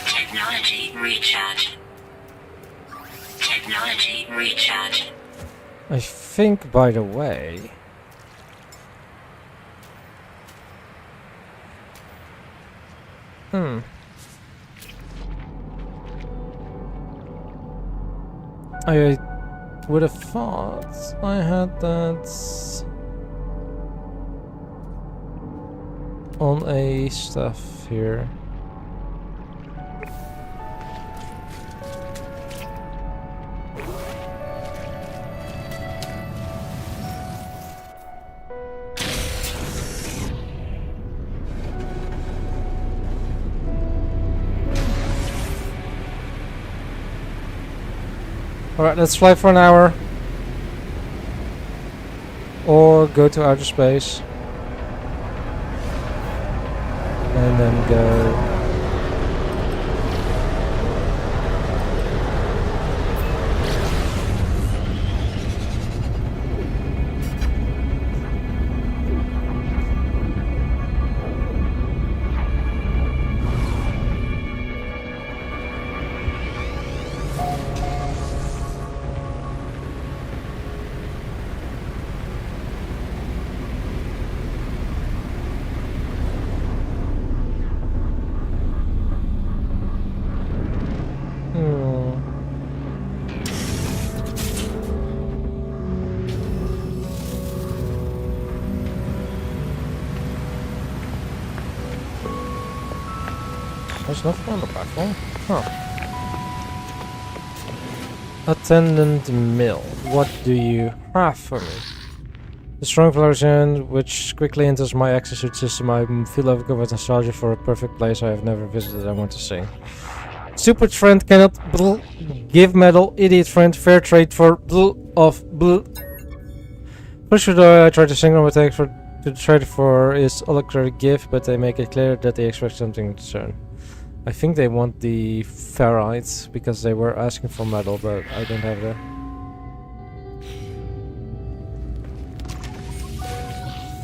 Technology recharge. Technology recharge. I think, by the way... I would have thought I had that on a stuff here. Alright, let's fly for an hour. Or go to outer space. And then go... There's nothing on the platform. Huh. Attendant Mill. What do you have for me? The strong version, which quickly enters my exosuit system. I feel overcome nostalgia for a perfect place I have never visited. I want to sing. Stupid friend cannot give medal. Idiot friend fair trade for of First should I try to sing on what thanks for to trade for is allocated gift, but they make it clear that they expect something in return. I think they want the ferrites because they were asking for metal, but I don't have that.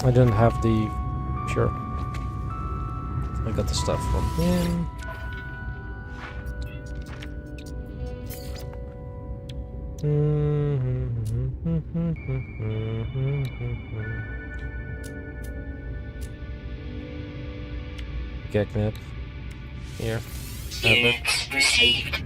I don't have the pure. I got the stuff from him. Geknip. Here. Units received.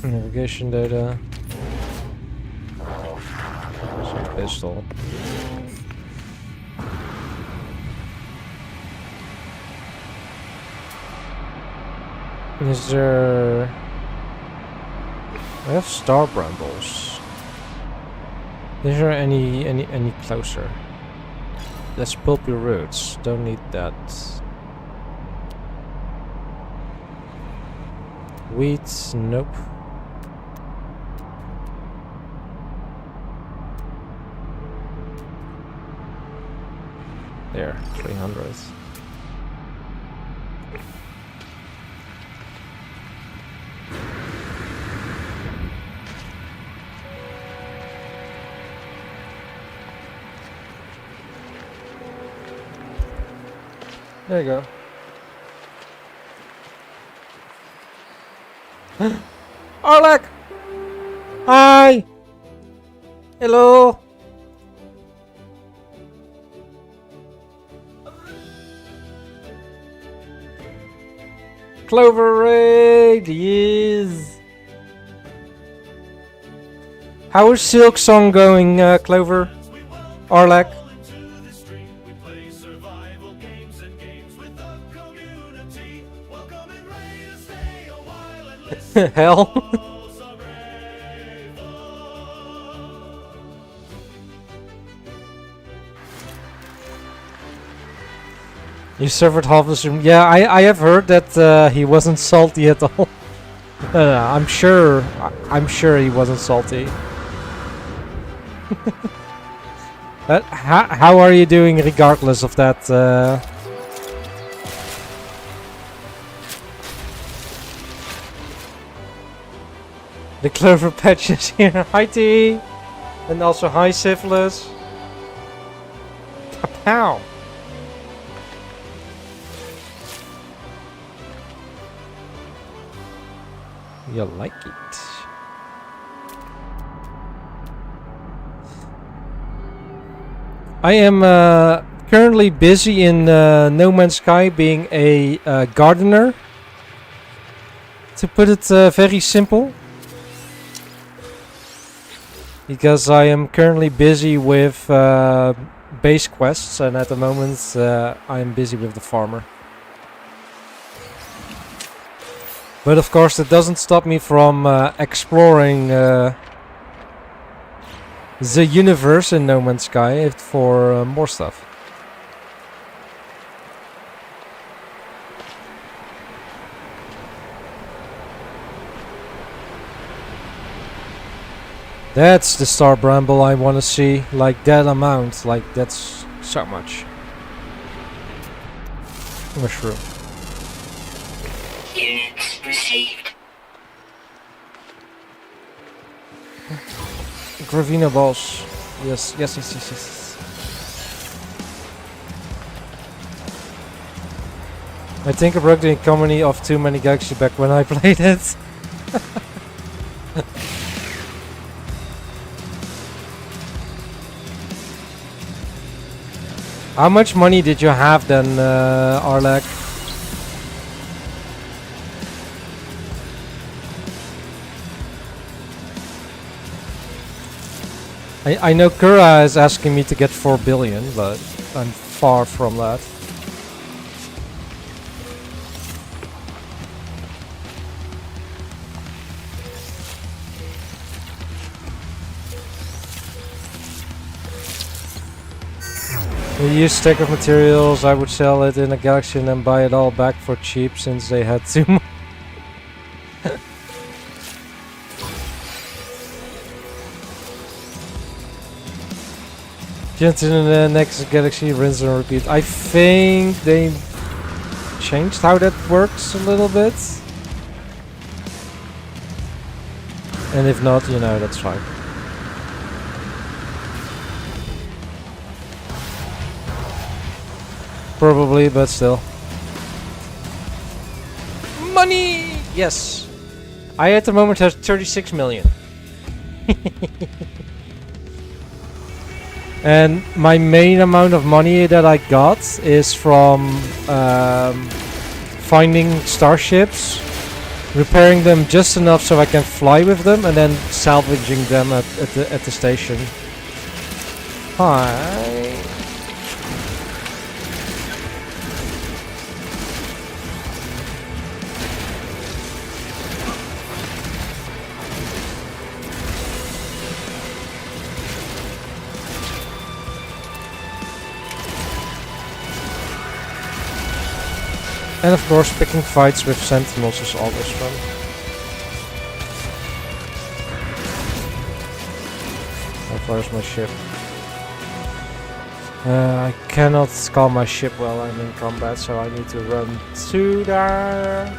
Navigation data. Some pistol. Is there... I have star brambles. Is there any closer? That's pulpy roots. Don't need that. Wheat, nope. There, 300. There you go. Arlek! Hi! Hello! Clover Raid, yes! How is Silk Song going, Clover? Arlek? Hell. You suffered half the stream. Yeah, I have heard that he wasn't salty at all. No, I'm sure he wasn't salty. But how are you doing regardless of that? The Clover Patch is here. Hi T! And also hi Syphilis. Kapow! You like it. I am currently busy in No Man's Sky being a gardener. To put it very simple. Because I am currently busy with base quests, and at the moment I am busy with the farmer. But of course that doesn't stop me from exploring the universe in No Man's Sky for more stuff. That's the star bramble I want to see, like that amount, like that's so much. Mushroom. Units received. Gravina balls. Yes. I think I broke the economy of Too Many Galaxy back when I played it. How much money did you have then, Arlek? I know Kura is asking me to get 4 billion, but I'm far from that. We use stack of materials, I would sell it in a galaxy and then buy it all back for cheap since they had too much. Jump in the next galaxy, rinse and repeat. I think they changed how that works a little bit. And if not, you know, that's fine. Probably, but still. Money! Yes! I at the moment have 36 million. And my main amount of money that I got is from finding starships, repairing them just enough so I can fly with them, and then salvaging them at the station. Hi. And of course, picking fights with sentinels is always fun. How far is my ship? I cannot call my ship while I'm in combat, so I need to run to there.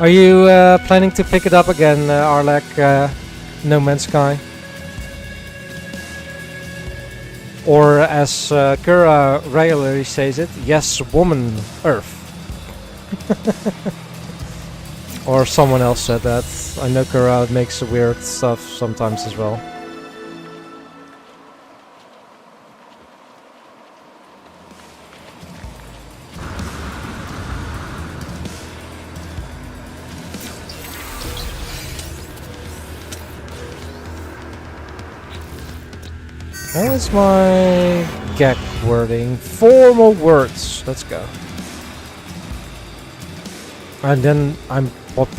Are you planning to pick it up again, Arlek, No Man's Sky? Or as Kura regularly says it, yes, woman, Earth. Or someone else said that. I know Kura makes weird stuff sometimes as well. How is my GEC wording? 4 more words. Let's go. And then I'm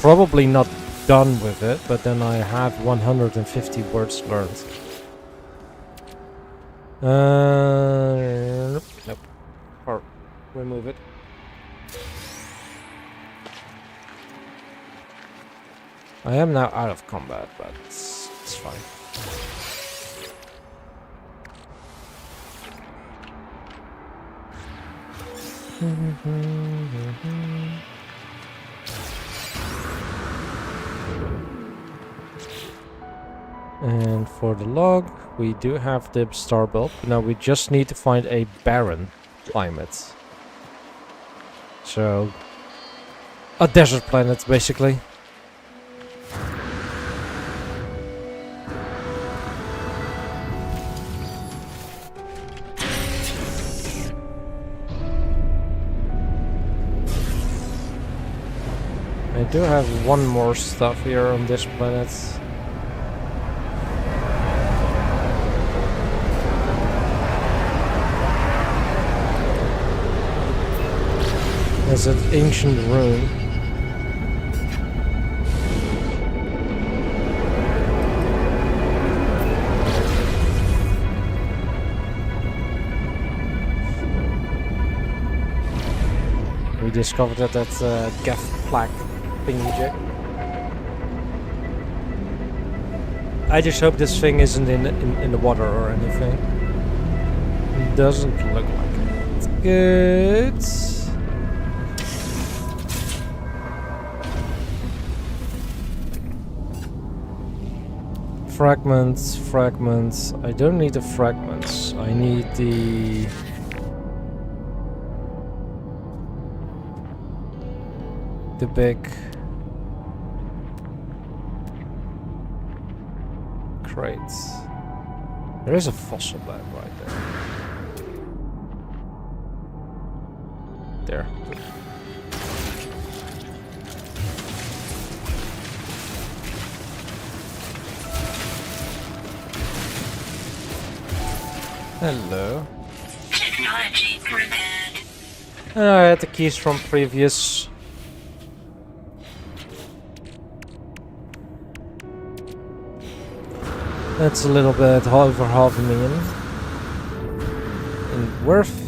probably not done with it, but then I have 150 words learned. Nope. Or remove it. I am now out of combat, but it's fine. And for the log, we do have the star bulb. Now we just need to find a barren climate. So, a desert planet, basically. I do have one more stuff here on this planet. There's an ancient rune. We discovered that Geth plaque thingy-jig. I just hope this thing isn't in the water or anything. It doesn't look like it. It's good. Fragments, fragments. I don't need the fragments. I need the... big... crates. There is a fossil lab right there. There. Hello. Technology repaired. I had the keys from previous. That's a little bit over half a million. And worth.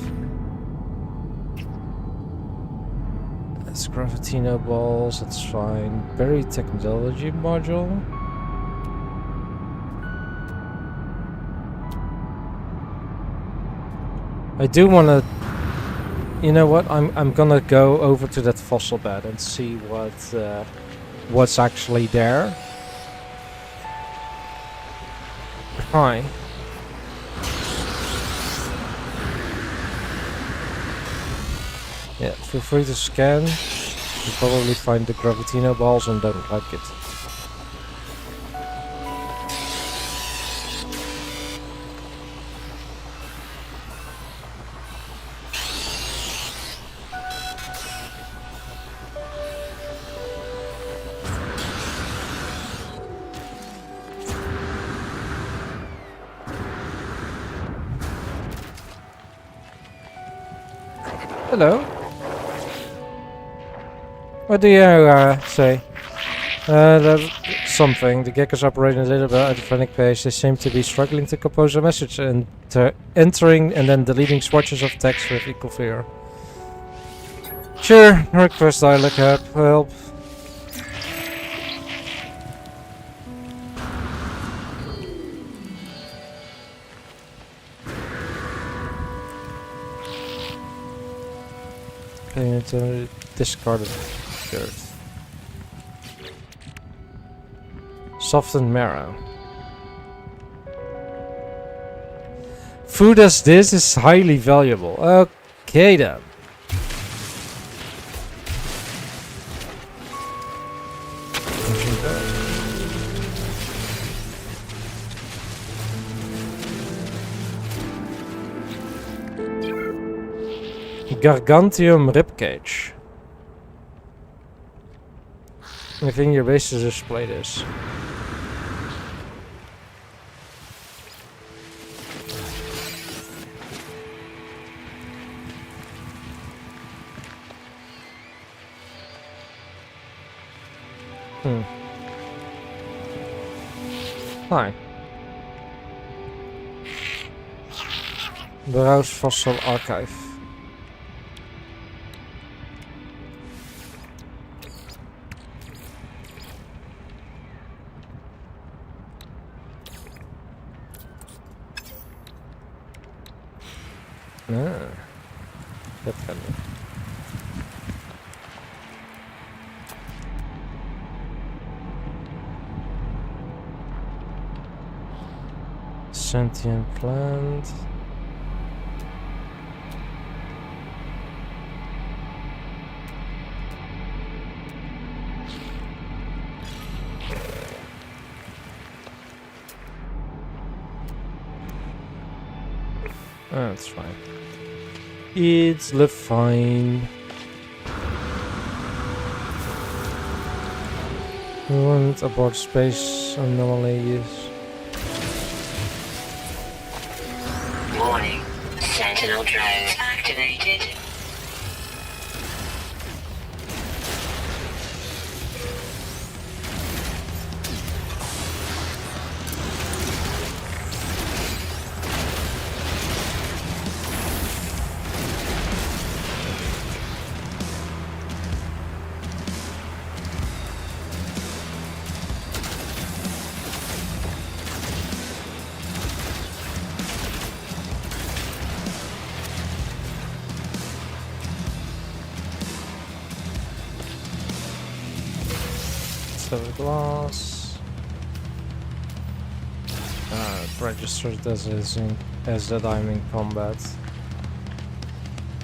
That's Gravitino balls, that's fine. Buried technology module. I do wanna. You know what? I'm gonna go over to that fossil bed and see what's actually there. Hi. Yeah, feel free to scan. You'll probably find the Gravitino balls and don't like it. Hello. What do you say? That's something. The geckos operating a little bit at a frantic pace. They seem to be struggling to compose a message and entering and then deleting swatches of text with equal fear. Sure, request dialog help. Okay, it's a discarded shirt. Softened marrow. Food as this is highly valuable. Okay then. Gargantium ribcage. I think your base is display this. Hi. Browse fossil archive. Dat kan niet. Sentient plant. That's fine. It's the fine. We want abort space anomalies. Warning. Sentinel drone activated. Silver glass. Registered as that I'm in combat.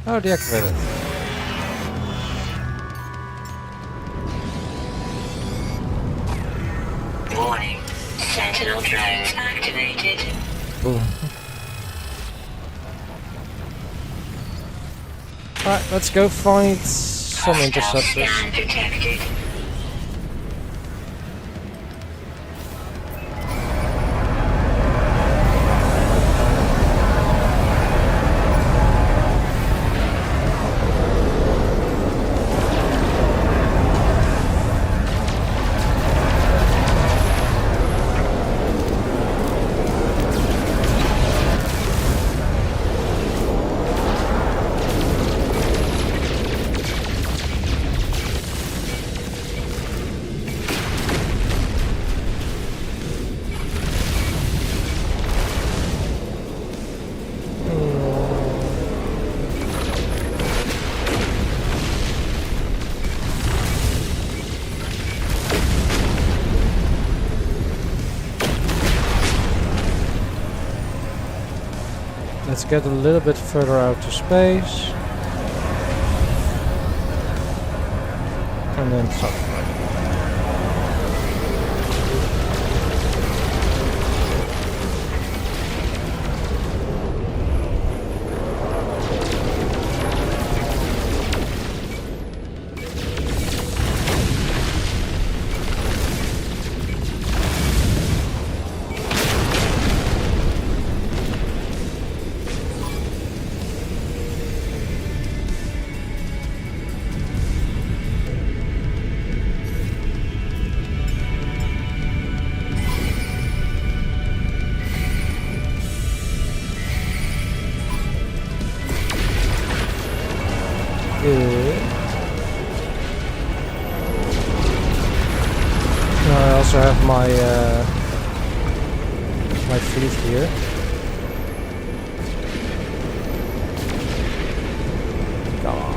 Oh, deactivated. Warning. Sentinel drone activated. Boom. Alright, let's go find some Hostile interceptors. scan detected. Let's get a little bit further out to space. And then start flying. Good. Now I also have my my fleet here. Come on.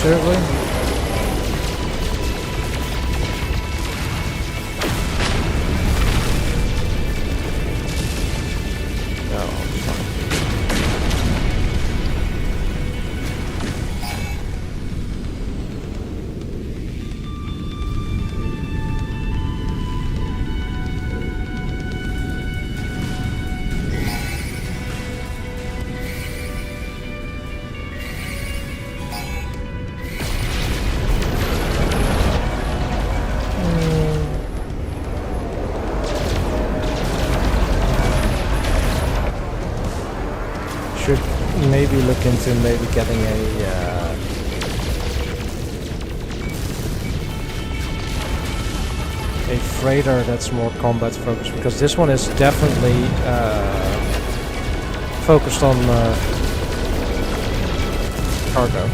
Certainly. No, it's fine. Should maybe look into maybe getting a freighter that's more combat focused, because this one is definitely focused on cargo.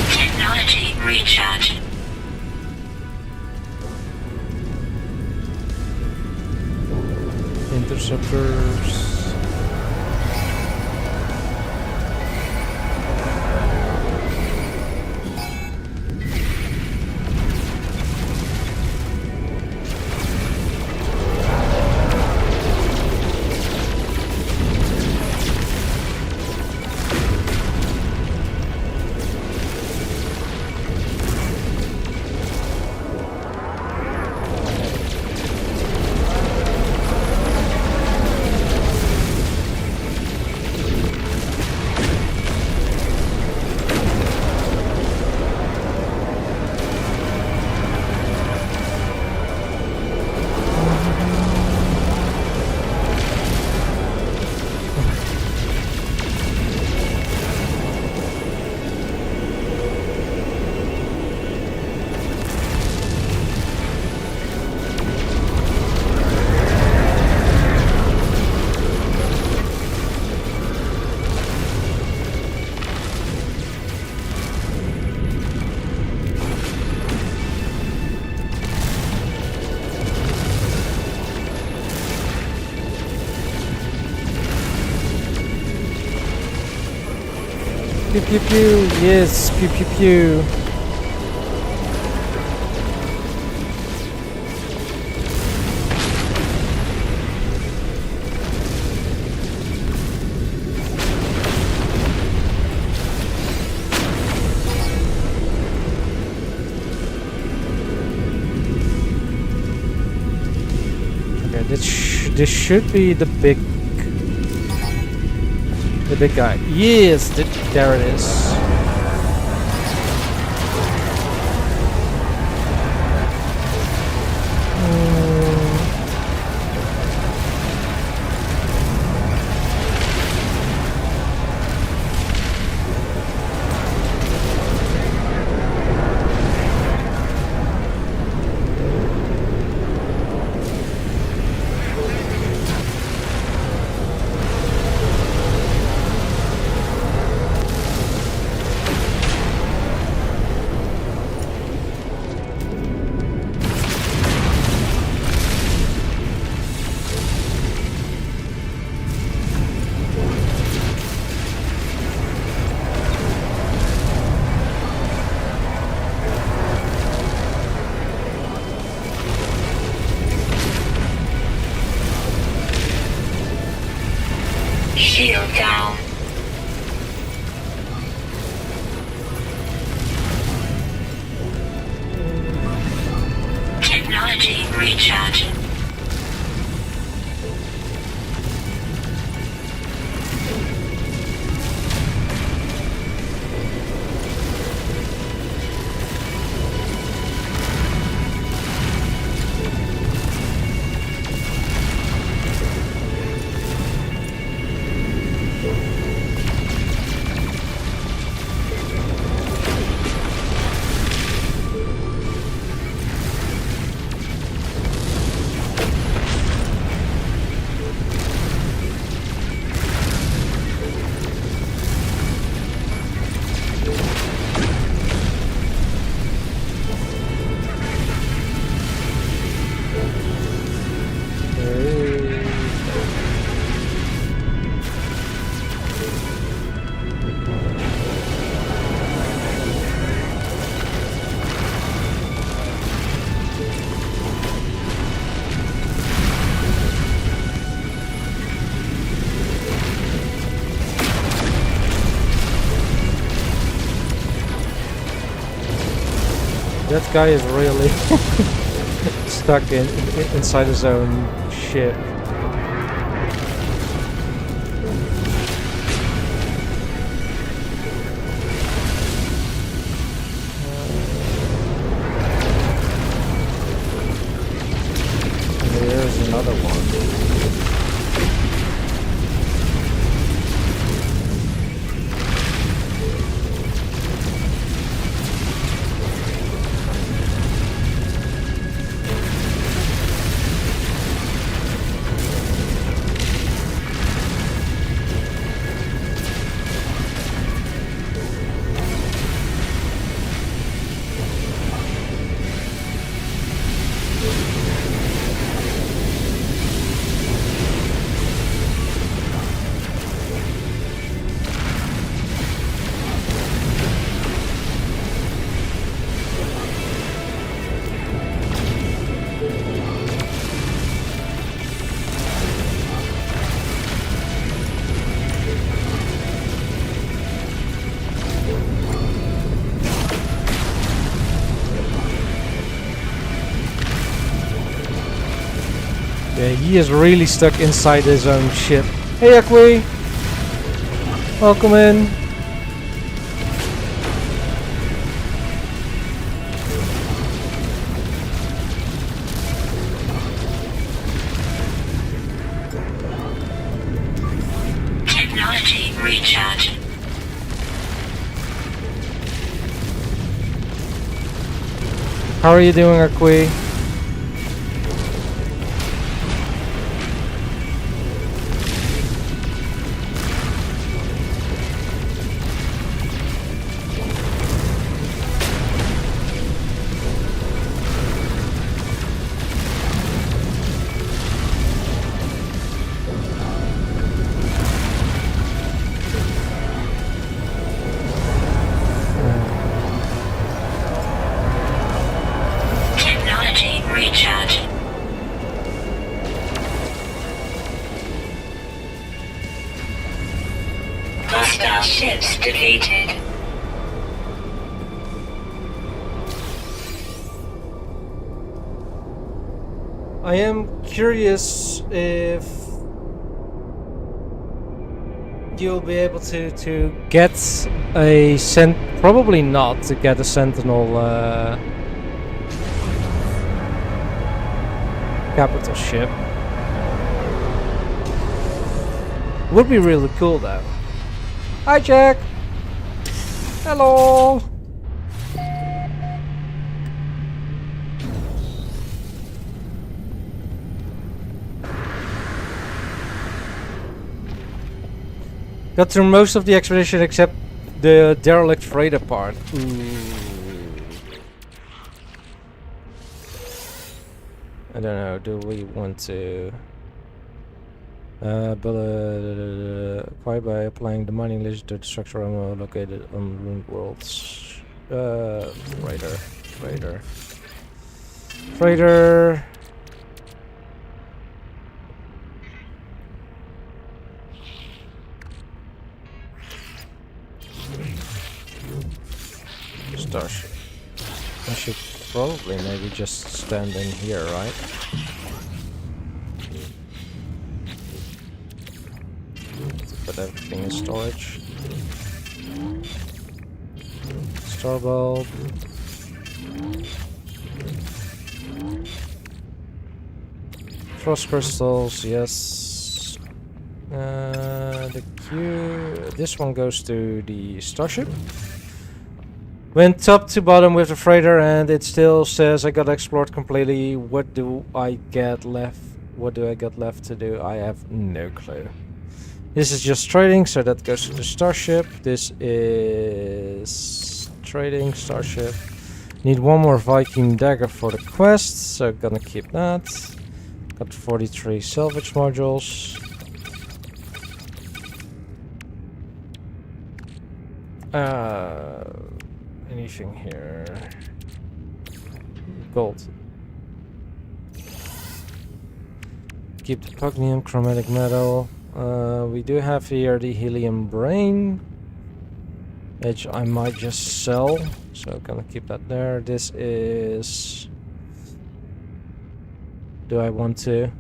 Technology recharge. Interceptors. Pew pew pew, yes, pew pew pew. This should be the big guy. Yes, there it is. Shield down. Technology recharging. That guy is really stuck inside his own ship. There's another one. Yeah, he is really stuck inside his own ship. Hey, Akwi! Welcome in. Technology recharging. How are you doing, Akwi? Technology recharging. Hostile ships defeated. I am curious if you'll be able to get a probably not to get a Sentinel capital ship. Would be really cool though. Hi Jack! Hello! Got through most of the expedition except the derelict freighter part. I don't know, do we want to... acquired by applying the mining list to the structure located on ruined worlds. Freighter. Starship. I should probably maybe just stand in here, right? Put everything in storage. Star bulb. Frost crystals, yes. The queue. This one goes to the starship. Went top to bottom with the freighter and it still says I got explored completely. What do I get left? What do I got left to do? I have no clue. This is just trading, so that goes to the starship. This is trading starship. Need one more Viking dagger for the quest, so gonna keep that. Got 43 salvage modules. Anything here? Gold. Keep the pugnium, chromatic metal. We do have here the helium brain, which I might just sell, so I'm gonna keep that there. This is... Do I want to?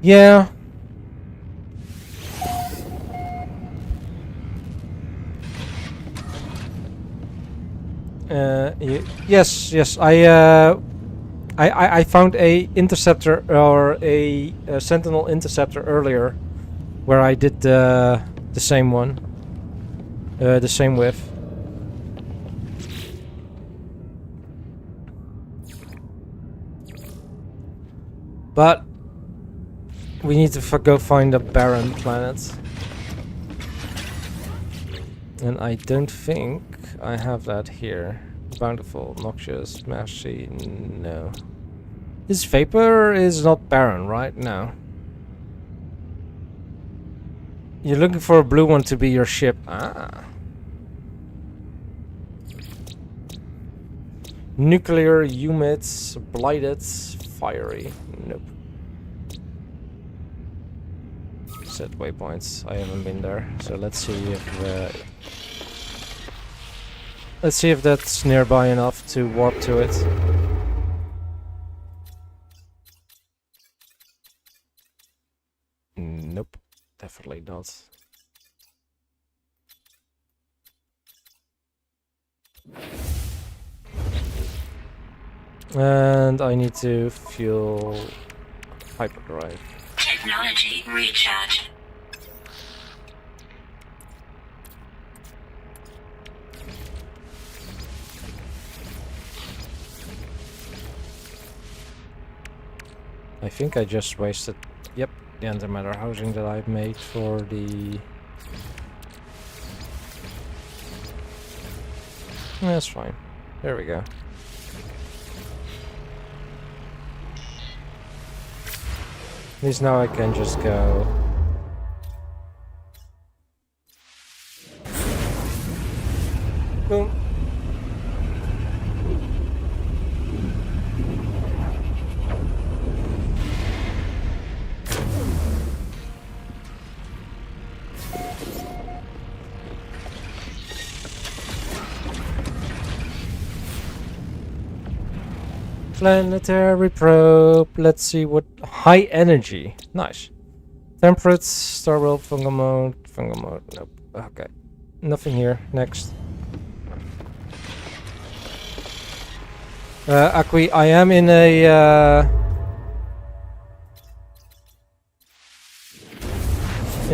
Yeah. Yes. I found a interceptor or a sentinel interceptor earlier, where I did the same one, the same whiff. But we need to go find a barren planet. And I don't think I have that here. Bountiful, noxious, massy, no. This vapor is not barren, right? No. You're looking for a blue one to be your ship. Ah. Nuclear, humid, blighted, fiery. Nope. Set waypoints. I haven't been there, so let's see if that's nearby enough to warp to it. Nope, definitely not. And I need to fuel hyperdrive. Technology recharge. I think I just wasted, yep, the antimatter housing that I've made for the... That's fine. There we go. At least now I can just go... Boom. Planetary probe. Let's see what high energy. Nice. Temperate, star world, fungal mode. Fungal mode. Nope. Okay. Nothing here. Next. Akwi, I am in a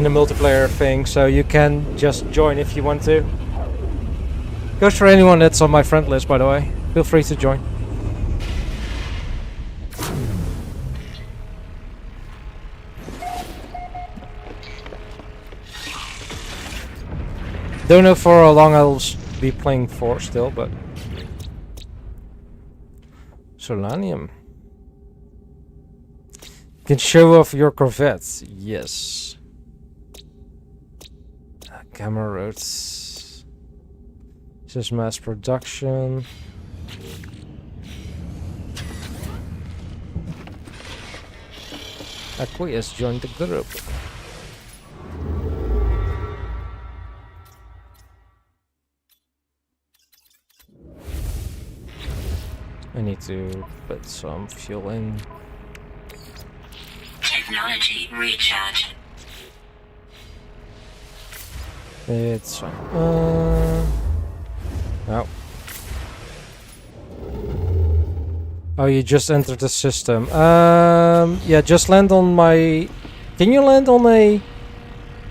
multiplayer thing, so you can just join if you want to. Goes for anyone that's on my friend list, by the way. Feel free to join. Don't know for how long I'll be playing for still, but Solanium. Can show off your Corvettes. Yes. Gamma roads. This is mass production. Aquarius joined the group. I need to put some fuel in. Technology recharge. It's fine. No. Oh, you just entered the system. Yeah, just land on my... Can you land on a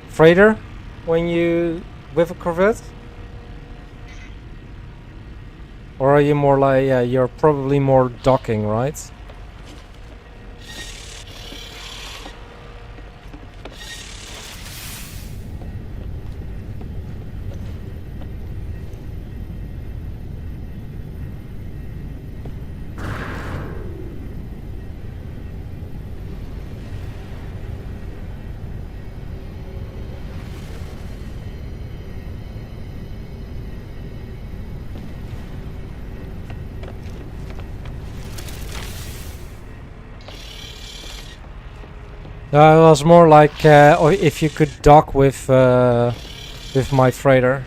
freighter when you... with a Corvette? Or are you more like... Yeah, you're probably more docking, right? It was more like or if you could dock with my freighter.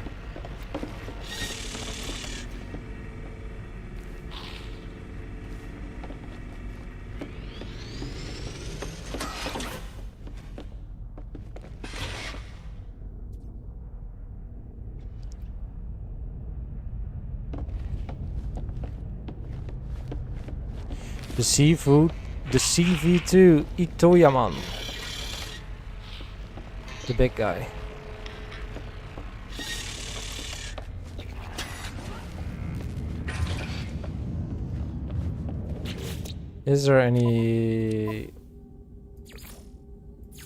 The seafood. The CV2 Itoyaman. The big guy. Is there any...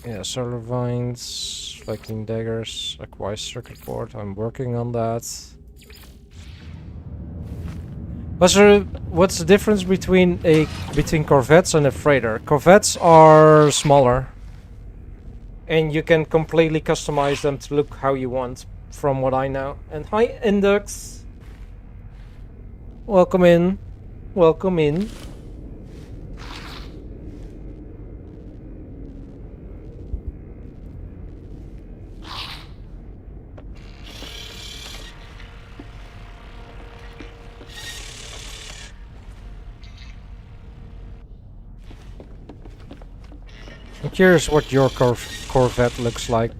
Yeah, solar vines, Viking daggers, Aquai circuit board. I'm working on that. What's the difference between Corvettes and a freighter? Corvettes are smaller, and you can completely customize them to look how you want, from what I know. And hi, Index. Welcome in. Welcome in. I'm curious what your Corvette looks like.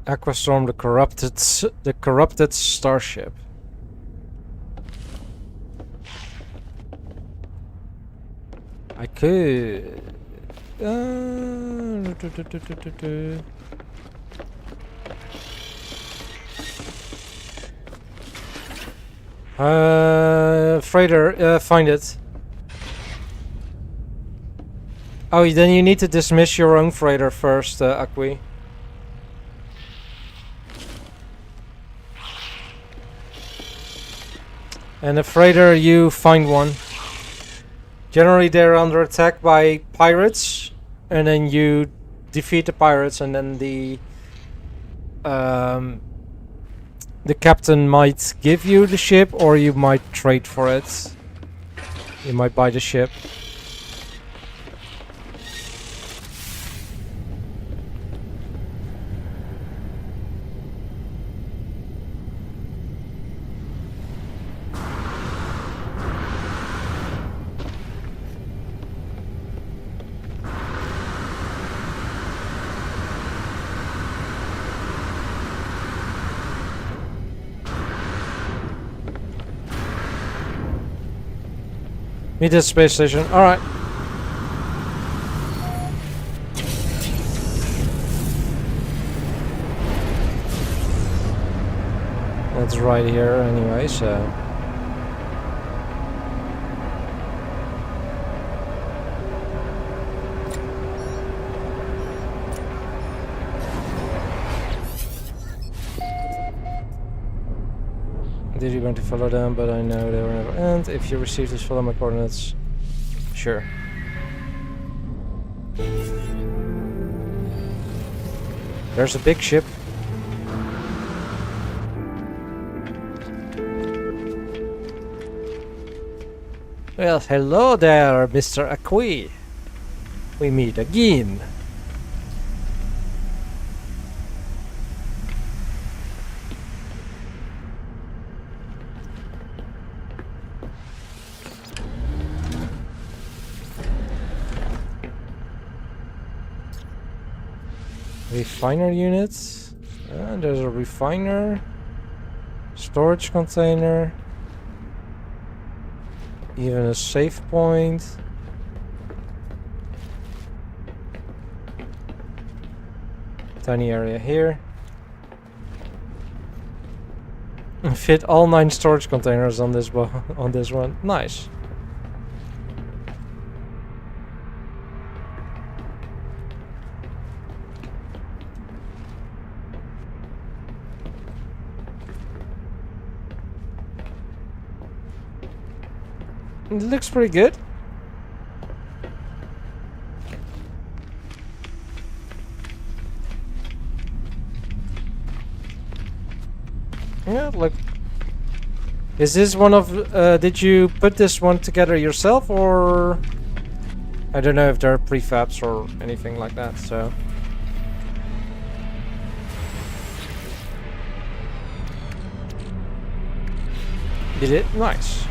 Aquastorm, the corrupted starship. I could. Freighter, find it. Oh, then you need to dismiss your own freighter first, Akwi. And a freighter, you find one. Generally, they're under attack by pirates, and then you defeat the pirates, and then the captain might give you the ship, or you might trade for it. You might buy the ship. Meet at space station. Alright. That's right here anyway, so... Did you want to follow them? But I know they will never end. If you receive this, follow my coordinates. Sure. There's a big ship. Well, hello there, Mr. Acqui. We meet again. Refiner units. And there's a refiner. Storage container. Even a save point. Tiny area here. Fit all 9 storage containers on this on this one. Nice. It looks pretty good. Yeah, look. Is this one of... did you put this one together yourself, or... I don't know if there are prefabs or anything like that, so... Did it? Nice.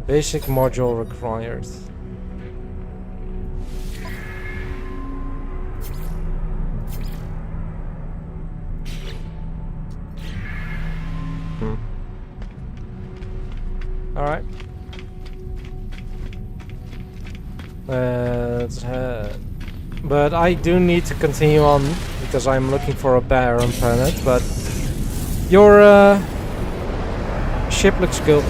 Basic module required. Alright. But I do need to continue on because I'm looking for a barren planet, but your ship looks good.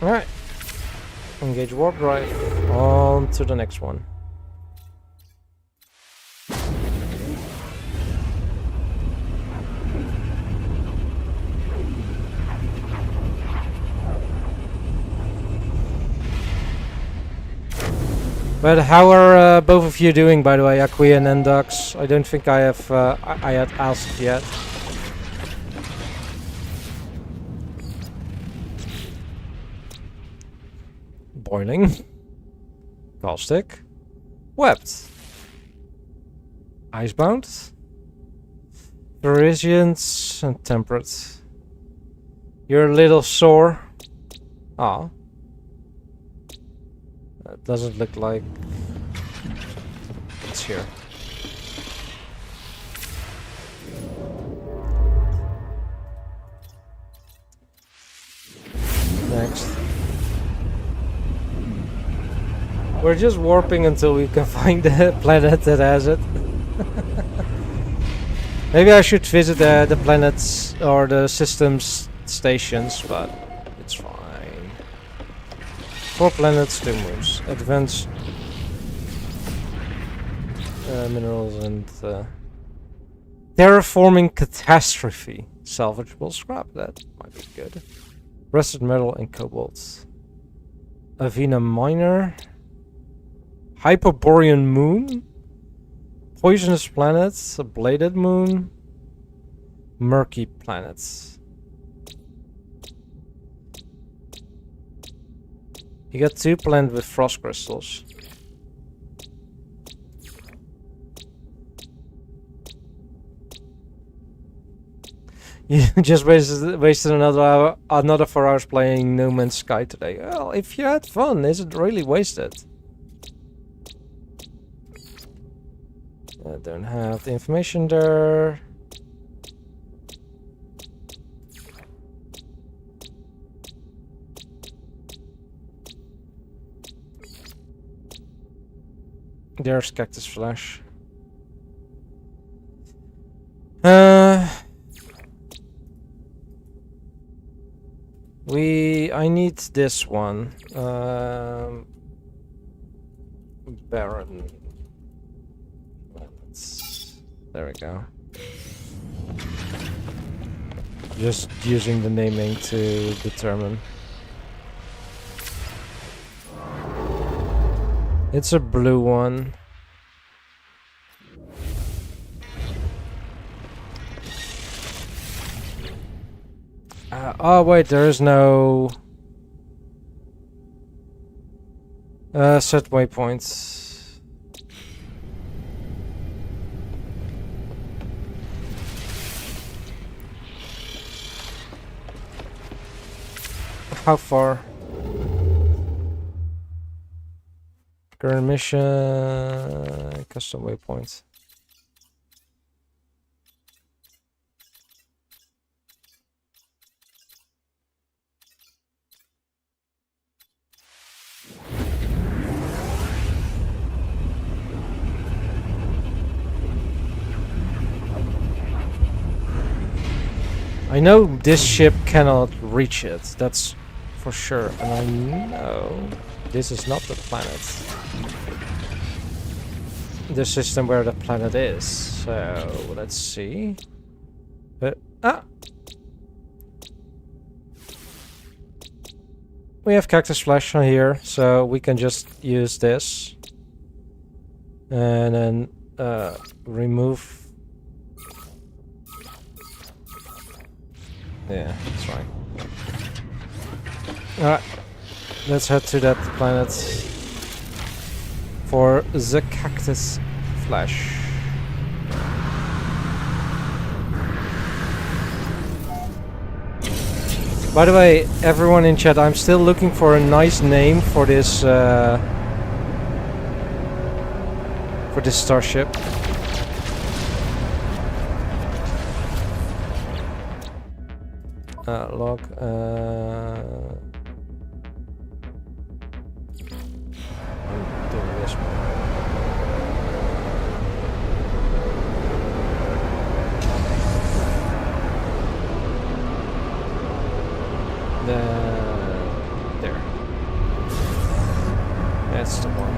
Alright. Engage warp drive. On to the next one. But how are both of you doing, by the way, Acqui and Endux? I don't think I have I had asked yet. Boiling. Caustic. Webbed. Icebound. Parisians and temperate. You're a little sore. Ah. That doesn't look like it's here. Next. We're just warping until we can find the planet that has it. Maybe I should visit the planets or the systems stations, but it's fine. 4 planets, 2 moons. Advanced minerals and terraforming catastrophe. Salvageable scrap, that might be good. Rusted metal and cobalt. Avena miner. Hyperborean moon. Poisonous planets. A bladed moon. Murky planets. You got 2 planets with frost crystals. You just wasted another 4 hours playing No Man's Sky today. Well, if you had fun, is it really wasted? I don't have the information there. There's Cactus Flash. I need this one. Baron. There we go. Just using the naming to determine. It's a blue one. Oh wait, there is no set waypoints. How far? Current mission, custom waypoints. I know this ship cannot reach it, that's for sure, and I know this is not the planet. The system where the planet is, so let's see. We have Cactus Flash on here, so we can just use this. And then remove. Yeah, that's fine. Alright, let's head to that planet for the Cactus Flash. By the way, everyone in chat, I'm still looking for a nice name for this starship. Log. I'm doing this one. There. That's the one.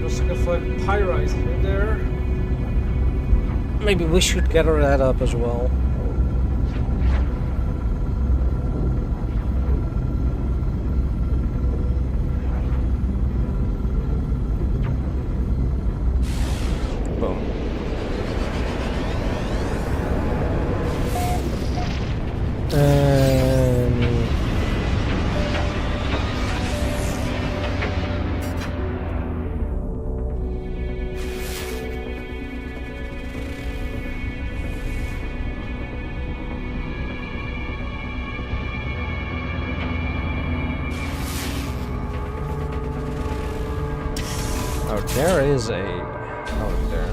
Looks like a pyrite in there. Maybe we should gather that up as well. Oh, there is a... Oh, there.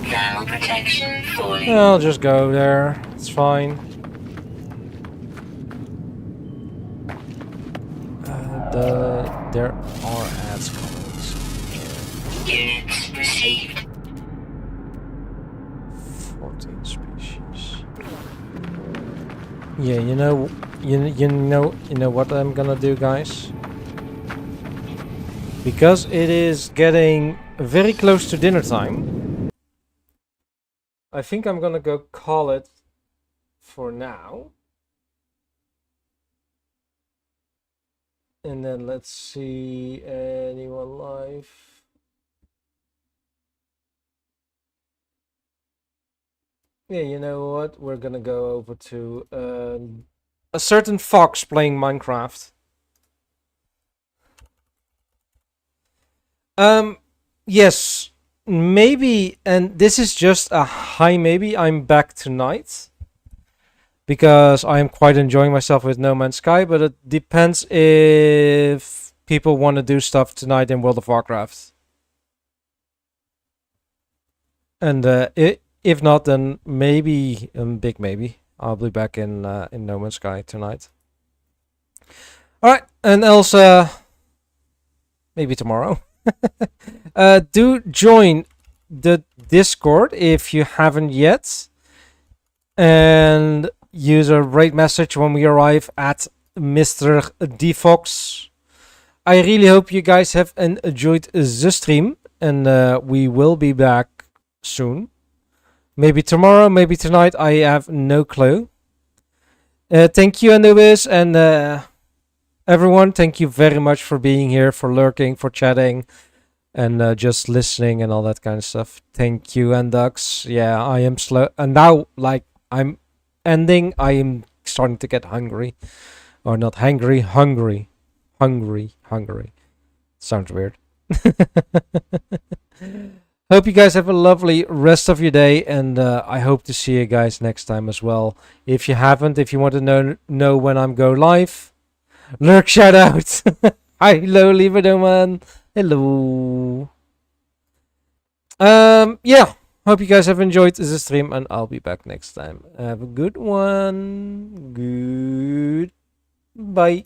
Thermal protection falling. I'll just go there. It's fine. there are ads coming. Units received. 14 species. Yeah, you know what I'm gonna do, guys? Because it is getting very close to dinner time, I think I'm gonna go call it for now. And then let's see, anyone live? Yeah, you know what? We're gonna go over to a certain fox playing Minecraft. Yes, maybe, and this is just a high maybe, I'm back tonight. Because I am quite enjoying myself with No Man's Sky, but it depends if people want to do stuff tonight in World of Warcraft. And if not, then maybe, big maybe, I'll be back in No Man's Sky tonight. Alright, and else, maybe tomorrow. Do join the Discord if you haven't yet. And use a rate message when we arrive at Mr. Defox. I really hope you guys have enjoyed the stream, and we will be back soon. Maybe tomorrow, maybe tonight, I have no clue. Thank you, Anubis, and everyone, thank you very much for being here, for lurking, for chatting, and just listening and all that kind of stuff. Thank you, Andux. Yeah, I am slow, and now, like, I'm ending, I am starting to get hungry. Or not hungry, hungry. Hungry. Sounds weird. Hope you guys have a lovely rest of your day, and I hope to see you guys next time as well. If you haven't, if you want to know when I'm go live, lurk shout out. Hello, Lieberdoman. Hello. Yeah. Hope you guys have enjoyed the stream, and I'll be back next time. Have a good one. Goodbye.